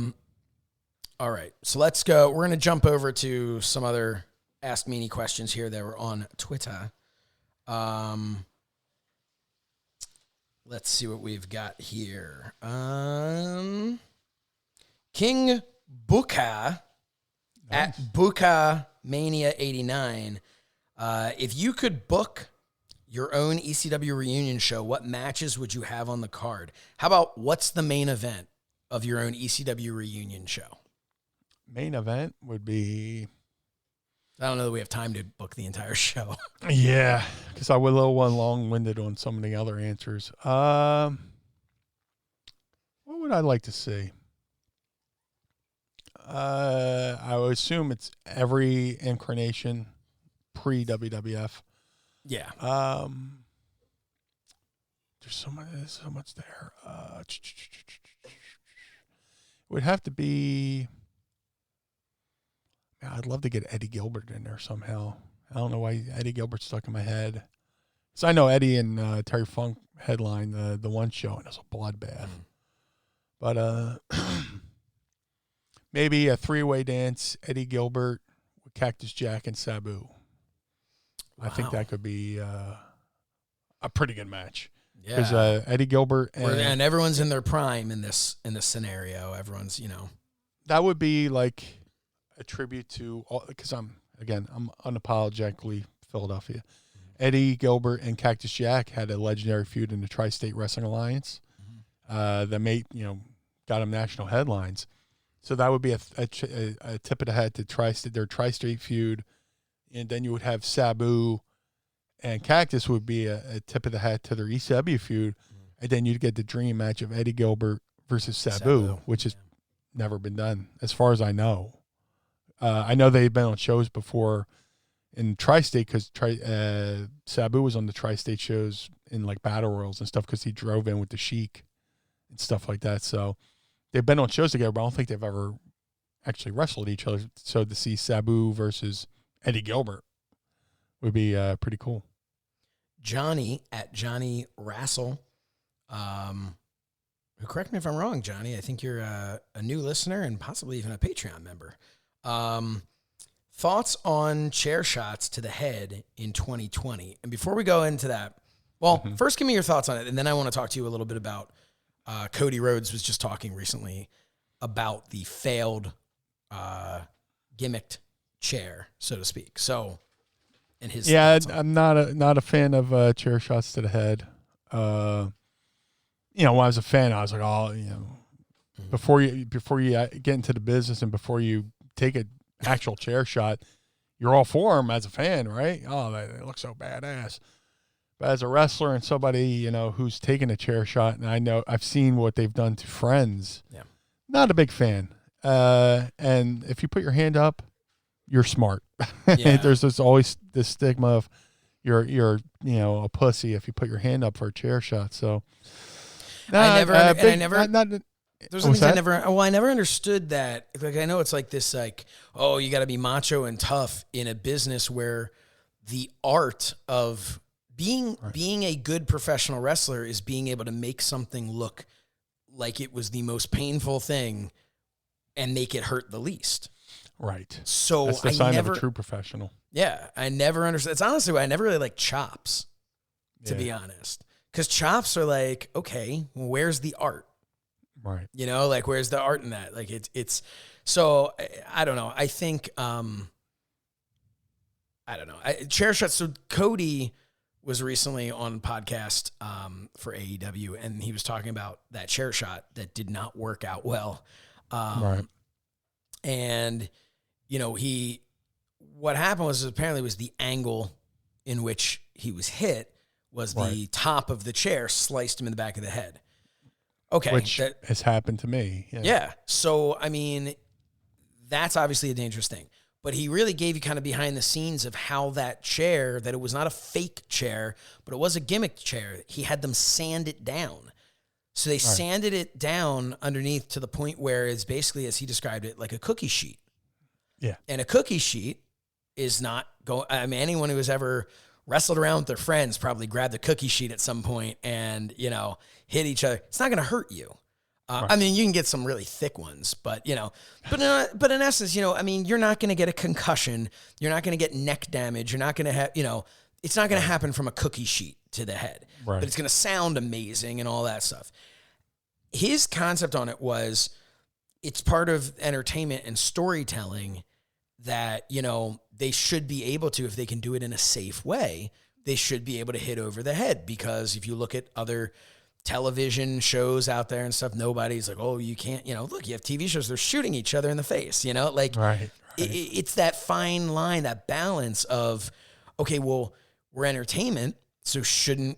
right. So let's go. We're going to jump over to some other Ask Meanie questions here that were on Twitter. Let's see what we've got here. King Buka at Buka Mania 89. If you could book your own ECW reunion show, what matches would you have on the card? How about what's the main event of your own ECW reunion show? Main event would be... I don't know that we have time to book the entire show. Yeah, because I was a little long-winded on some of the other answers. What would I like to see? I would assume it's every incarnation pre-WWF. Yeah. There's so much there. It would have to be... Man, I'd love to get Eddie Gilbert in there somehow. I don't know why Eddie Gilbert's stuck in my head. So I know Eddie and Terry Funk headline the one show, and it was a bloodbath. But maybe a three-way dance, Eddie Gilbert with Cactus Jack and Sabu. Wow. I think that could be a pretty good match. Yeah. Because Eddie Gilbert and everyone's in their prime in this scenario. Everyone's, that would be like a tribute to all, because I'm unapologetically Philadelphia. Eddie Gilbert and Cactus Jack had a legendary feud in the Tri-State Wrestling Alliance that made, got them national headlines. So that would be a tip of the hat to their Tri-State feud. And then you would have Sabu and Cactus would be a tip of the hat to their ECW feud. And then you'd get the dream match of Eddie Gilbert versus Sabu. Which has never been done as far as I know. I know they've been on shows before in Tri-State because Sabu was on the Tri-State shows in like Battle Royals and stuff because he drove in with the Sheik and stuff like that. So they've been on shows together, but I don't think they've ever actually wrestled each other. So to see Sabu versus Eddie Gilbert would be pretty cool. Johnny at Johnny Rassel, who, correct me if I'm wrong, Johnny, I think you're a new listener and possibly even a Patreon member. Thoughts on chair shots to the head in 2020. And before we go into that, first give me your thoughts on it, and then I want to talk to you a little bit about Cody Rhodes was just talking recently about the failed gimmicked chair, so to speak. So, and his I'm not a fan of chair shots to the head. When I was a fan, I was like, oh, before you get into the business and before you take an actual chair shot, you're all for them as a fan, right? Oh, they look so badass. But as a wrestler and somebody, who's taken a chair shot, and I know I've seen what they've done to friends. Yeah. Not a big fan. And if you put your hand up, you're smart. Yeah. There's always this stigma of you're a pussy if you put your hand up for a chair shot. So I never understood that. Like, I know it's like this, like, oh, you got to be macho and tough in a business where the art of being a good professional wrestler is being able to make something look like it was the most painful thing and make it hurt the least. Right. So that's the sign of a true professional. Yeah. I never understood. It's honestly why I never really like chops, to be honest. Because chops are like, okay, well, where's the art? Right. Like, where's the art in that? Like, it's so, I don't know. I think, I don't know. Chair shots. So Cody was recently on a podcast for AEW, and he was talking about that chair shot that did not work out well. Right. And, what happened was apparently was the angle in which he was hit was the top of the chair sliced him in the back of the head. Okay. Which has happened to me. Yeah. So, that's obviously a dangerous thing. But he really gave you kind of behind the scenes of how that chair, that it was not a fake chair, but it was a gimmick chair. He had them sand it down. So they sanded it down underneath to the point where it's basically, as he described it, like a cookie sheet. Yeah. And a cookie sheet is not going, anyone who has ever wrestled around with their friends probably grabbed the cookie sheet at some point and, hit each other. It's not going to hurt you. You can get some really thick ones, but in essence, you're not going to get a concussion. You're not going to get neck damage. You're not going to have, it's not going to happen from a cookie sheet to the head, but it's going to sound amazing and all that stuff. His concept on it was it's part of entertainment and storytelling that, they should be able to, if they can do it in a safe way, they should be able to hit over the head. Because if you look at other television shows out there and stuff, nobody's like, oh, you can't, look, you have TV shows, they're shooting each other in the face, it's that fine line, that balance of, okay, well, we're entertainment, so shouldn't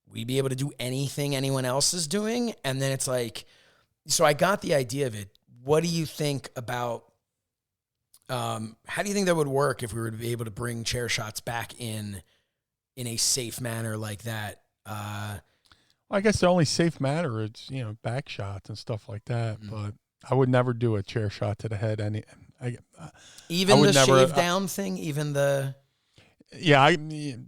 we be able to do anything anyone else is doing? And then it's like, so I got the idea of it. What do you think about, how do you think that would work if we were to be able to bring chair shots back in a safe manner like that? I guess the only safe matter is, back shots and stuff like that. But I would never do a chair shot to the head. Even the shave down thing, even the. Yeah,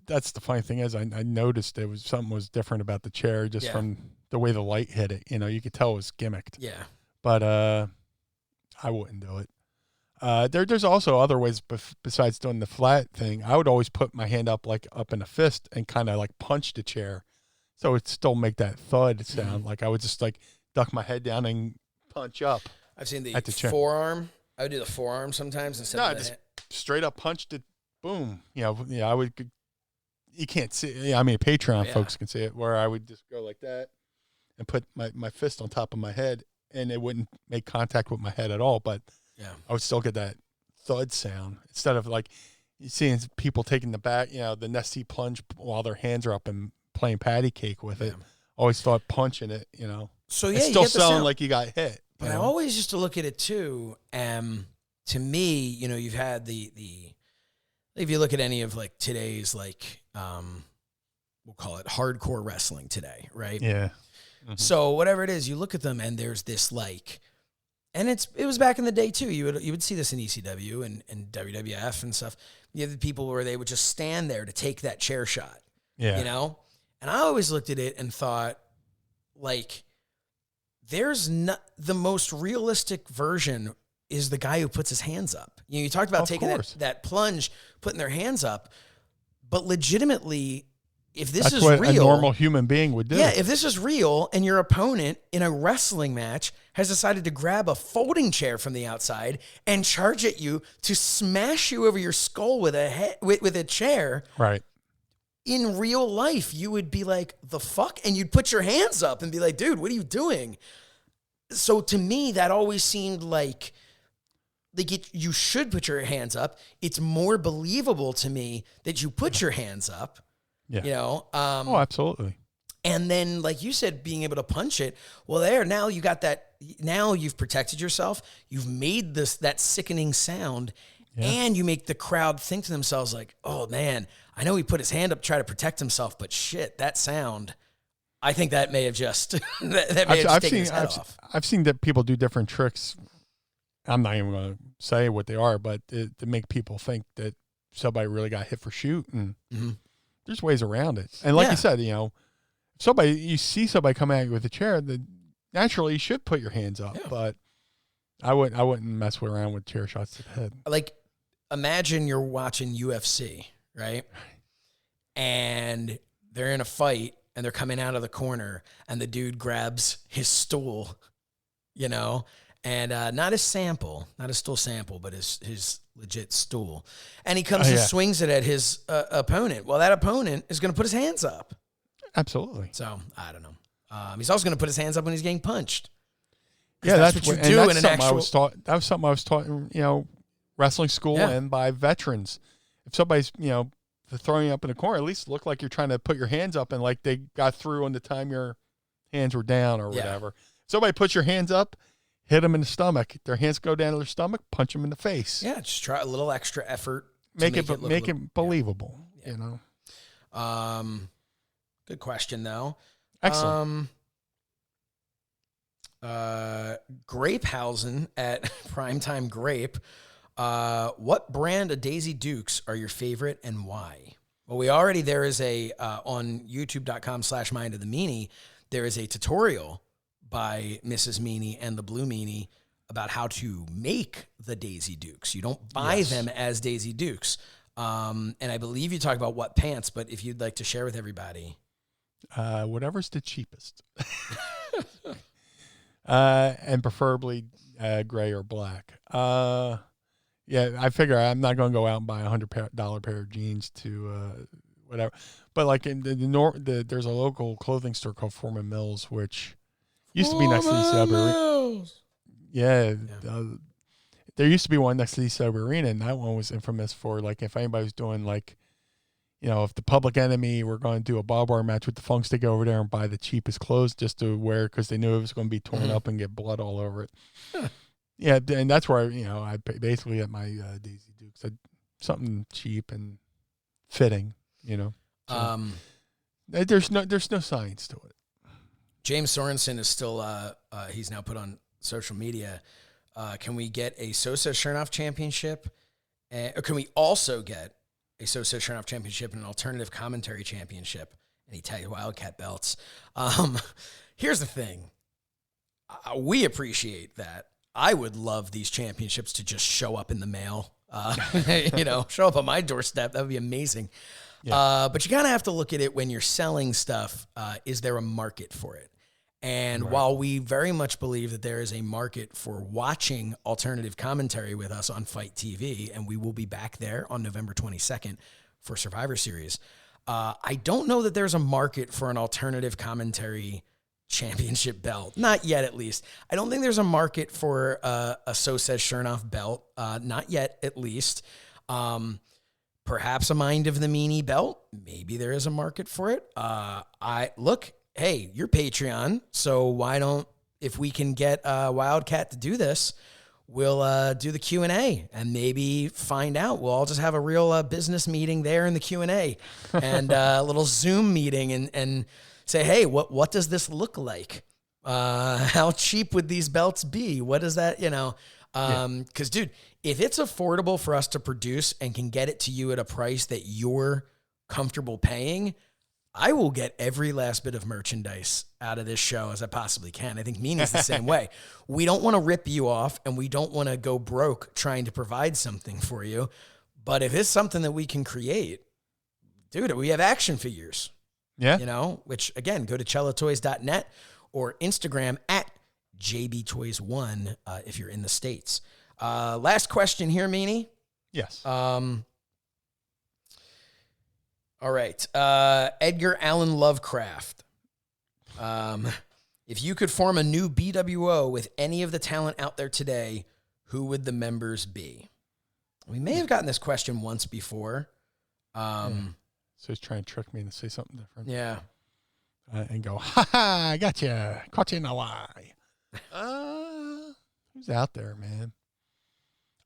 that's the funny thing is I noticed something was different about the chair just from the way the light hit it. You could tell it was gimmicked. Yeah. But I wouldn't do it. There's also other ways besides doing the flat thing. I would always put my hand up up in a fist and kind of like punch the chair. So it still make that thud sound. Like I would just duck my head down and punch up. I've seen the forearm. I would do the forearm sometimes instead of the head. Straight up punched it. Boom. I would. You can't see. Yeah, Patreon folks can see it. Where I would just go like that and put my fist on top of my head, and it wouldn't make contact with my head at all. But I would still get that thud sound instead of you seeing people taking the back. The nesty plunge while their hands are up and playing patty cake with it. Always thought punching it, So it's still sound like you got hit. But I always used to look at it too. To me, you've had the if you look at any of today's we'll call it hardcore wrestling today, right? Yeah. Mm-hmm. So whatever it is, you look at them and there's this and it was back in the day too. You would see this in ECW and WWF and stuff. You have the people where they would just stand there to take that chair shot. Yeah. And I always looked at it and thought, there's not the most realistic version is the guy who puts his hands up. You talked about taking that plunge, putting their hands up, but legitimately if this That's is what real, a normal human being would do. yeah, if this is real and your opponent in a wrestling match has decided to grab a folding chair from the outside and charge at you to smash you over your skull with a chair, Right. in real life, you would be like, the fuck? And you'd put your hands up and be like, dude, what are you doing? So to me, that always seemed like you should put your hands up. It's more believable to me that you put your hands up. Yeah. You know? Oh, absolutely. And then, like you said, being able to punch it. Well, now you got that. Now you've protected yourself. You've made that sickening sound. Yeah. And you make the crowd think to themselves like, oh, man, I know he put his hand up to try to protect himself, but shit, that sound, I think that may have just, taken his head off. I've seen that people do different tricks. I'm not even going to say what they are, but to make people think that somebody really got hit for shooting. Mm-hmm. There's ways around it. And like you said, you know, you see somebody come at you with a chair, then naturally you should put your hands up, but I wouldn't mess around with chair shots to the head. Like, imagine you're watching UFC, right? And they're in a fight and they're coming out of the corner and the dude grabs his stool, you know, and not a stool sample, but his legit stool. And he comes and swings it at his opponent. Well, that opponent is going to put his hands up. Absolutely. So, I don't know. He's also going to put his hands up when he's getting punched. Yeah, that's what you do in an actual... That was something I was taught in, you know, wrestling school and by veterans. If somebody's, you know, throwing you up in the corner, at least look like you're trying to put your hands up and like they got through on the time your hands were down or whatever. If somebody puts your hands up, hit them in the stomach. Their hands go down to their stomach, punch them in the face. Yeah, just try a little extra effort. Make it believable, you know. Good question, though. Excellent. Grapehausen at Primetime Grape. What brand of Daisy Dukes are your favorite and why? Well, there is on youtube.com/Mind of the Meanie, there is a tutorial by Mrs. Meanie and the Blue Meanie about how to make the Daisy Dukes. You don't buy them as Daisy Dukes. And I believe you talk about what pants, but if you'd like to share with everybody. Whatever's the cheapest. And preferably gray or black. Yeah, I figure I'm not going to go out and buy $100 pair of jeans to whatever. But like in there's a local clothing store called Foreman Mills, which used to be next to the Sub Arena. Yeah. There used to be one next to the Sub Arena, and that one was infamous for like if anybody was doing like, you know, if the Public Enemy were going to do a barbed wire match with the Funks, they go over there and buy the cheapest clothes just to wear because they knew it was going to be torn up and get blood all over it. Huh. Yeah, and that's where I basically had my Daisy Dukes, something cheap and fitting, you know. So, there's no science to it. James Sorensen is still he's now put on social media. Can we get a Sosa Shernoff championship? Or can we also get a Sosa Shernoff championship and an alternative commentary championship? And he tagged Wildcat belts. Here's the thing. We appreciate that. I would love these championships to just show up in the mail. Show up on my doorstep. That would be amazing. Yeah. But you kind of have to look at it when you're selling stuff. Is there a market for it? And while we very much believe that there is a market for watching alternative commentary with us on Fight TV, and we will be back there on November 22nd for Survivor Series, I don't know that there's a market for an alternative commentary championship belt. Not yet, at least. I don't think there's a market for a So Says Shernoff belt. Not yet, at least. Perhaps a Mind of the Meanie belt. Maybe there is a market for it. Hey, you're Patreon, so why don't, if we can get Wildcat to do this, we'll do the Q&A and maybe find out. We'll all just have a real business meeting there in the Q&A and a little Zoom meeting and say, hey, what does this look like? How cheap would these belts be? What is that, Because, dude, if it's affordable for us to produce and can get it to you at a price that you're comfortable paying, I will get every last bit of merchandise out of this show as I possibly can. I think Meanie's the same way. We don't want to rip you off, and we don't want to go broke trying to provide something for you. But if it's something that we can create, dude, we have action figures. Yeah. You know, which again, go to cellotoys.net or Instagram at JBToys1 if you're in the States. Last question here, Meanie. Yes. All right. Edgar Allan Lovecraft. If you could form a new BWO with any of the talent out there today, who would the members be? We may have gotten this question once before. So he's trying to trick me to say something different. Yeah. And go, ha ha, I got you. Caught you in a lie. Who's out there, man?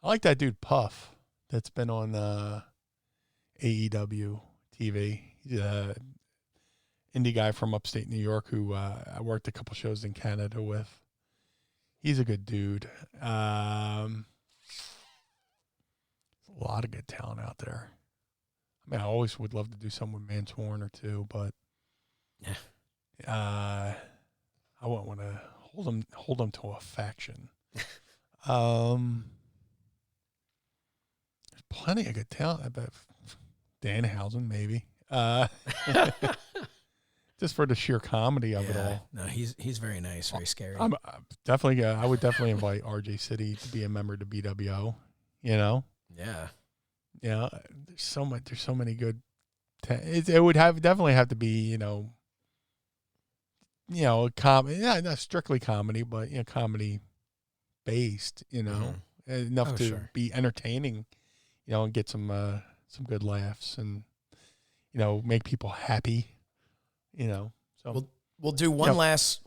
I like that dude Puff that's been on AEW TV. He's a indie guy from upstate New York who I worked a couple shows in Canada with. He's a good dude. A lot of good talent out there. I mean, I always would love to do something with Mantorn or two, but I wouldn't want to hold them to a faction. There's plenty of good talent. I bet Danhausen, maybe. Just for the sheer comedy of it all. No, he's very nice, very scary. I would definitely invite RJ City to be a member of the BWO. You know. Yeah. Yeah. There's so many good. It would definitely have to be comedy. Yeah, not strictly comedy, but comedy based. Enough to be entertaining. And get some good laughs and make people happy. So we'll do one last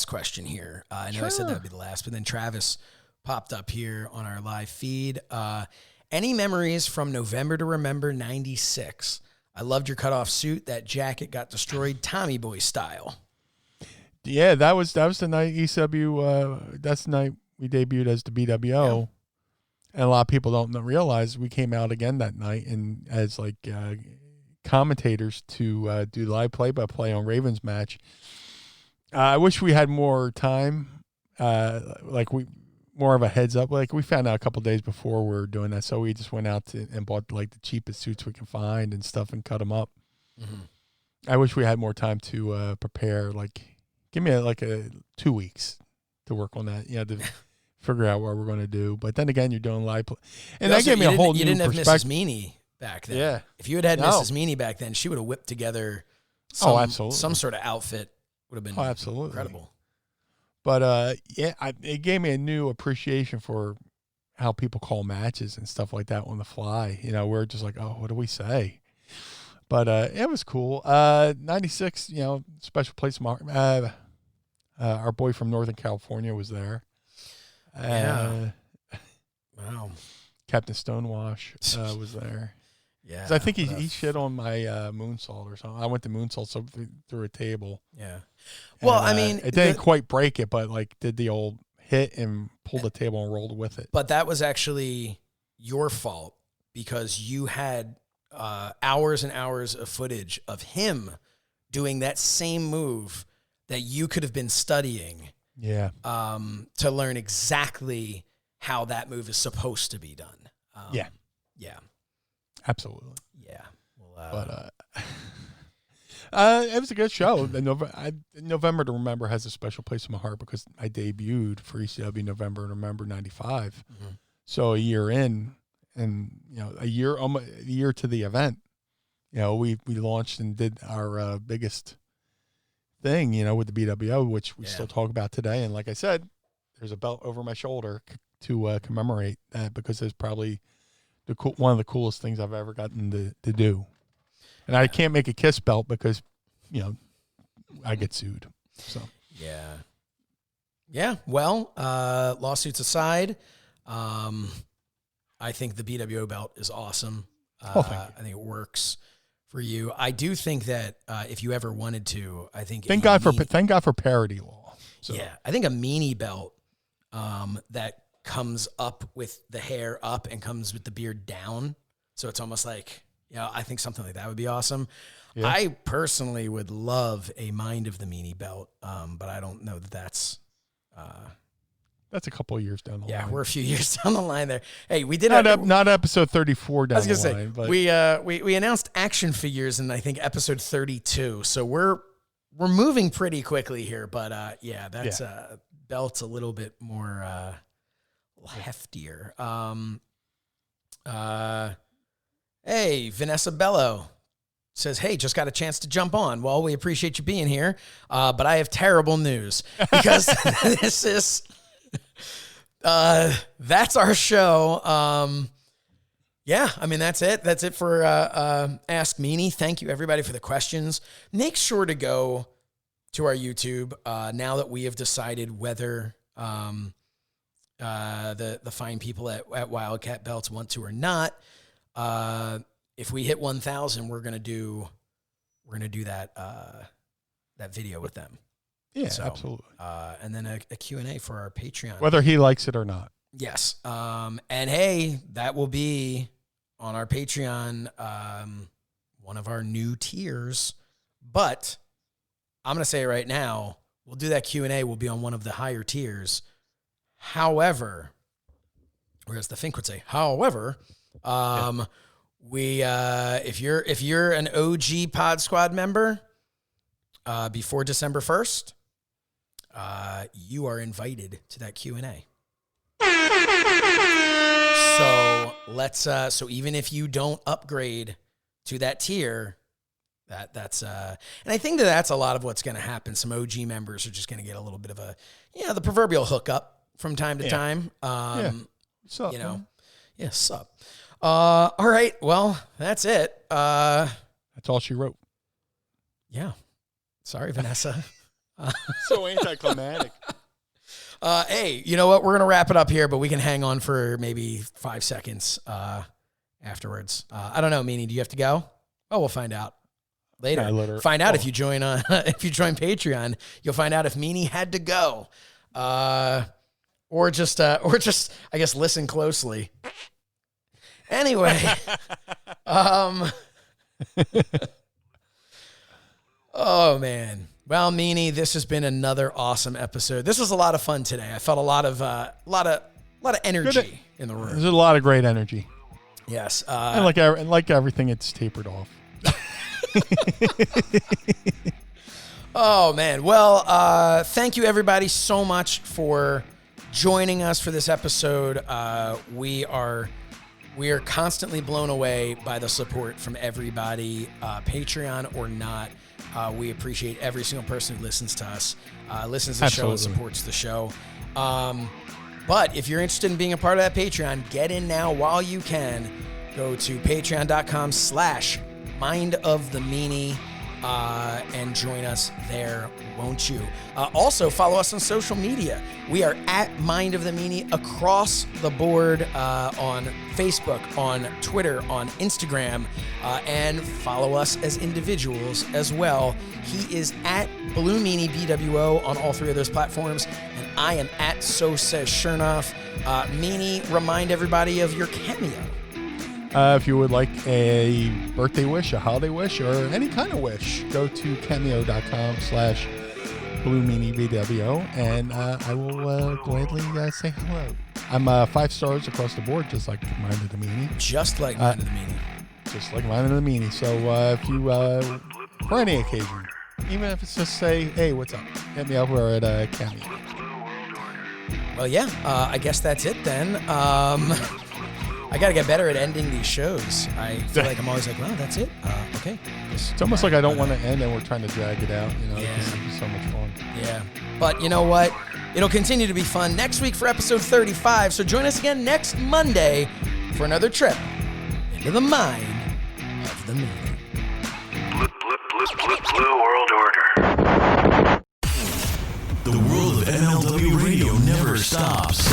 question here. I know I said that would be the last, but then Travis popped up here on our live feed. Any memories from November to Remember '96? I loved your cutoff suit. That jacket got destroyed, Tommy Boy style. Yeah, that was the night ECW. That's the night we debuted as the BWO, and a lot of people don't realize we came out again that night and as commentators to do live play-by-play on Ravens match. I wish we had more time, more of a heads up. We found out a couple days before we were doing that, so we just went out and bought the cheapest suits we can find and stuff and cut them up. Mm-hmm. I wish we had more time to prepare. Give me a 2 weeks to work on that. To figure out what we're going to do. But then again, you're doing live play, and that gave me a whole new perspective. You didn't have Mrs. Meanie back then. Yeah. If you had Mrs. Meanie back then, she would have whipped together some sort of outfit. Would have been absolutely incredible. But it gave me a new appreciation for how people call matches and stuff like that on the fly. We're just like, oh, what do we say? But it was cool. 96, special place. Our boy from Northern California was there. Wow. Captain Stonewash was there. Yeah. I think he shit on my moonsault or something. I went to moonsault through a table. Yeah. Well, And, it didn't quite break it, but did the old hit and pulled the table and rolled with it. But that was actually your fault because you had hours and hours of footage of him doing that same move that you could have been studying. Yeah. To learn exactly how that move is supposed to be done. Yeah. Absolutely. Yeah. It was a good show. November to Remember has a special place in my heart because I debuted for ECW November to Remember '95. Mm-hmm. So a year in, and a year to the event, we launched and did our biggest thing, with the BWO, which we still talk about today. And like I said, there's a belt over my shoulder to commemorate that because it's probably one of the coolest things I've ever gotten to do. And I can't make a KISS belt because, I get sued. So yeah. Well, lawsuits aside, I think the BWO belt is awesome. I think it works for you. I do think that if you ever wanted to, I think thank God for parody law. So. Yeah, I think a meanie belt that comes up with the hair up and comes with the beard down, so it's almost like I think something like that would be awesome. Yeah. I personally would love a Mind of the Meanie belt, but I don't know that that's That's a couple of years down the line. Yeah, we're a few years down the line there. Hey, we did not episode 34 down the line. I was gonna say, but we announced action figures in I think episode 32, so we're moving pretty quickly here. But that's belt's a little bit more heftier. Hey, Vanessa Bello says, hey, just got a chance to jump on. Well, we appreciate you being here, but I have terrible news because this is. That's our show. I mean, that's it. That's it for Ask Meanie. Thank you, everybody, for the questions. Make sure to go to our YouTube now that we have decided whether the fine people at Wildcat Belts want to or not. If we hit 1,000, we're gonna do that video with them. Yeah, absolutely. And then a Q&A for our Patreon. Whether he likes it or not. Yes. And hey, that will be on our Patreon, one of our new tiers. But I'm going to say it right now, we'll do that Q&A. We'll be on one of the higher tiers. However, whereas the Fink would say, if you're an OG Pod Squad member, before December 1st, you are invited to that Q&A. So even if you don't upgrade to that tier, that's and I think that's a lot of what's going to happen. Some OG members are just going to get a little bit of the proverbial hookup from time to time. Sup, sup. All right. Well, that's it. That's all she wrote. Yeah. Sorry, Vanessa. So anticlimactic. Hey, you know what? We're going to wrap it up here, but we can hang on for maybe 5 seconds afterwards. I don't know, Meanie, do you have to go? Oh, we'll find out later. Find out if you join if you join Patreon, you'll find out if Meanie had to go. Or just I guess listen closely. Anyway, oh man. Well, Meanie, this has been another awesome episode. This was a lot of fun today. I felt a lot of energy in the room. There's a lot of great energy. Yes. And like everything, it's tapered off. Oh man. Well, thank you everybody so much for joining us for this episode. We are constantly blown away by the support from everybody, Patreon or not. We appreciate every single person who listens to us, listens to the show and supports the show. But if you're interested in being a part of that Patreon, get in now while you can. Go to patreon.com/mindofthemeanie and join us there, won't you? Also, follow us on social media. We are at Mind of the Meanie across the board on Facebook, on Twitter, on Instagram, and follow us as individuals as well. He is at Blue Meanie BWO on all three of those platforms, and I am at So Says Shernoff. Meanie, remind everybody of your cameo. If you would like a birthday wish, a holiday wish, or any kind of wish, go to cameo.com/BlueMeanieBWO, and I will gladly say hello. I'm 5 stars across the board, just like Mind of the Meanie. Just like Mind of the Meanie. Just like Mind of the Meanie. So if you, for any occasion, even if it's just say, hey, what's up? Hit me over at Cameo. Well, yeah, I guess that's it then. I got to get better at ending these shows. I feel like I'm always like, well, that's it. Okay. It's almost like I don't want to end and we're trying to drag it out. You know, It's so much fun. Yeah. But you know what? It'll continue to be fun next week for episode 35. So join us again next Monday for another trip into the mind of the Meanie. Blue World Order. The world of MLW radio never stops.